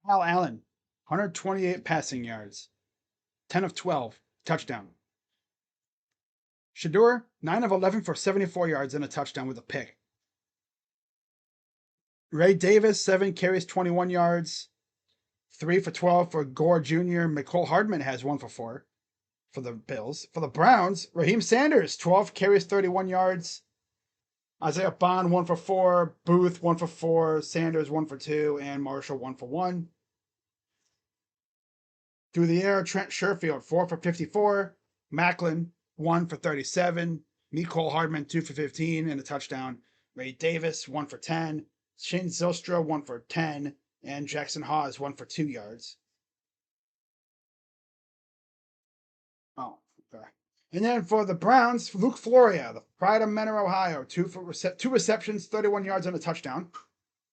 Al Allen, 128 passing yards, 10 of 12, touchdown. Shador, 9 of 11 for 74 yards and a touchdown with a pick. Ray Davis, 7 carries, 21 yards, 3 for 12 for Gore Jr. McCole Hardman has 1 for 4 for the Bills. For the Browns, Raheem Sanders, 12 carries, 31 yards. Isaiah Bond, 1 for 4. Booth, 1 for 4. Sanders, 1 for 2. And Marshall, 1 for 1. Through the air, Trent Sherfield, 4 for 54. Macklin, 1 for 37. Mecole Hardman, 2 for 15 and a touchdown. Ray Davis, 1 for 10. Shane Zylstra, 1 for 10. And Jackson Hawes, 1 for 2 yards. Oh, okay. And then for the Browns, Luke Floria, the pride of Menor, Ohio, 2 receptions, 31 yards and a touchdown.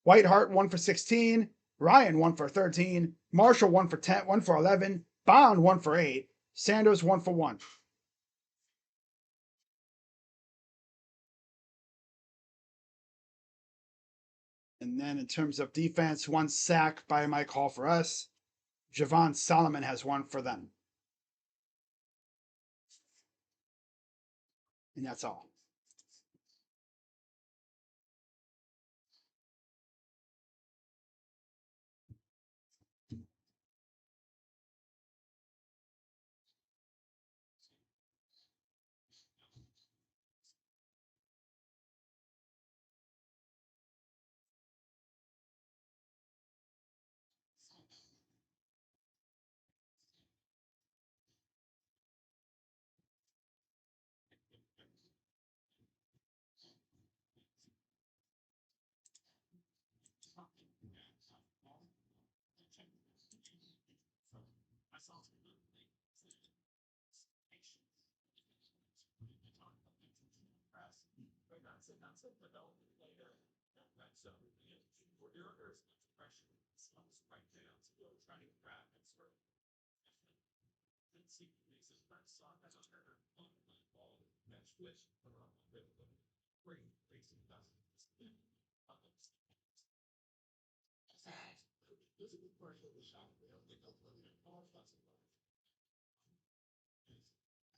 Whitehart, 1 for 16. Ryan, 1 for 13. Marshall, 1 for 10, 1 for 11. Bond, 1 for 8. Sanders, 1 for 1. And then in terms of defense, 1 sack by Mike Hall for us. Javon Solomon has 1 for them. And that's all.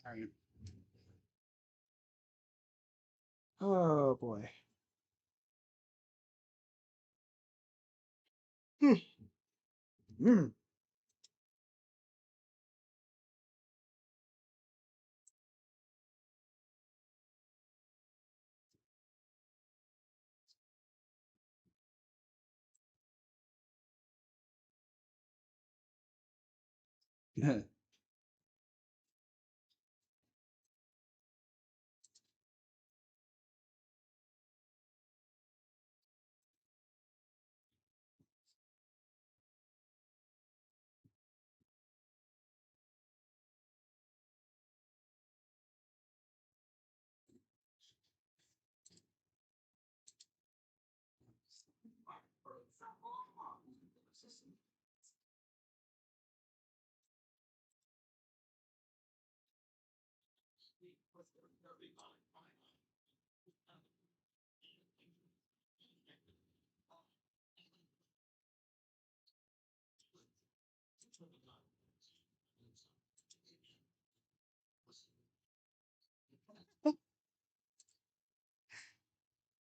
All right. Oh boy. Mm.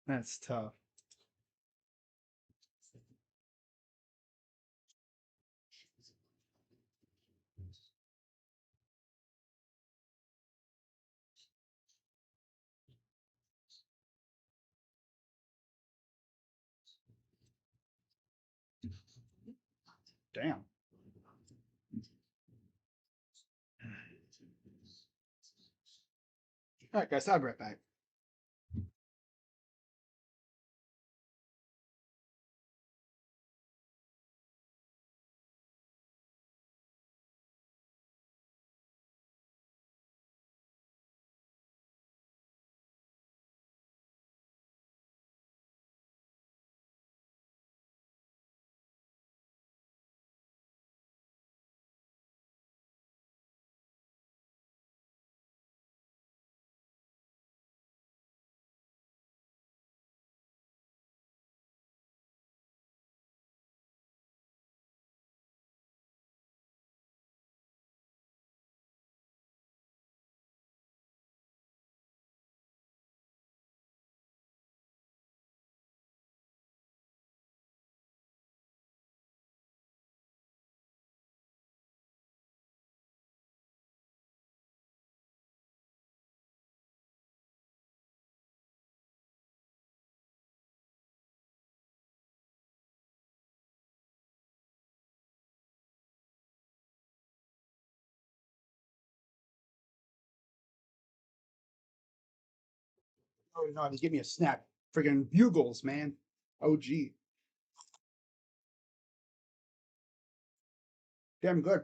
That's tough. Damn. All right, guys, I'll be right back. Oh no, give me a snack. Friggin' bugles, man. OG. Damn good.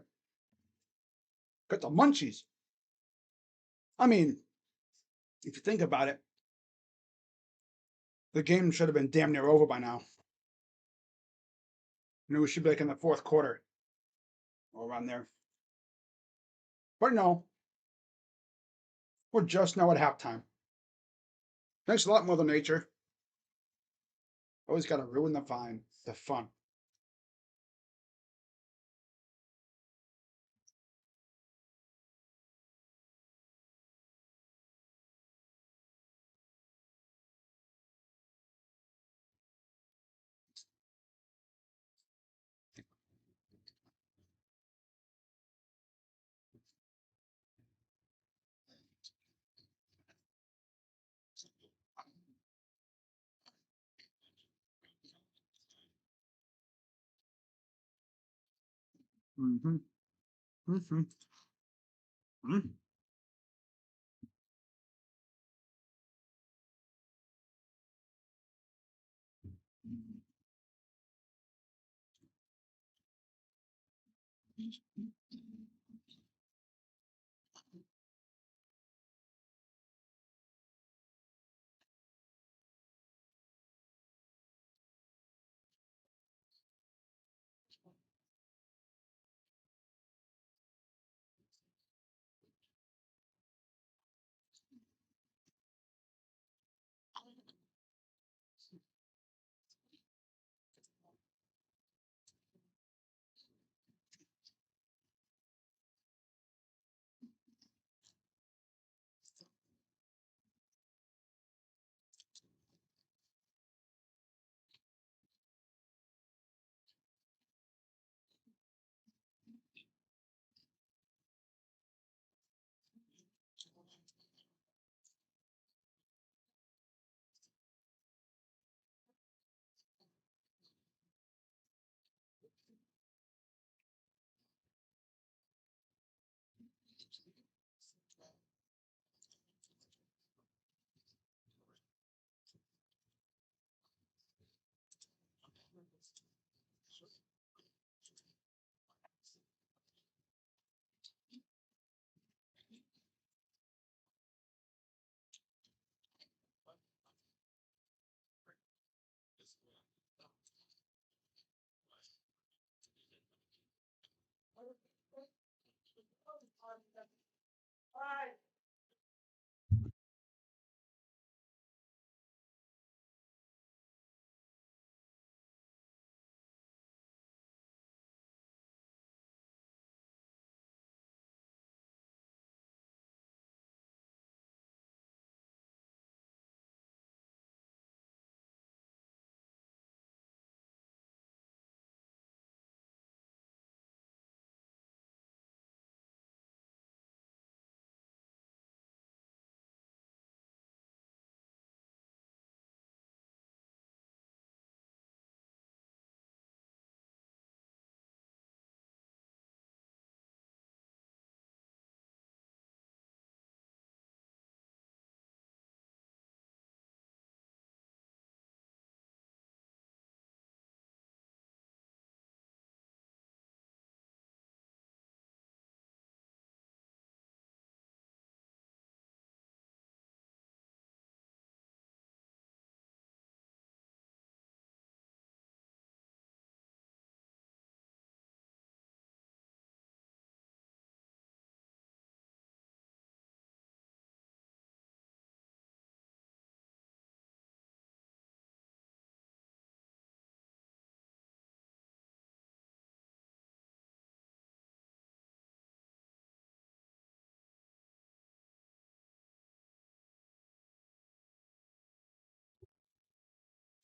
Got the munchies. I mean, if you think about it, the game should have been damn near over by now. We should be like in the fourth quarter or around there. But no, we're just now at halftime. Thanks a lot, Mother Nature. Always got to ruin the fun. Mm-hmm. Mm-hmm. Mm-hmm.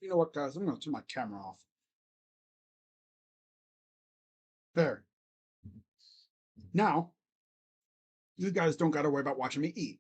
You know what, guys? I'm going to turn my camera off. There. Now, you guys don't got to worry about watching me eat.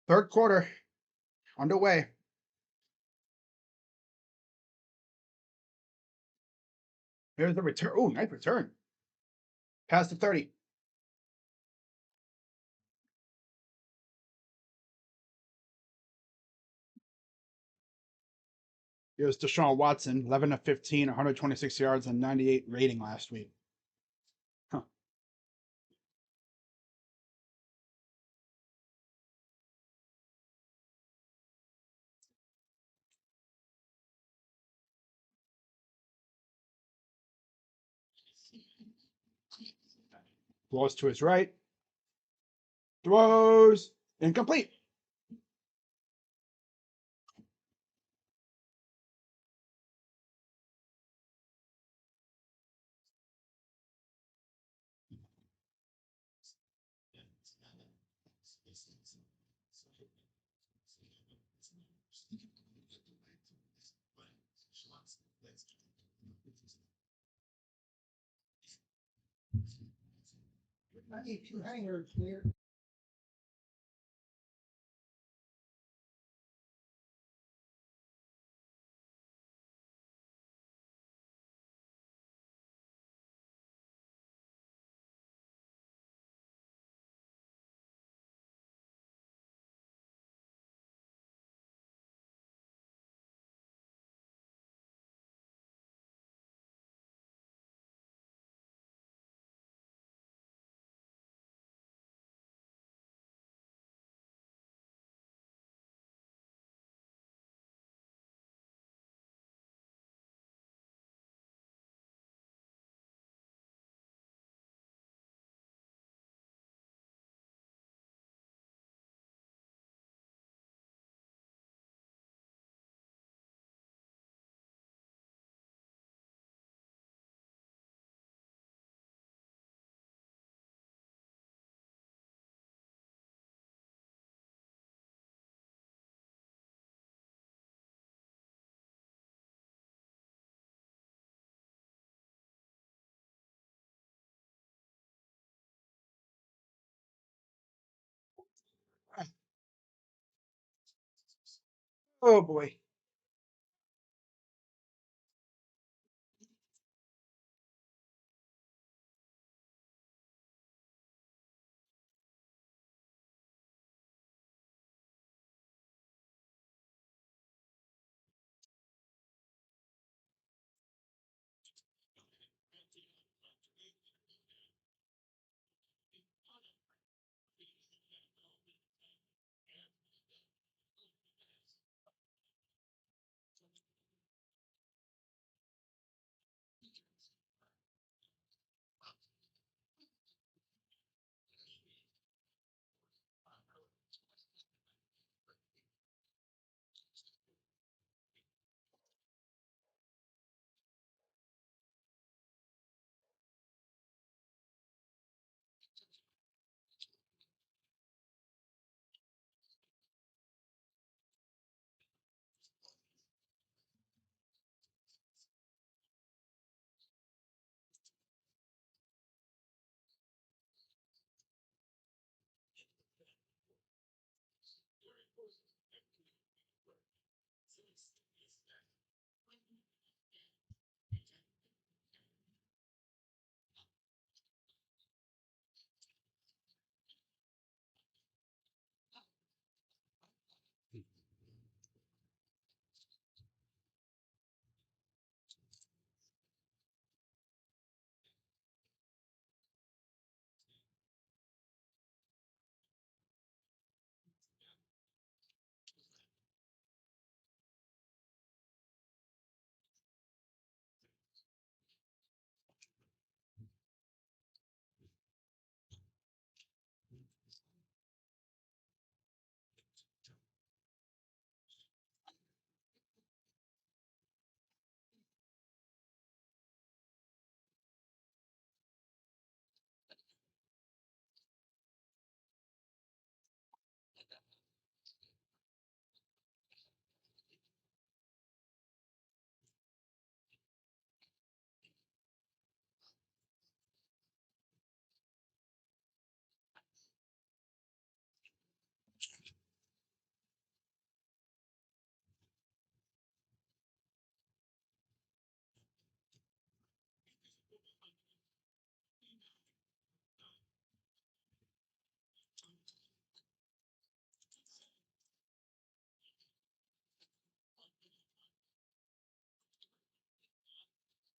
Third quarter underway. Here's the return. Oh, nice return. Past the 30. Here's Deshaun Watson, 11 of 15, 126 yards, and 98 rating last week. Huh. Throws to his right. Throws incomplete. I need two hangers here. Oh boy.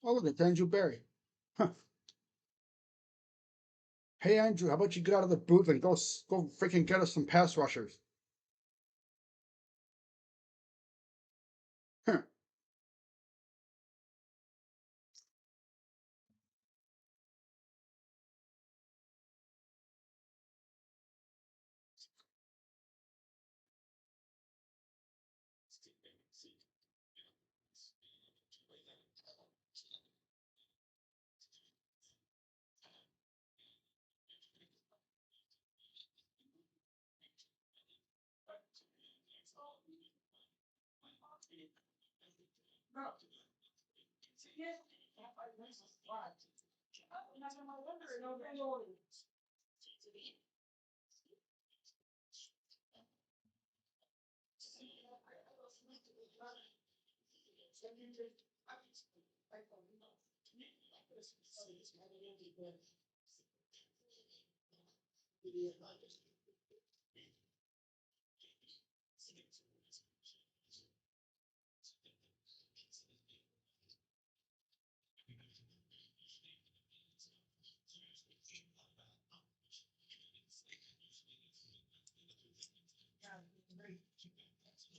Oh, look, it's Andrew Barry. Huh. Hey, Andrew, how about you get out of the booth and go freaking get us some pass rushers? Huh.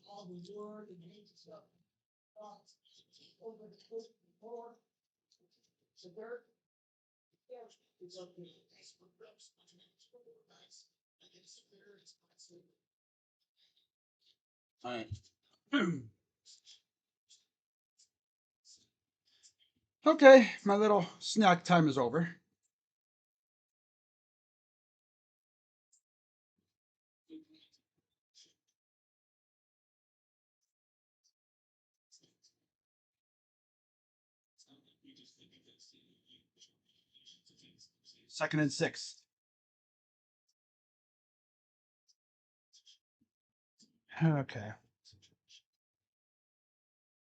All the word and hate stuff. Over the coast before. The dirt. It's okay. All right. Okay, my little snack time is over. Second and 6. Okay.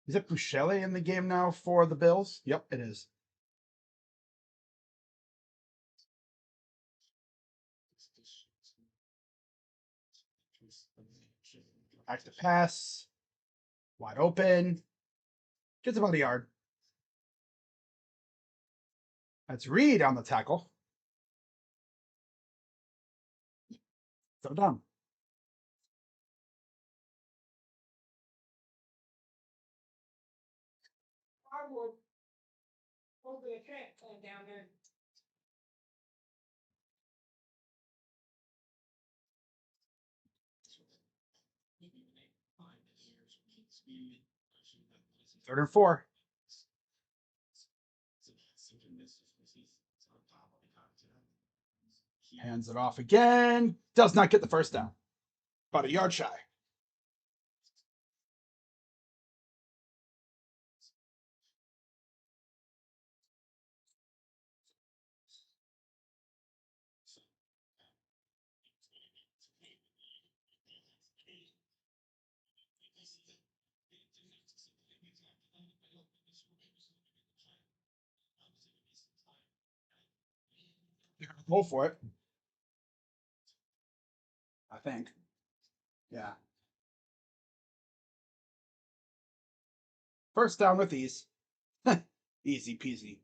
Is it Bouchelle in the game now for the Bills? Yep, it is. Back to pass. Wide open. Gets about a yard. That's Reed on the tackle. So down. Hardwood. Over the track down there. Third and 4. Hands it off again. Does not get the first down. About a yard shy. Go for it. I think. Yeah. First down with ease. Easy peasy.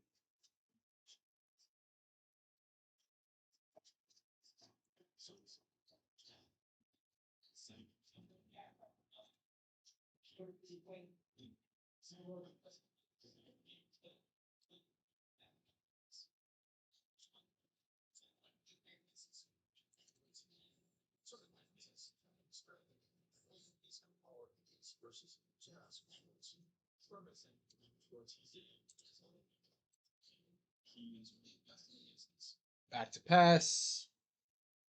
Back to pass.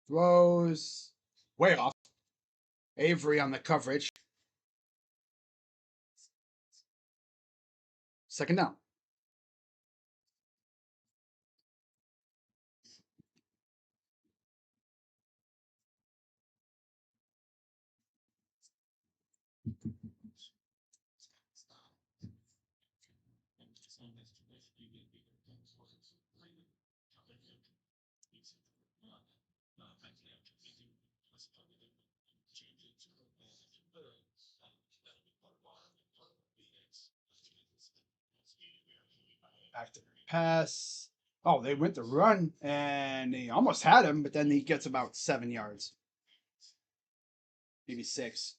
Throws. Way off. Avery on the coverage. Second down. pass. Oh, they went to run and they almost had him, but then he gets about 7 yards, maybe 6.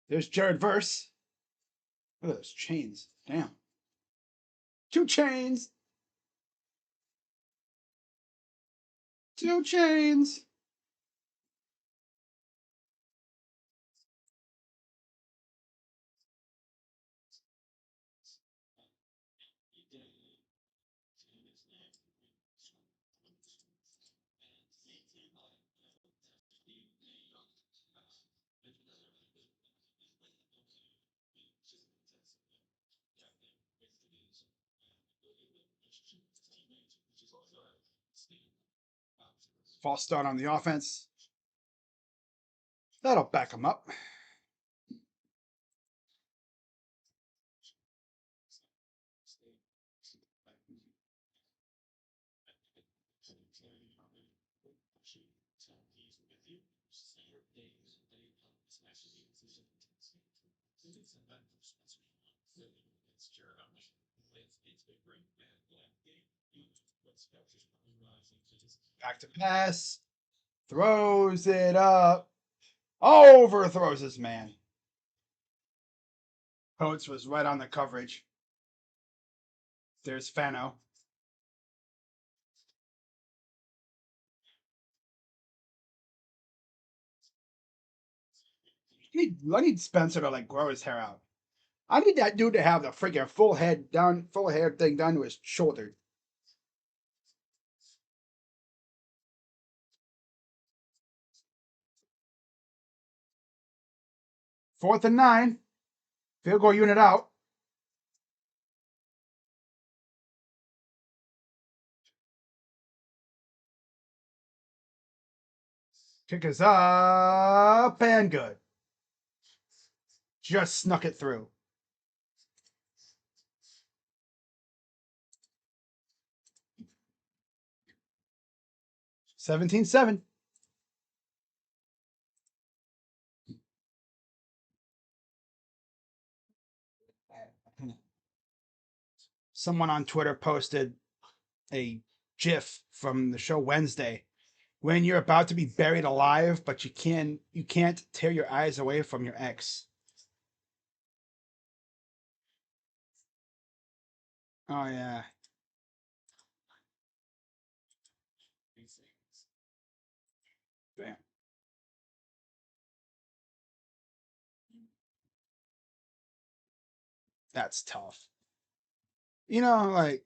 There's Jared Verse. Look at those chains. Damn. 2 chains. 2 chains. False start on the offense. That'll back him up. Back to pass. Throws it up. Overthrows his man. Coates was right on the coverage. There's Fano. I need Spencer to like grow his hair out. I need that dude to have the freaking full hair thing down to his shoulder. Fourth and 9. Field goal unit out. Kick is up and good. Just snuck it through. $17-7. Someone on Twitter posted a GIF from the show Wednesday when you're about to be buried alive, but you can't tear your eyes away from your ex. Oh yeah. Damn. That's tough. You know, like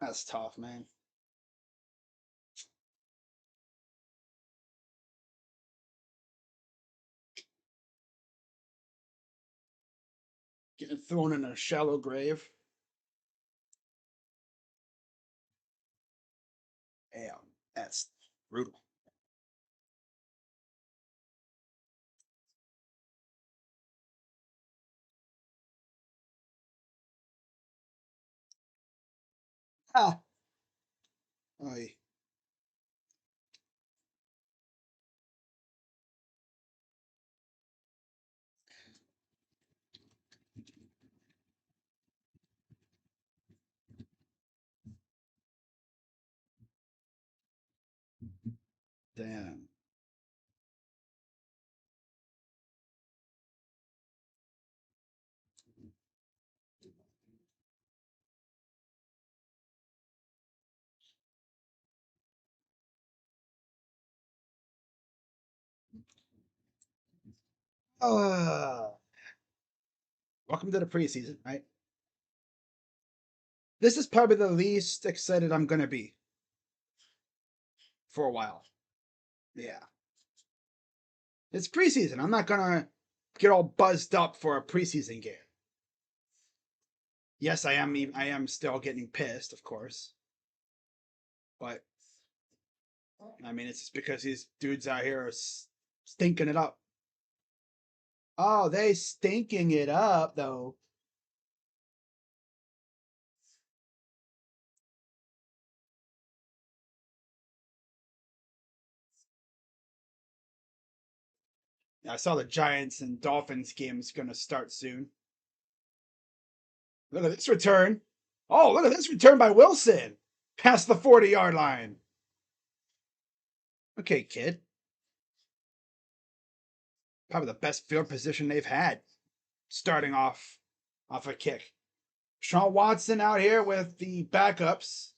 that's tough, man. Getting thrown in a shallow grave. Damn, that's brutal. Ah. Oy. Damn. Uh, welcome to the preseason, right? This is probably the least excited I'm gonna be for a while. Yeah. It's preseason. I'm not gonna get all buzzed up for a preseason game. Yes, I am. I am still getting pissed, of course. But I mean, it's just because these dudes out here are stinking it up. Oh, they stinking it up though. I saw the Giants and Dolphins game is going to start soon. Look at this return. Oh, look at this return by Wilson. Past the 40-yard line. Okay, kid. Probably the best field position they've had. Starting off a kick. Sean Watson out here with the backups.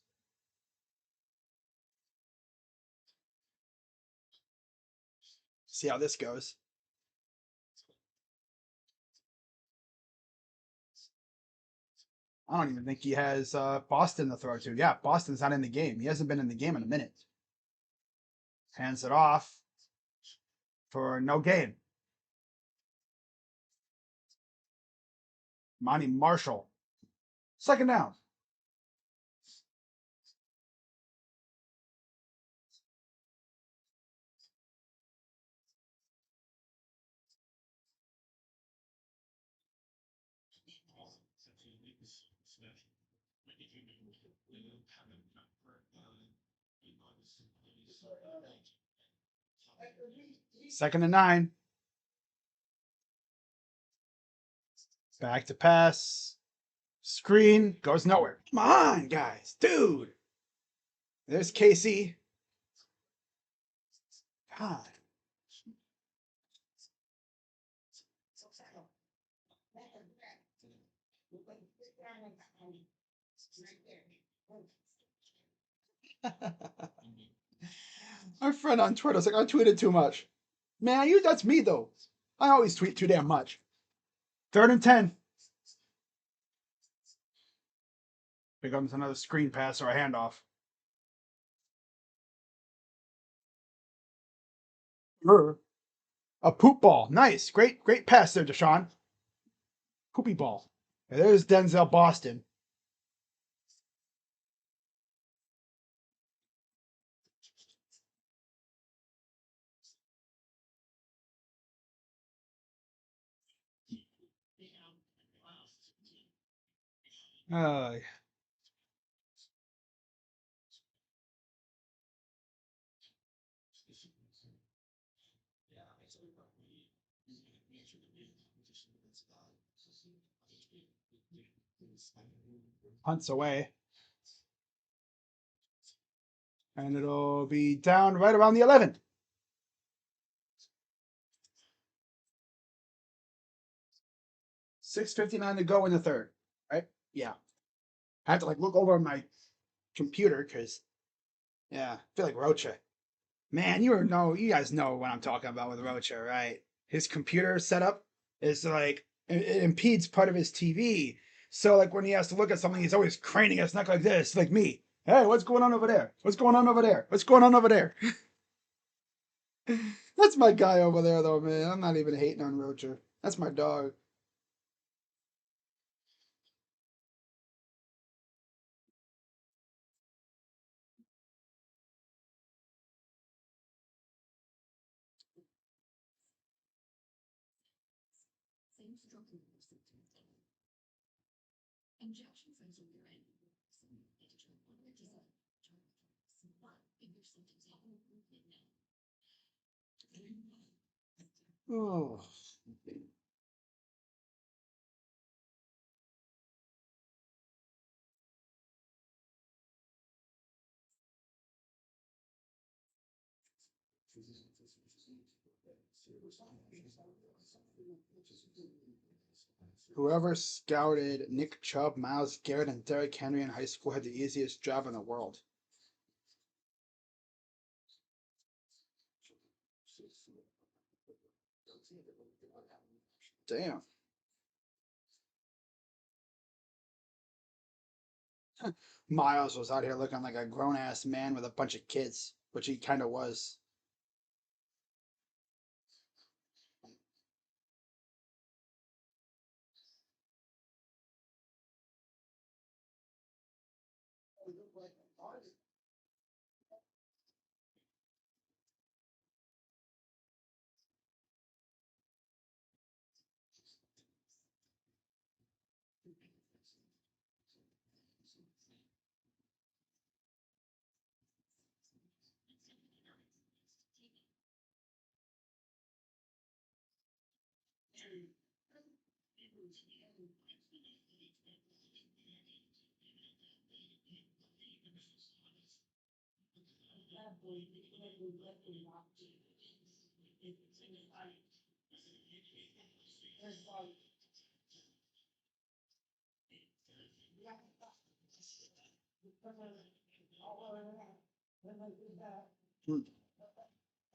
See how this goes. I don't even think he has Boston to throw to. Yeah, Boston's not in the game. He hasn't been in the game in a minute. Hands it off for no gain. Monty Marshall. Second down. Second and 9. Back to pass. Screen goes nowhere. Come on, guys. Dude. There's Casey. God. Our friend on Twitter was like, I tweeted too much. Man, that's me though. I always tweet too damn much. 3rd and 10. Becomes another screen pass or a handoff. A poop ball. Nice. Great pass there, Deshaun. Poopy ball. And there's Denzel Boston. Uh, Hunts away. And it'll be down right around the 11. $6:59 to go in the 3rd. Right? Yeah. I have to look over my computer because, yeah, I feel like Rocha. Man, you guys know what I'm talking about with Rocha, right? His computer setup is it impedes part of his TV. So when he has to look at something, he's always craning his neck like this, like me. Hey, what's going on over there? What's going on over there? What's going on over there? That's my guy over there, though, man. I'm not even hating on Rocha. That's my dog. Oh. Whoever scouted Nick Chubb, Myles Garrett, and Derrick Henry in high school had the easiest job in the world. Damn. Miles was out here looking like a grown ass man with a bunch of kids, which he kind of was.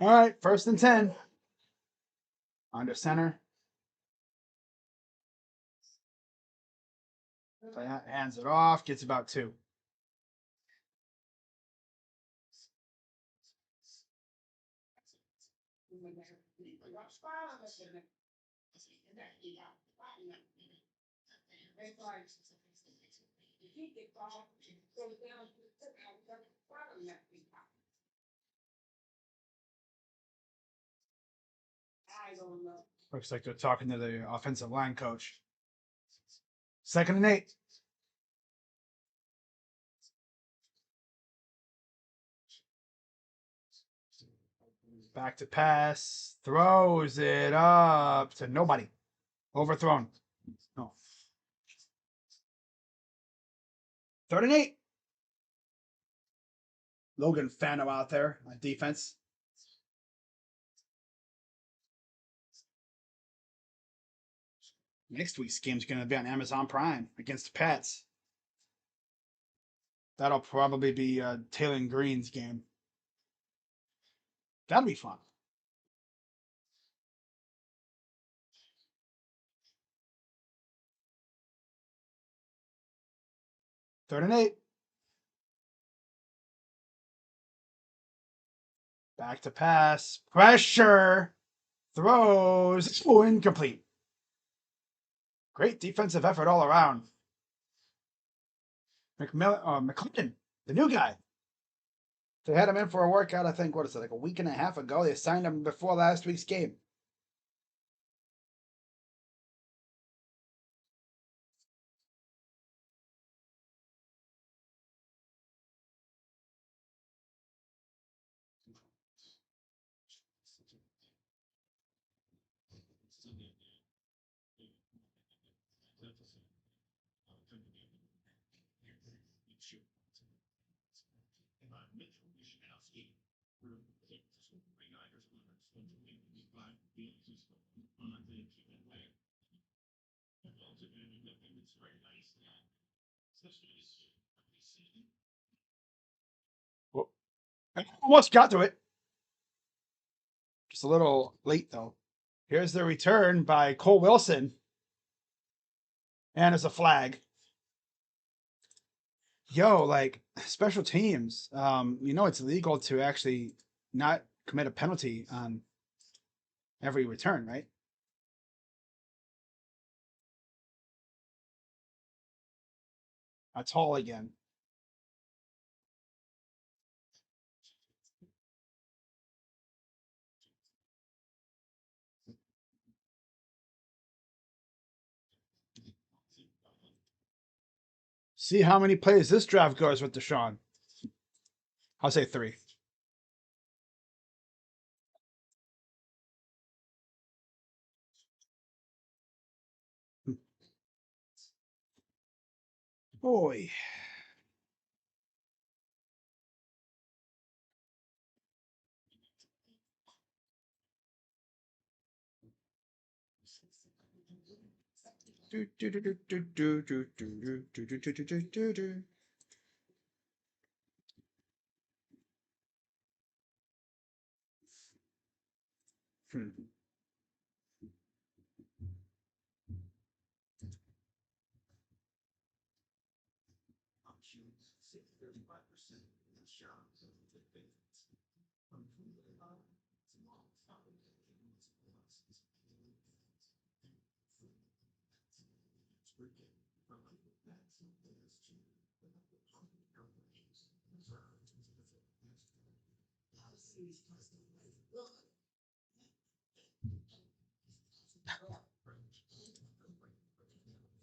All right, 1st and 10. Under center. Hands it off. Gets about 2. Looks like they're talking to the offensive line coach. 2nd and 8. Back to pass. Throws it up to nobody. Overthrown. No. 3rd and 8. Logan Fano out there on defense. Next week's game is going to be on Amazon Prime against the Pats. That'll probably be Taylor Green's game. That'll be fun. Third and 8. Back to pass. Pressure. Throws. Oh, incomplete. Great defensive effort all around. McClendon, the new guy. They had him in for a workout, I think, what is it, like a week and a half ago? They signed him before last week's game. Well, I almost got to it. Just a little late, though. Here's the return by Cole Wilson. And it's a flag. Yo, like, special teams. It's illegal to actually not commit a penalty on every return, right? That's Hall again. See how many plays this draft goes with Deshaun. I'll say 3. Boy.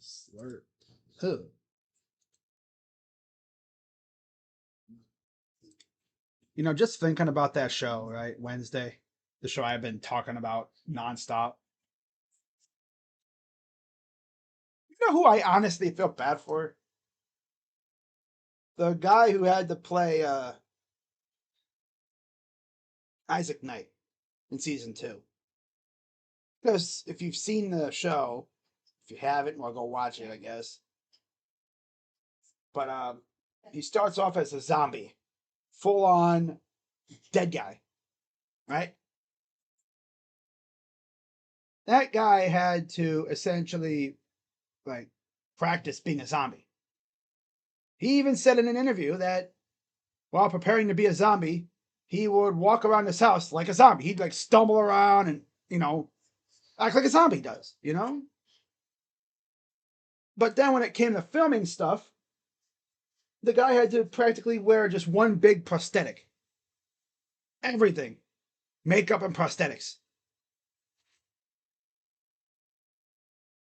Slurp. Huh. Just thinking about that show, right? Wednesday, the show I've been talking about nonstop. You know who I honestly feel bad for? The guy who had to play Isaac Knight in season 2. Because if you've seen the show, if you haven't, well, go watch it, I guess. But he starts off as a zombie, full on dead guy, right? That guy had to essentially like practice being a zombie. He even said in an interview that while preparing to be a zombie, he would walk around his house like a zombie. He'd like stumble around and, act like a zombie does, But then when it came to filming stuff, the guy had to practically wear just one big prosthetic. Everything. Makeup and prosthetics.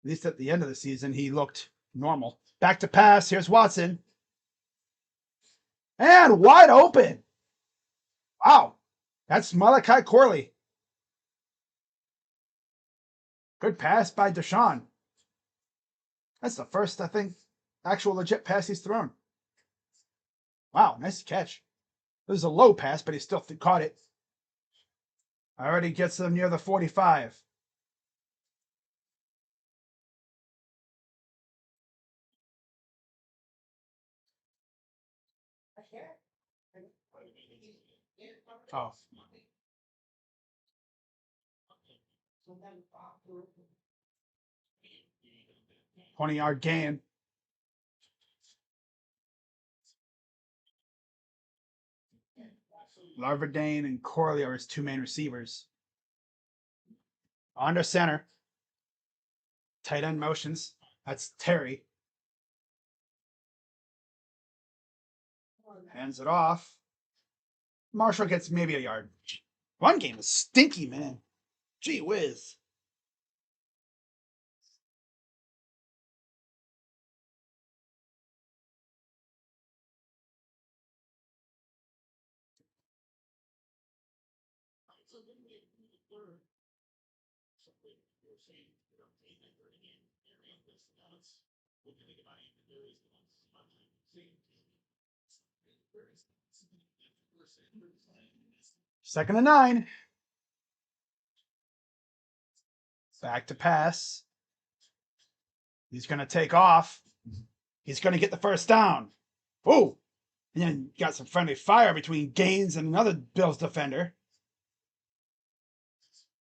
At least at the end of the season, he looked normal. Back to pass. Here's Watson. And wide open. Wow. That's Malachi Corley. Good pass by Deshaun. That's the first, I think, actual legit pass he's thrown. Wow, nice catch. It was a low pass, but he still caught it. Already gets them near the 45. Oh. 20-yard gain. Larverdane and Corley are his two main receivers. Under center. Tight end motions. That's Terry. Hands it off. Marshall gets maybe a yard. Run game is stinky, man. Gee whiz. Second and 9. Back to pass. He's going to take off. He's going to get the first down. Whoa. And then got some friendly fire between Gaines and another Bills defender.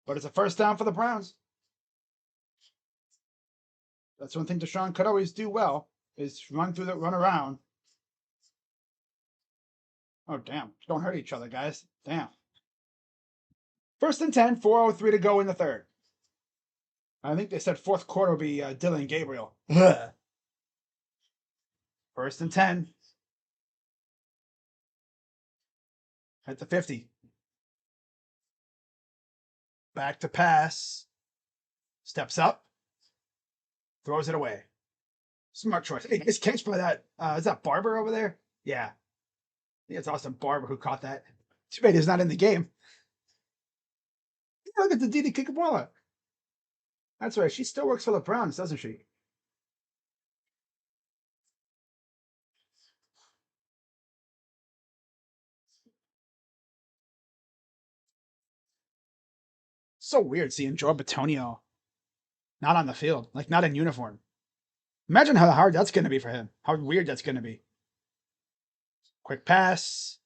But it's a first down for the Browns. That's one thing Deshaun could always do well, is run around. Oh, damn. Don't hurt each other, guys. Damn. First and 10, 4:03 to go in the third. I think they said fourth quarter will be Dylan Gabriel. First and 10. At the 50. Back to pass. Steps up. Throws it away. Smart choice. Hey, nice catch by that. Is that Barber over there? Yeah. I think it's Austin Barber who caught that. Too bad he's not in the game. Yeah, look at the Didi Kikabwala. That's right. She still works for the Browns, doesn't she? So weird seeing Joe Batonio not on the field, like not in uniform. Imagine how hard that's going to be for him. How weird that's going to be. Quick pass.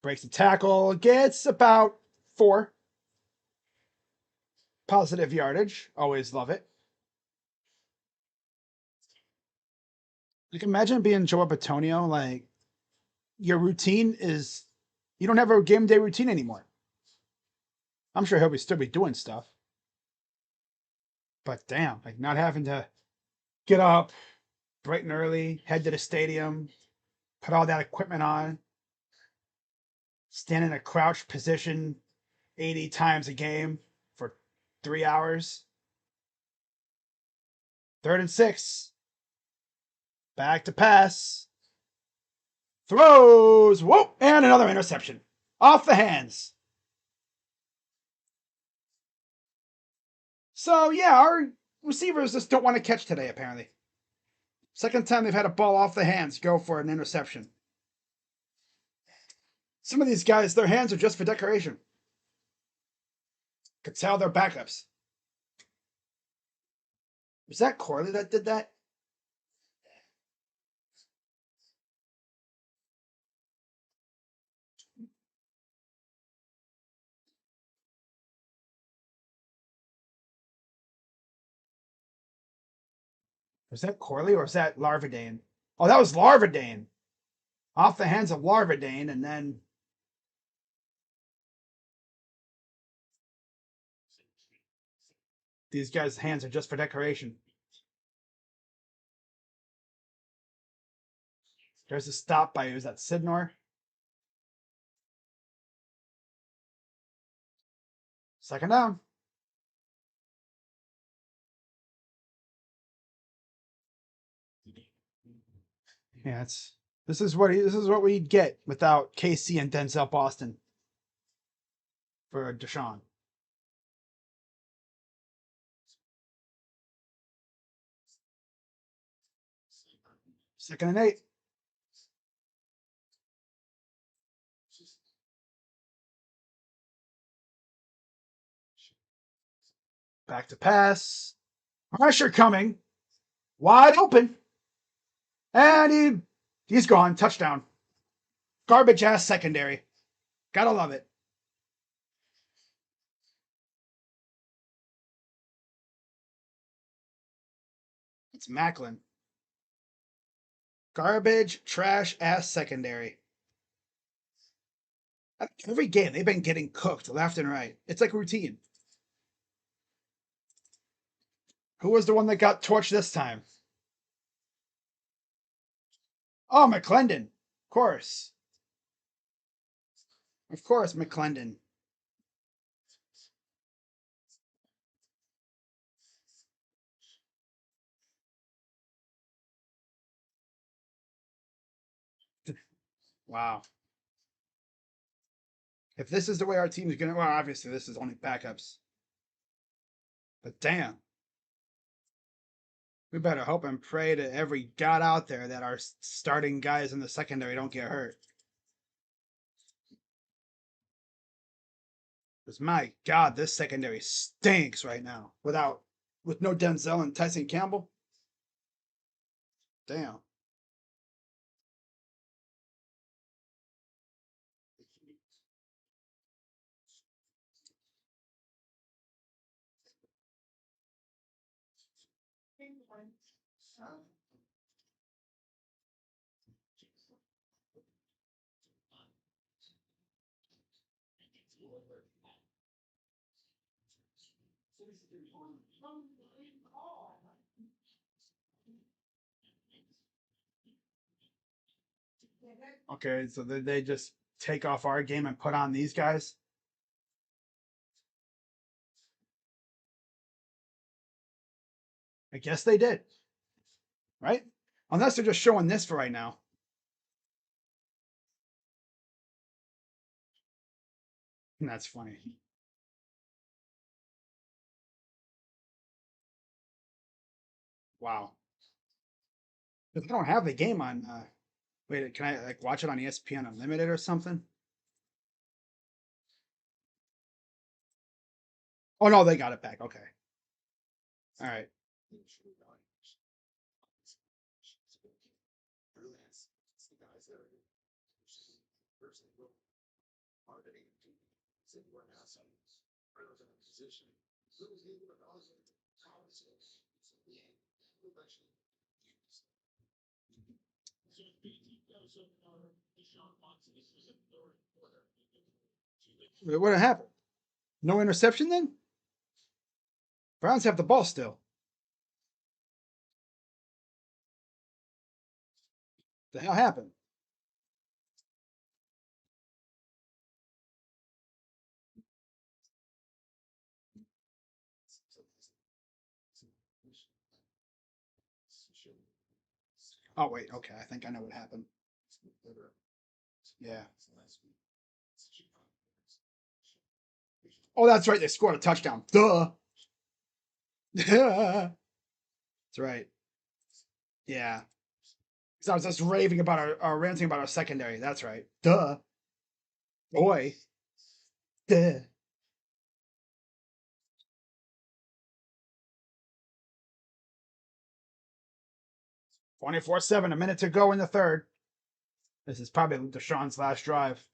Breaks the tackle. Gets about 4. Positive yardage. Always love it. Like, imagine being Joe Batonio. Like, your routine is, you don't have a game day routine anymore. I'm sure he'll still be doing stuff. But damn, like not having to get up bright and early, head to the stadium, put all that equipment on, stand in a crouched position 80 times a game for 3 hours. 3rd and 6. Back to pass. Throws. Whoa! And another interception. Off the hands. So, yeah, our Receivers just don't want to catch today, apparently. Second time they've had a ball off the hands go for an interception. Some of these guys, their hands are just for decoration. Could tell they're backups. Was that Corley that did that? Was that Corley or was that Larvadane? Oh, that was Larvadane. Off the hands of Larvadane, and then these guys' hands are just for decoration. There's a stop by, who's that, Sidnor? Second down. Yeah, this is what we'd get without KC and Denzel Boston for Deshaun. Second and 8. Back to pass. Pressure coming. Wide open. And he's gone. Touchdown. Garbage ass secondary. Gotta love it. It's Macklin. Garbage, trash ass secondary. Every game they've been getting cooked left and right. It's like routine. Who was the one that got torched this time? Oh, McClendon. Of course. Of course, McClendon. Wow. If this is the way our team is going to, well, obviously this is only backups. But damn. We better hope and pray to every god out there that our starting guys in the secondary don't get hurt. Because my god, this secondary stinks right now. With no Denzel and Tyson Campbell. Damn. Okay, so did they just take off our game and put on these guys? I guess they did. Right? Unless they're just showing this for right now. And that's funny. Wow. If I don't have the game on, wait, can I like watch it on ESPN Unlimited or something? Oh no, they got it back. Okay. All right. What happened? No interception then? Browns have the ball still. The hell happened? Oh wait, okay. I think I know what happened. Yeah. Oh, that's right. They scored a touchdown. Duh. That's right. Yeah. So I was just raving about our ranting about our secondary. That's right. Duh. Boy. Duh. 24-7, a minute to go in the third. This is probably Deshaun's last drive.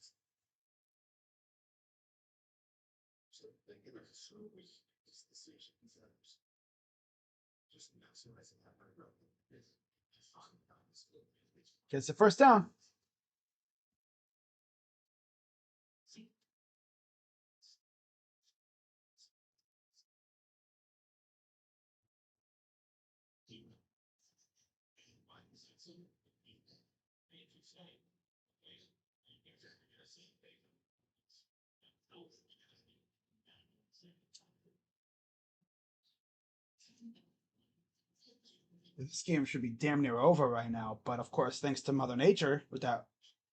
So they give us a service, this decision centers. Just maximizing that right. Gets the first down. This game should be damn near over right now, but of course, thanks to Mother Nature, with that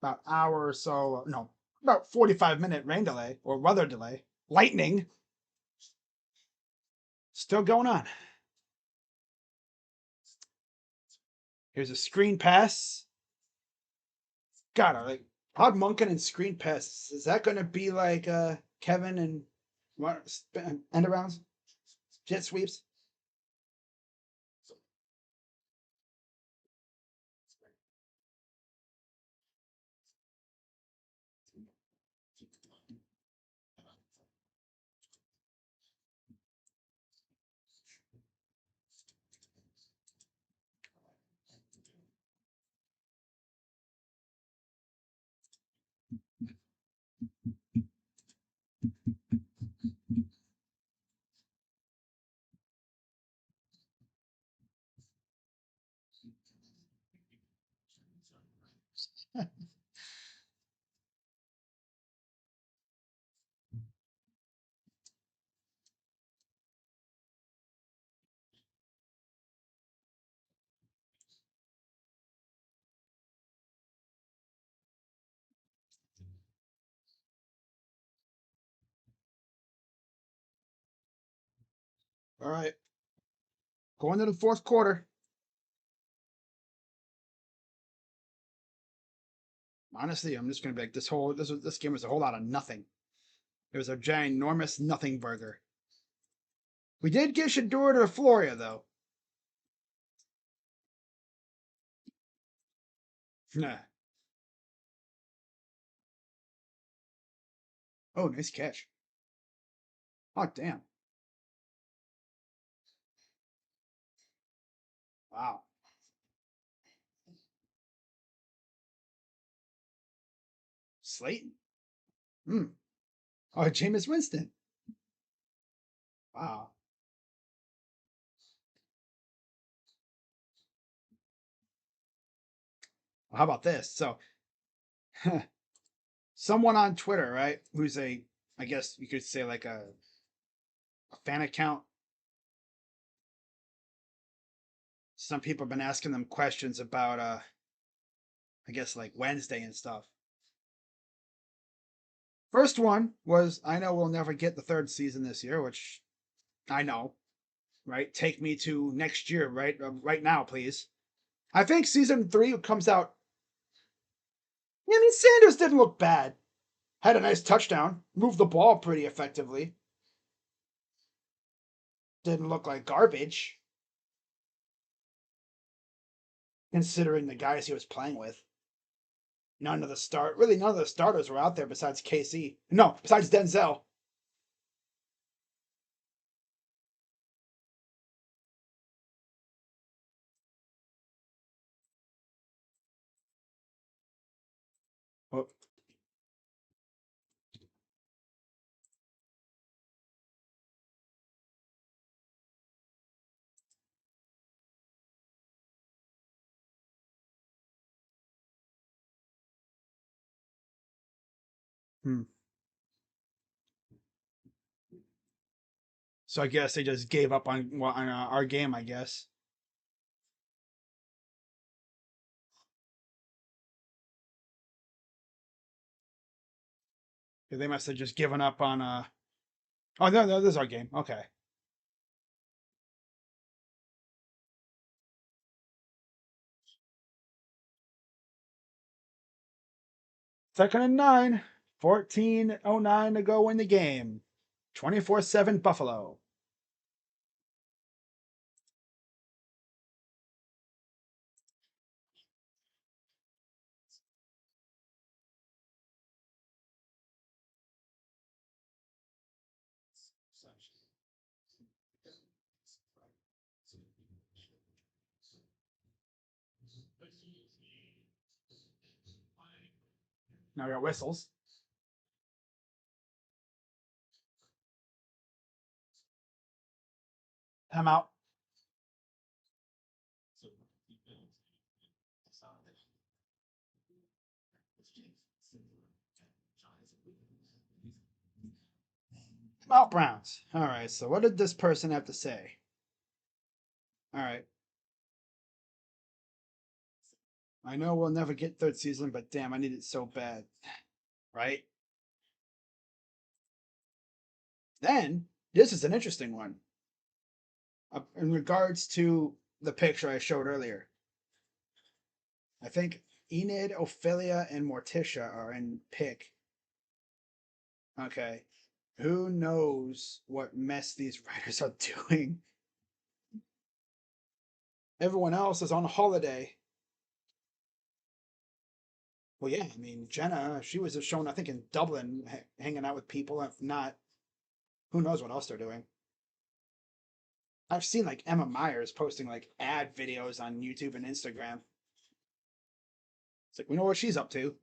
about hour or so, no, about 45-minute rain delay or weather delay, lightning, still going on. Here's a screen pass. God, I like Todd Monken and screen pass. Is that going to be like Kevin and what end arounds, jet sweeps? All right, going to the fourth quarter. Honestly, I'm just going to be like this game was a whole lot of nothing. It was a ginormous nothing burger. We did get Shador to Floria though. Nah. Oh, nice catch. Oh, damn. Wow. Slayton. Hmm. Oh, Jameis Winston. Wow. Well, how about this? So, someone on Twitter, right, who's I guess you could say like a fan account. Some people have been asking them questions about, I guess like Wednesday and stuff. First one was, I know we'll never get the third season this year, which I know, right? Take me to next year, right? Right now, please. I think season 3 comes out. I mean, Sanders didn't look bad. Had a nice touchdown. Moved the ball pretty effectively. Didn't look like garbage, considering the guys he was playing with. None of the starters were out there besides KC. No, besides Denzel. Oh, hmm. So I guess they just gave up on our game. I guess. They must have just given up on. Oh no, no, this is our game. Okay. Second and 9. 14:09 to go in the game. 24-7 Buffalo. Now we got whistles. I'm out. Out Browns. All right, so what did this person have to say? All right. I know we'll never get third season, but damn, I need it so bad. Right? Then, this is an interesting one. In regards to the picture I showed earlier, I think Enid, Ophelia, and Morticia are in pick. Okay. Who knows what mess these writers are doing? Everyone else is on holiday. Well, yeah, I mean, Jenna, she was just shown, I think, in Dublin, hanging out with people. If not, who knows what else they're doing. I've seen like Emma Myers posting like ad videos on YouTube and Instagram. It's like, we know what she's up to.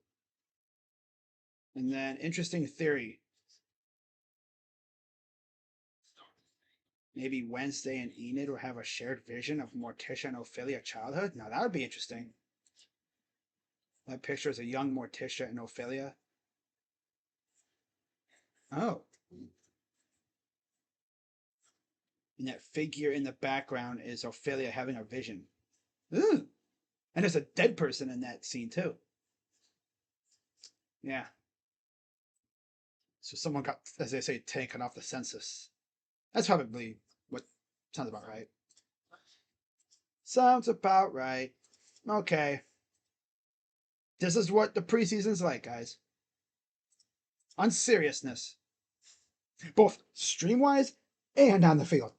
And then, interesting theory. Maybe Wednesday and Enid will have a shared vision of Morticia and Ophelia childhood. Now, that would be interesting. That picture is a young Morticia and Ophelia. Oh. And that figure in the background is Ophelia having a vision. Ooh. And there's a dead person in that scene, too. Yeah. So someone got, as they say, taken off the census. That's probably what sounds about right. Sounds about right. Okay. This is what the preseason's like, guys. On seriousness. Both stream-wise and on the field.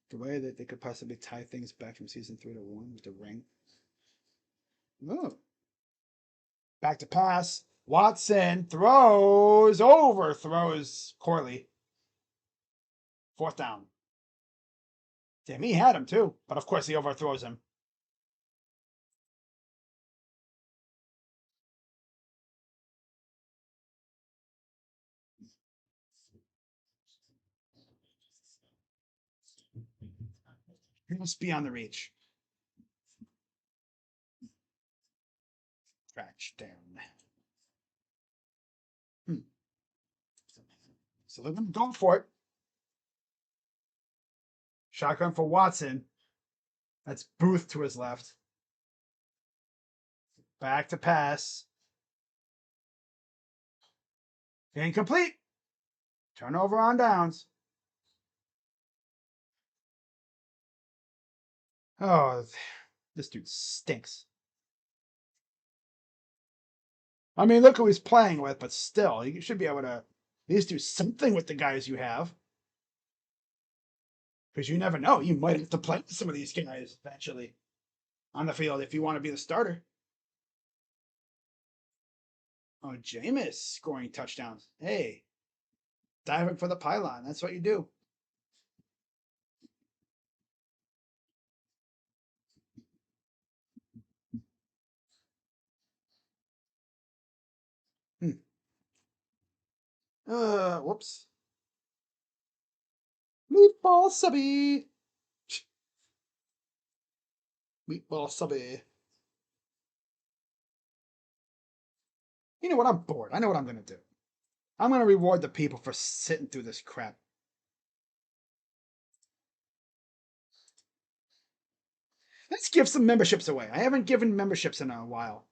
The way that they could possibly tie things back from season 3 to 1 with the ring. Oh. Back to pass. Watson throws, overthrows Corley. 4th down. Damn, he had him too, but of course he overthrows him. He must be on the reach. Scratch down. So they're going to go for it. Shotgun for Watson. That's Booth to his left. Back to pass. Incomplete. Turnover on downs. Oh, this dude stinks. I mean, look who he's playing with, but still, you should be able to at least do something with the guys you have. Because you never know. You might have to play with some of these guys eventually on the field if you want to be the starter. Oh, Jameis scoring touchdowns. Hey, diving for the pylon. That's what you do. Whoops. Meatball subby. Meatball subby. You know what? I'm bored. I know what I'm going to do. I'm going to reward the people for sitting through this crap. Let's give some memberships away. I haven't given memberships in a while.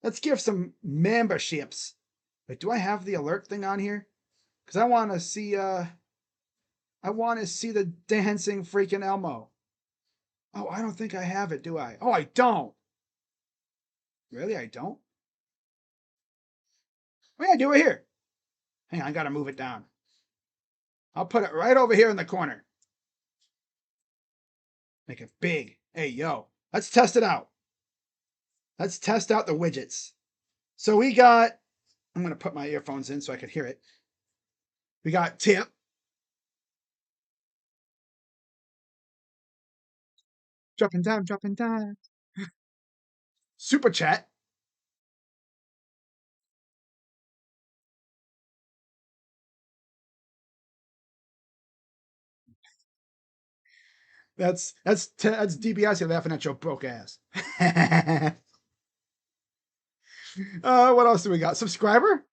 Let's give some memberships. Wait, do I have the alert thing on here? Because I want to see the dancing freaking Elmo. Oh, I don't think I have it, do I? Oh, I don't. Really, I don't? Oh, yeah, I do it here. Hang on, I gotta move it down. I'll put it right over here in the corner. Make it big. Hey, yo, let's test it out. Let's test out the widgets. So we got, I'm going to put my earphones in so I can hear it. We got tip. Dropping down, dropping down. Super chat. That's DBS laughing at your broke ass. What else do we got? Subscriber?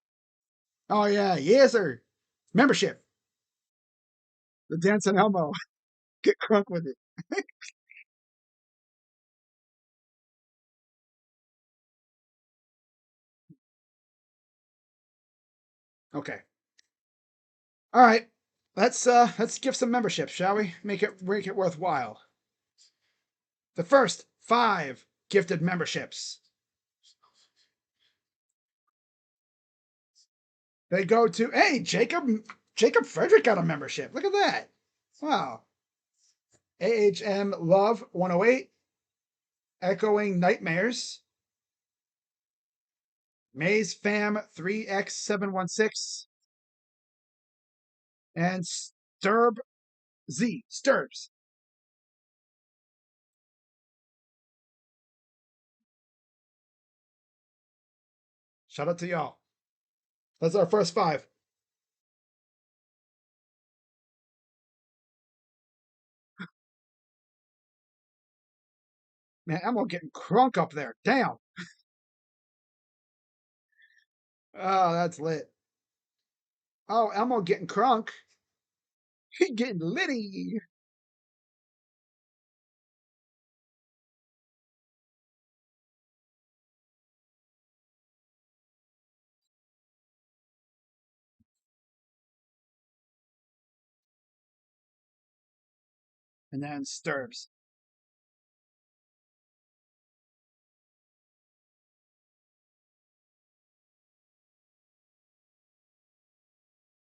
Oh yeah, yes sir. Membership. The dancing Elmo. Get crunk with it. Okay. All right. Let's give some memberships, shall we? Make it worthwhile. The first 5 gifted memberships. They go to Jacob Frederick got a membership. Look at that. Wow. AHM Love 108. Echoing Nightmares. Maze Fam 3X716. And Sturbs. Shout out to y'all. That's our first 5. Man, Elmo getting crunk up there. Damn. Oh, that's lit. Oh, Elmo getting crunk. He getting litty. And then Sturbs.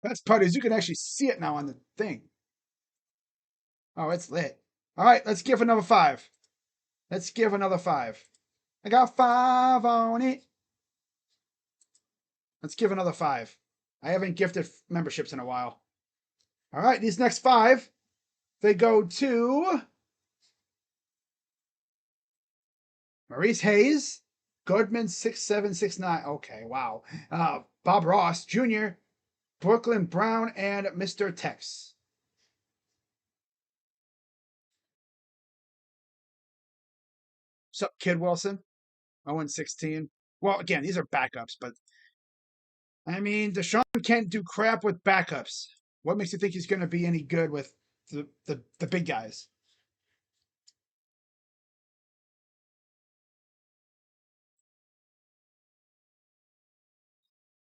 Best part is you can actually see it now on the thing. Oh, it's lit. All right, let's give another 5. Let's give another 5. I got 5 on it. Let's give another 5. I haven't gifted memberships in a while. All right, these next 5, they go to Maurice Hayes, Goodman 6769. Okay, wow. Bob Ross Jr., Brooklyn Brown, and Mr. Tex. Sup, Kid Wilson? 0-16. Well, again, these are backups, but I mean, Deshaun can't do crap with backups. What makes you think he's going to be any good with the big guys?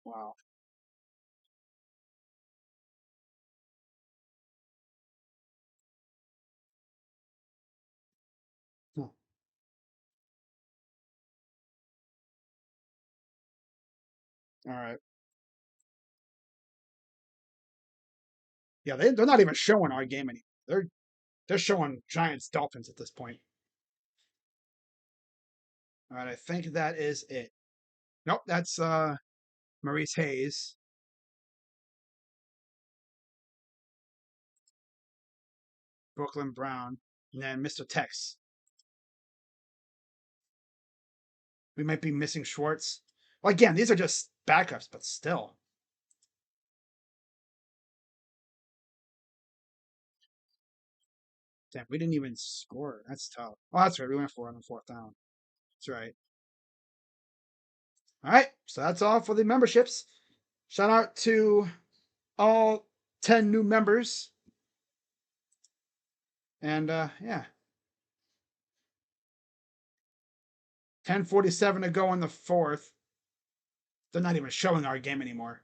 Wow. Huh. All right. Yeah, they're not even showing our game anymore. They're showing Giants Dolphins at this point. All right, I think that is it. Nope, that's Maurice Hayes. Brooklyn Brown, and then Mr. Tex. We might be missing Schwartz. Well, again, these are just backups, but still. Damn, we didn't even score. That's tough. Oh, that's right. We went for it on the 4th down. That's right. All right, so that's all for the memberships. Shout out to all 10 new members. And yeah. 10:47 to go in the fourth. They're not even showing our game anymore.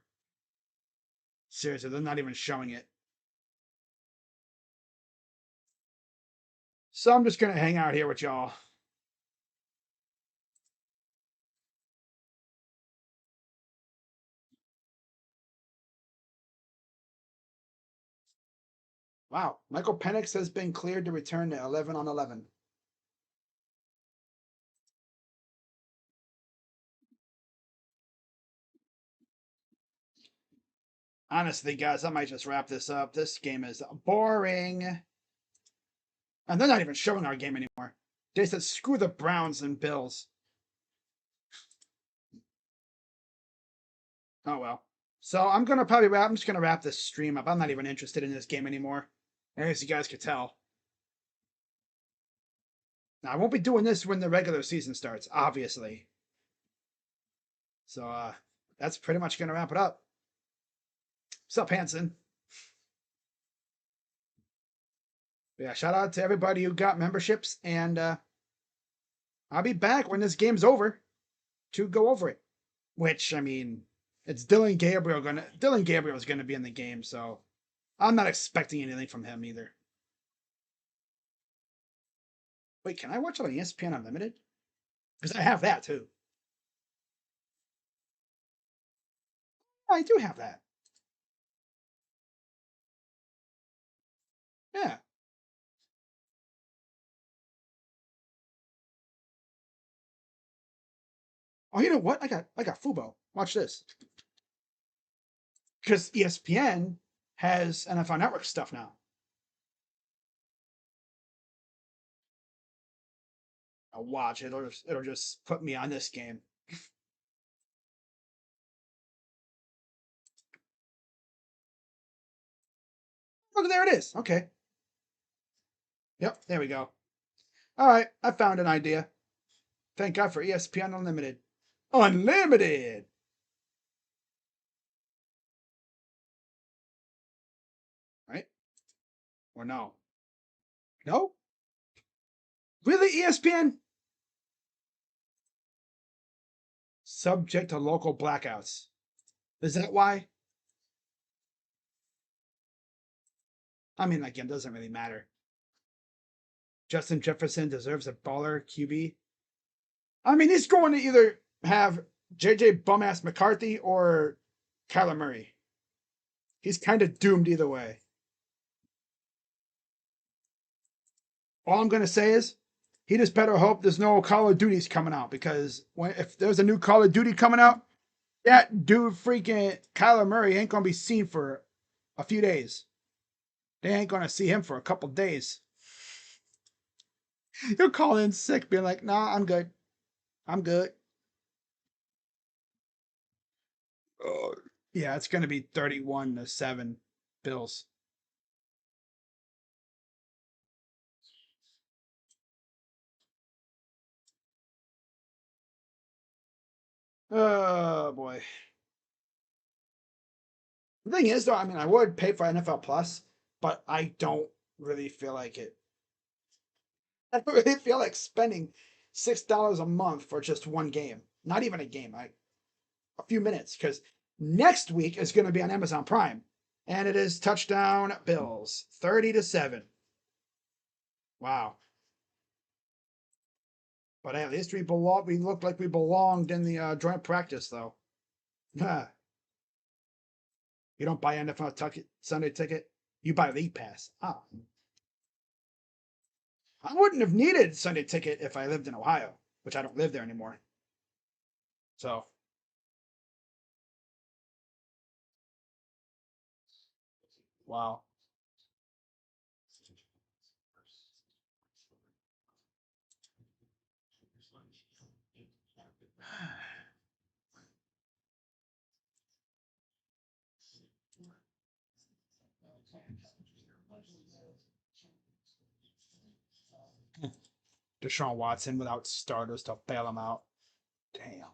Seriously, they're not even showing it. So I'm just going to hang out here with y'all. Wow. Michael Penix has been cleared to return to 11 on 11. Honestly, guys, I might just wrap this up. This game is boring. And they're not even showing our game anymore. They said screw the Browns and Bills. Oh well. So I'm gonna probably wrap. I'm just gonna wrap this stream up. I'm not even interested in this game anymore. As you guys could tell. Now I won't be doing this when the regular season starts, obviously. So that's pretty much gonna wrap it up. What's up, Hanson? Yeah, shout out to everybody who got memberships, and I'll be back when this game's over to go over it. Which I mean, it's Dylan Gabriel's gonna be in the game, so I'm not expecting anything from him either. Wait, can I watch it on ESPN Unlimited? Because I have that too. I do have that. Yeah. Oh, you know what? I got Fubo. Watch this. Because ESPN has NFL Network stuff now. I'll watch it. It'll just put me on this game. Look, there it is. Okay. Yep, there we go. All right, I found an idea. Thank God for ESPN Unlimited. Unlimited! Right? Or no? No? Really, ESPN? Subject to local blackouts. Is that why? I mean, again, doesn't really matter. Justin Jefferson deserves a baller QB. I mean, he's going to either have JJ Bumass McCarthy or Kyler Murray. He's kind of doomed either way. All I'm going to say is he just better hope there's no Call of Duties coming out, because if there's a new Call of Duty coming out, that dude freaking Kyler Murray ain't going to be seen for a few days. They ain't going to see him for a couple days. He'll call in sick, being like, nah, I'm good. I'm good. Yeah, it's going to be 31-7 Bills. Oh boy. The thing is, though, I mean, I would pay for NFL Plus, but I don't really feel like it. I don't really feel like spending $6 a month for just one game. Not even a game, like a few minutes, because next week is going to be on Amazon Prime, and it is touchdown Bills, 30-7. Wow. But at least we looked like we belonged in the joint practice, though. You don't buy NFL Sunday ticket, you buy League Pass. Ah. I wouldn't have needed Sunday ticket if I lived in Ohio, which I don't live there anymore. So, wow. Deshaun Watson without starters to bail him out. Damn.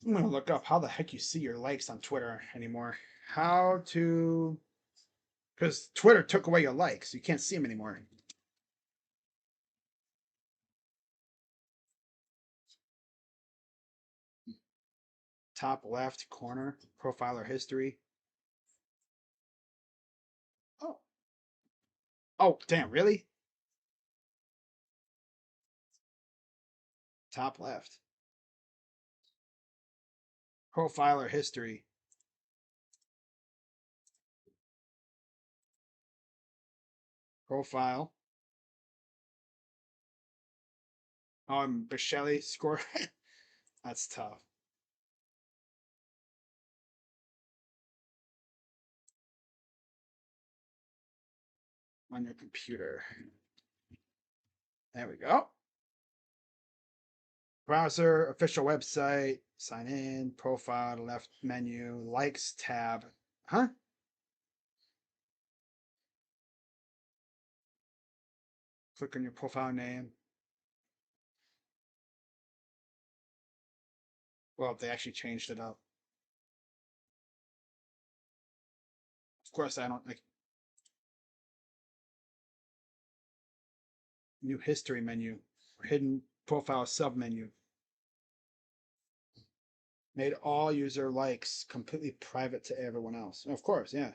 I'm gonna look up how the heck you see your likes on Twitter anymore. How to, because Twitter took away your likes. You can't see them anymore. Top left corner, profile or history. Oh, oh, damn! Really? Top left, profile or history. Profile. Oh, and Bichelli score. That's tough. On your computer. There we go. Browser, official website, sign in, profile, left menu, likes tab. Huh? Click on your profile name. Well, they actually changed it up. Of course, I don't like new history menu, hidden profile submenu. Made all user likes completely private to everyone else. Of course, yeah.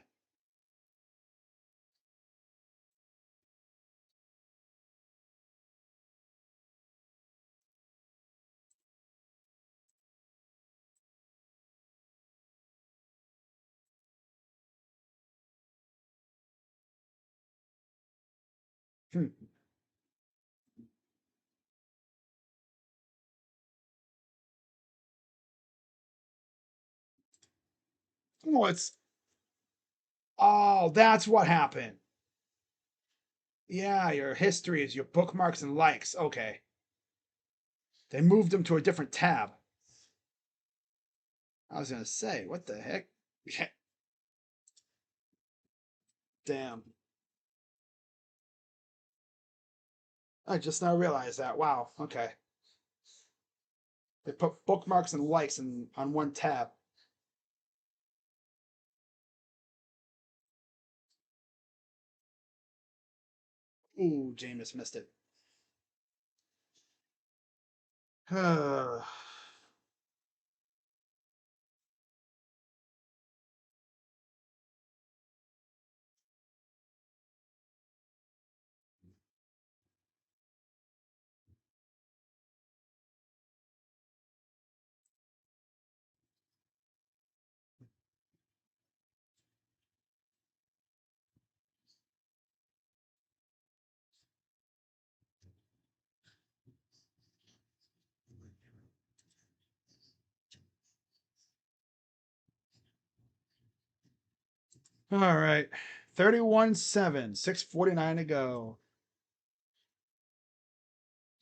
Hmm. Oh, it's oh, that's what happened. Yeah, your history is your bookmarks and likes. Okay. They moved them to a different tab. I was gonna say, what the heck? Damn. I just now realized that. Wow. Okay. They put bookmarks and likes on one tab. Ooh, Jameis missed it. All right. 31-7, 6:49 to go.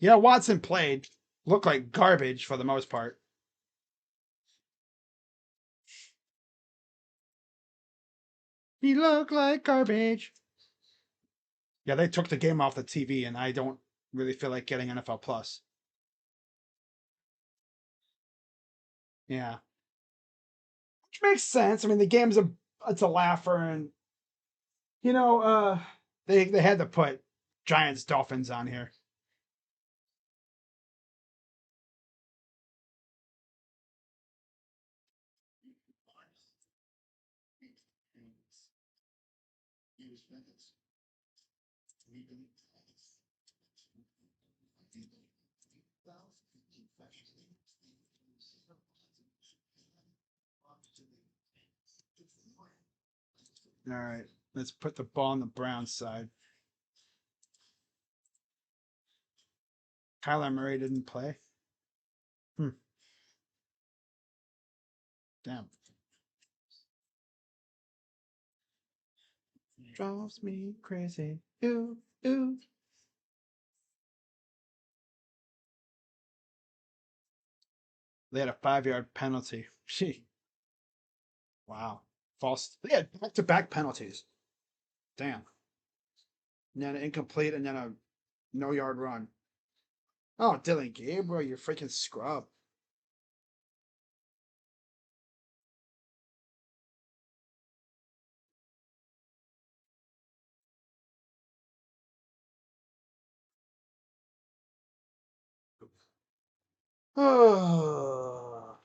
Yeah, Watson played. Looked like garbage for the most part. He looked like garbage. Yeah, they took the game off the TV, and I don't really feel like getting NFL Plus. Yeah. Which makes sense. I mean, the game's it's a laugher, and you know, they had to put Giants Dolphins on here. All right, let's put the ball on the Browns side. Kyler Murray didn't play. Hmm. Damn. Drives me crazy. Ooh, ooh. They had a 5-yard penalty. Gee. Wow. False. They had back-to-back penalties. Damn. And then an incomplete and then a no-yard run. Oh, Dylan Gabriel, you freaking scrub. Oh.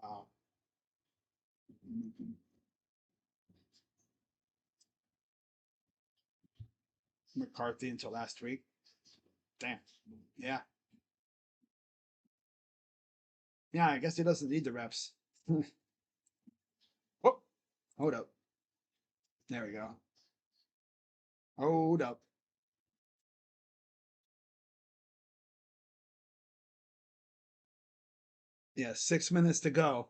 Wow. McCarthy until last week. Damn. Yeah. Yeah, I guess he doesn't need the reps. Whoop. Hold up. There we go. Hold up. Yeah, 6 minutes to go.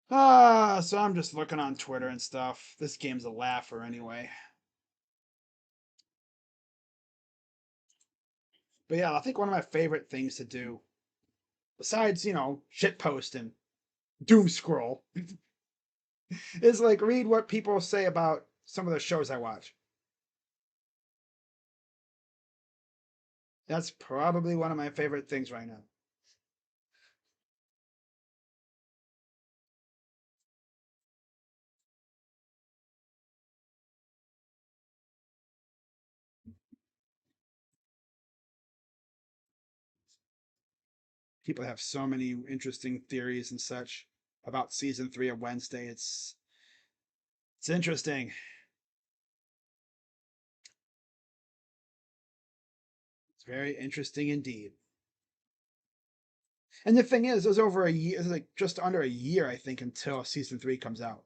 So I'm just looking on Twitter and stuff. This game's a laugher anyway. But yeah, I think one of my favorite things to do, besides, shit post and doom scroll, is like read what people say about some of the shows I watch. That's probably one of my favorite things right now. People have so many interesting theories and such about season 3 of Wednesday. It's interesting. It's very interesting indeed. And the thing is, it was over a year, it was like just under a year, I think, until season 3 comes out.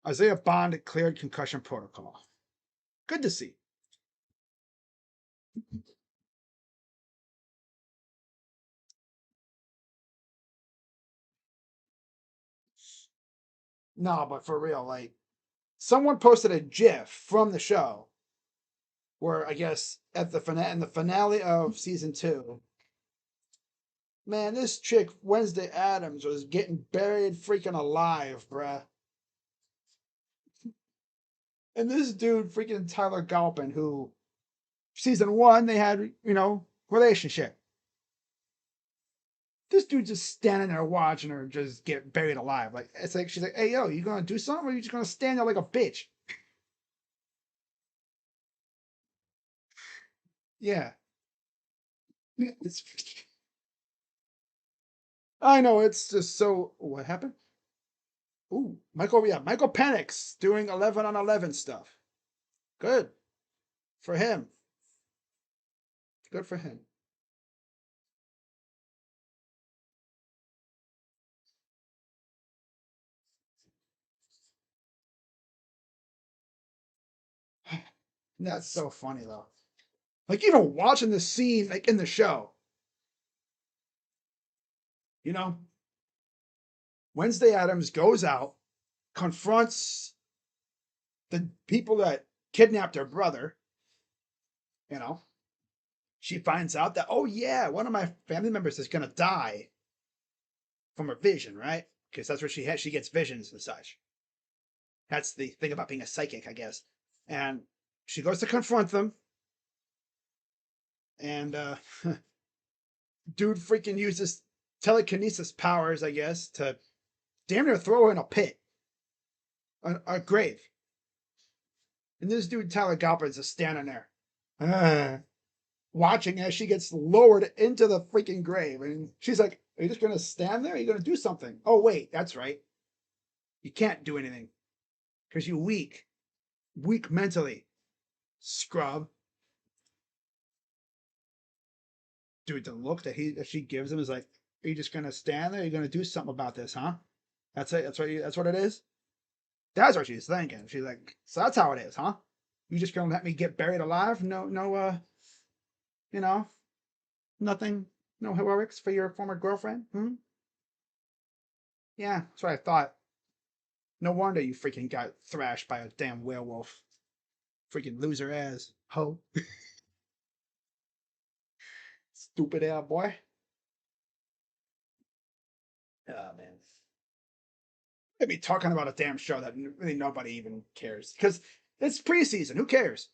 Isaiah Bond cleared concussion protocol. Good to see. No, but for real, like someone posted a GIF from the show where I guess at the in the finale of season 2, man, this chick Wednesday Adams was getting buried freaking alive, bruh. And this dude, freaking Tyler Galpin, who season 1 they had, relationship. This dude just standing there watching her just get buried alive. Like it's like she's like, "Hey yo, you gonna do something, or you just gonna stand there like a bitch?" Yeah, it's. I know it's just so. What happened? Ooh, Michael. Yeah, Michael Penix doing 11-on-11 stuff. Good for him. Good for him. That's so funny though. Like even watching the scene like in the show, you know, Wednesday Adams goes out, confronts the people that kidnapped her brother. You know, she finds out that, oh yeah, one of my family members is gonna die from her vision, right? Because that's what she has. She gets visions and such. That's the thing about being a psychic, I guess. And she goes to confront them, and dude freaking uses telekinesis powers, I guess, to damn near throw her in a pit, a grave. And this dude Tyler Galpin is just standing there, watching as she gets lowered into the freaking grave. And she's like, "Are you just gonna stand there? Are you gonna do something?" Oh wait, that's right. You can't do anything because you're weak mentally. Scrub, dude. The look that she gives him is like, "Are you just gonna stand there? Are you gonna do something about this, huh?" That's it. That's what it is. That's what she's thinking. She's like, "So that's how it is, huh? You just gonna let me get buried alive? No, no, you know, nothing, no heroics for your former girlfriend? Hmm? Yeah, that's what I thought. No wonder you freaking got thrashed by a damn werewolf. Freaking loser ass ho. Stupid ass boy. Oh man. Maybe talking about a damn show that really nobody even cares because it's preseason. Who cares?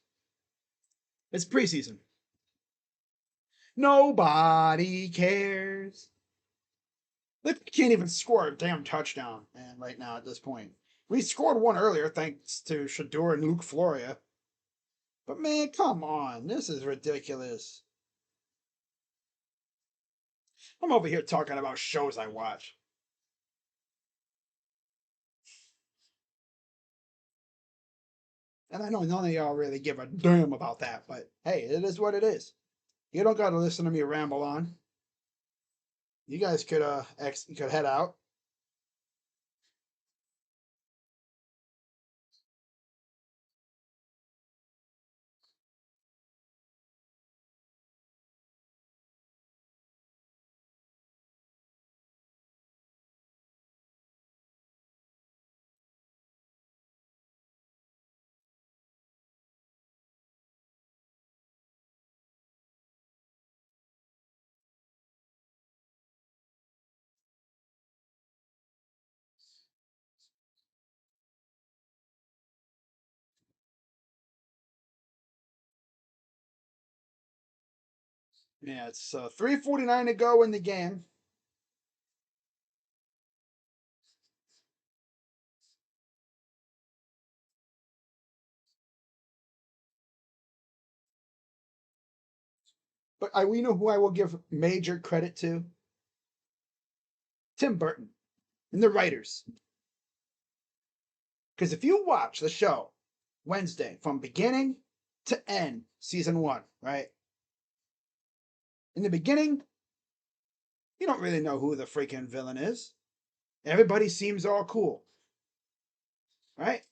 It's preseason. Nobody cares. They can't even score a damn touchdown, man, right now at this point. We scored one earlier thanks to Shador and Luke Floria. But man, come on. This is ridiculous. I'm over here talking about shows I watch. And I know none of y'all really give a damn about that, but hey, it is what it is. You don't gotta listen to me ramble on. You guys could you could head out. Yeah, it's 3:49 to go in the game. But we know who I will give major credit to. Tim Burton and the writers. Because if you watch the show Wednesday from beginning to end, season 1, right? In the beginning, you don't really know who the freaking villain is. Everybody seems all cool, right?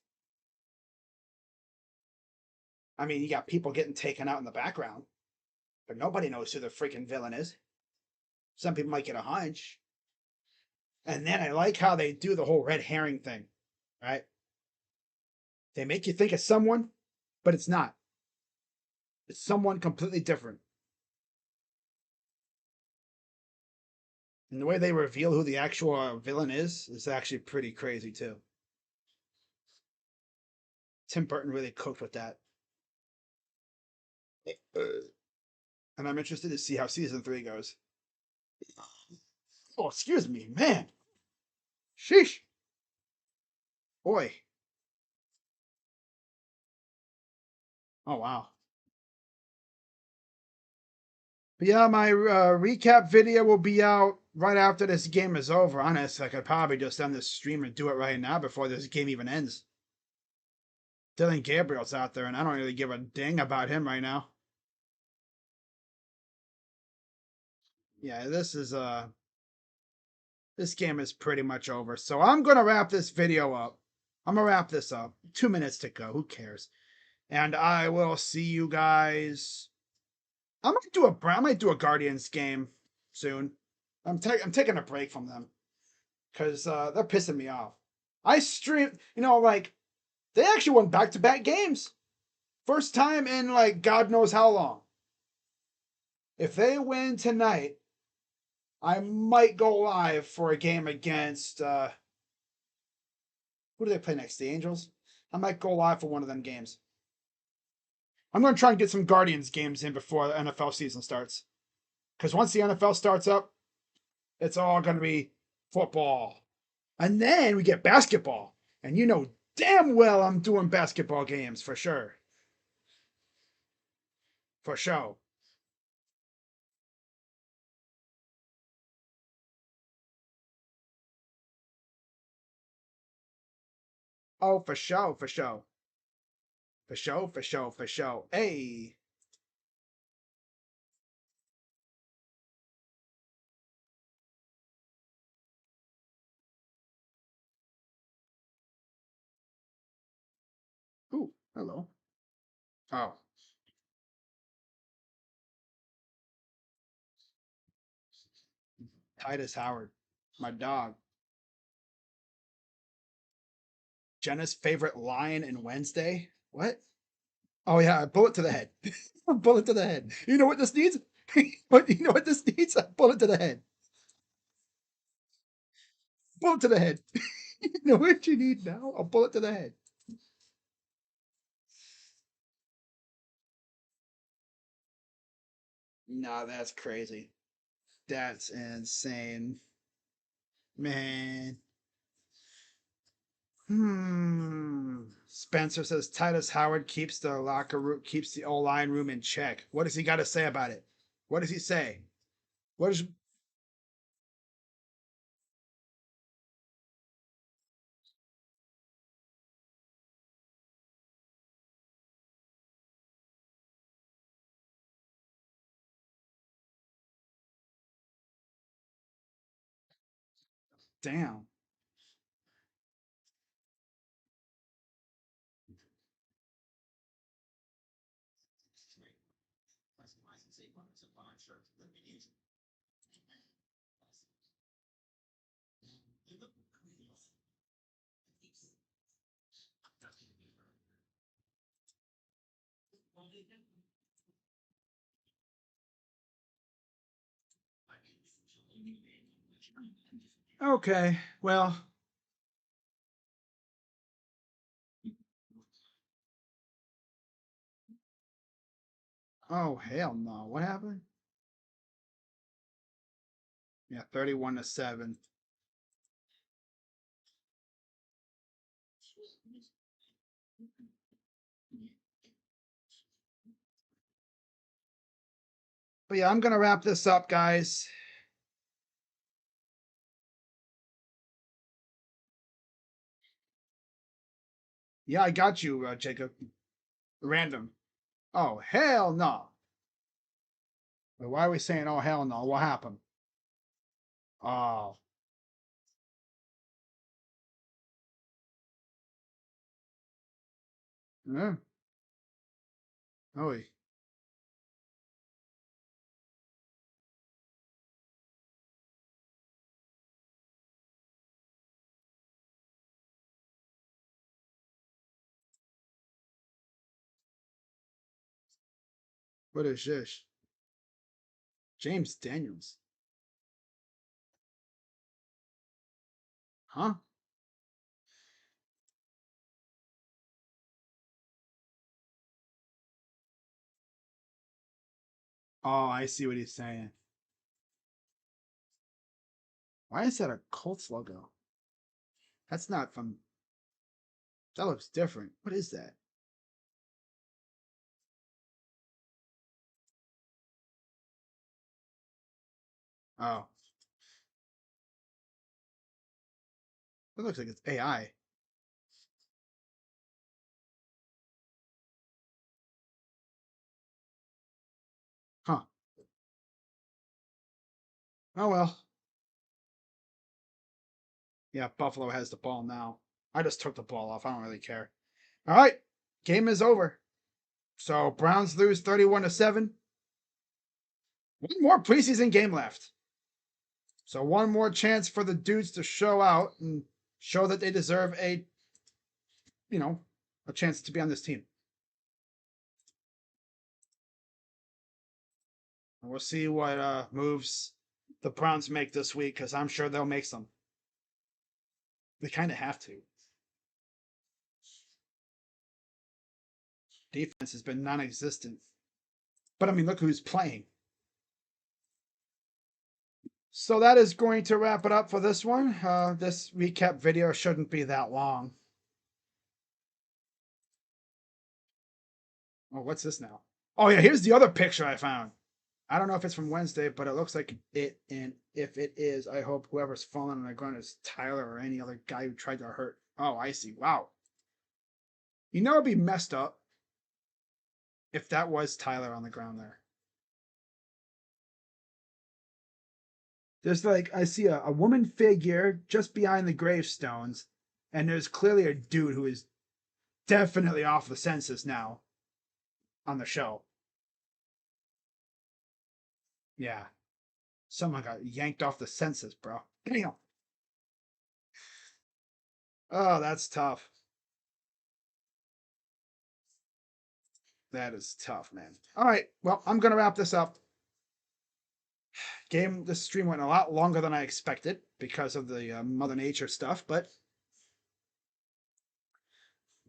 I mean, you got people getting taken out in the background, but nobody knows who the freaking villain is. Some people might get a hunch. And then I like how they do the whole red herring thing, right? They make you think of someone, but it's not. It's someone completely different. And the way they reveal who the actual villain is actually pretty crazy too. Tim Burton really cooked with that. And I'm interested to see how season 3 goes. Oh, excuse me, man. Sheesh. Boy. Oh, wow. But yeah, my recap video will be out right after this game is over. Honestly, I could probably just end this stream and do it right now before this game even ends. Dylan Gabriel's out there, and I don't really give a ding about him right now. Yeah, this game is pretty much over. So I'm gonna wrap this video up. I'm gonna wrap this up. 2 minutes to go. Who cares? And I will see you guys. I might do a Guardians game soon. I'm taking a break from them because they're pissing me off. I stream, like they actually won back-to-back games, first time in like God knows how long. If they win tonight, I might go live for a game against who do they play next? The Angels. I might go live for one of them games. I'm gonna try and get some Guardians games in before the NFL season starts. Because once the NFL starts up, it's all gonna be football. And then we get basketball. And you know damn well I'm doing basketball games for sure. For sure. Oh, for sure, for sure. For sure, for sure, for sure. Hey. Ooh, hello. Oh. Titus Howard. My dog. Jenna's favorite line in Wednesday? What? Oh yeah, a bullet to the head. A bullet to the head. You know what this needs? But you know what this needs? A bullet to the head. Bullet to the head. You know what you need now? A bullet to the head. Nah, that's crazy. That's insane. Man. Spencer says Titus Howard keeps the locker room, keeps the O-line room in check. What does he got to say about it? What does he say? What is? Damn. Okay. Well. Oh hell no! What happened? Yeah, 31-7. But yeah, I'm gonna wrap this up, guys. Yeah, I got you, Jacob. Random. Oh hell no! But why are we saying oh hell no? What happened? Oh. Yeah. Oh. What is this? James Daniels. Huh? Oh, I see what he's saying. Why is that a Colts logo? That's not from. That looks different. What is that? Oh, that looks like it's AI. Huh. Oh well. Yeah, Buffalo has the ball now. I just took the ball off. I don't really care. All right. Game is over. So Browns lose 31-7. One more preseason game left. So one more chance for the dudes to show out and show that they deserve you know, a chance to be on this team. And we'll see what moves the Browns make this week because I'm sure they'll make some. They kind of have to. Defense has been non-existent. But I mean, look who's playing. So that is going to wrap it up for this one. This recap video shouldn't be that long. Oh, what's this now? Oh yeah, here's the other picture I found. I don't know if it's from Wednesday, but it looks like it. And if it is, I hope whoever's falling on the ground is Tyler or any other guy who tried to hurt. Oh, I see. Wow. You know, it'd be messed up if that was Tyler on the ground there. There's like, I see a woman figure just behind the gravestones, and there's clearly a dude who is definitely off the census now on the show. Yeah. Someone got yanked off the census, bro. Damn. Oh, that's tough. That is tough, man. All right. Well, I'm going to wrap this up. This stream went a lot longer than I expected because of the Mother Nature stuff. But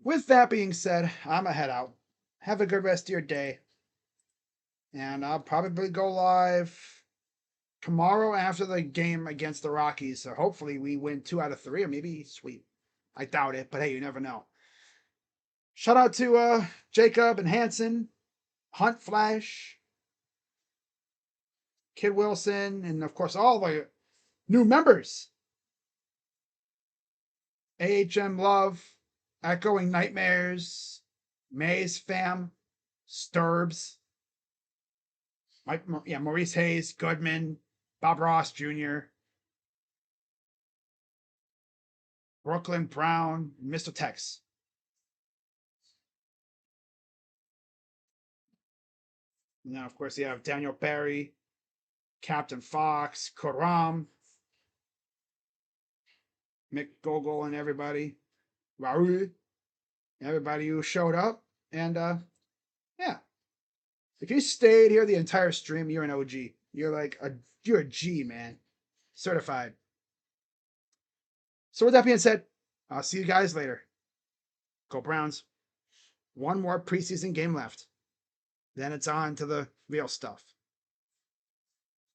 with that being said, I'm going to head out. Have a good rest of your day. And I'll probably go live tomorrow after the game against the Rockies. So hopefully we win 2 out of 3 or maybe sweep. I doubt it, but hey, you never know. Shout out to Jacob and Hanson, Hunt Flash, Kid Wilson, and of course all the new members. AHM Love, Echoing Nightmares, Maze Fam, Sturbs, Maurice Hayes, Goodman, Bob Ross Jr., Brooklyn Brown, Mr. Tex. And now, of course, you have Daniel Barry, Captain Fox, Karam, Mick Gogol, and everybody. Raul, everybody who showed up. And yeah. If you stayed here the entire stream, you're an OG. You're a G, man. Certified. So with that being said, I'll see you guys later. Go Browns. One more preseason game left. Then it's on to the real stuff.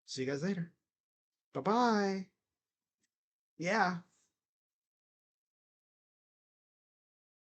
See you guys later. Bye-bye. Yeah.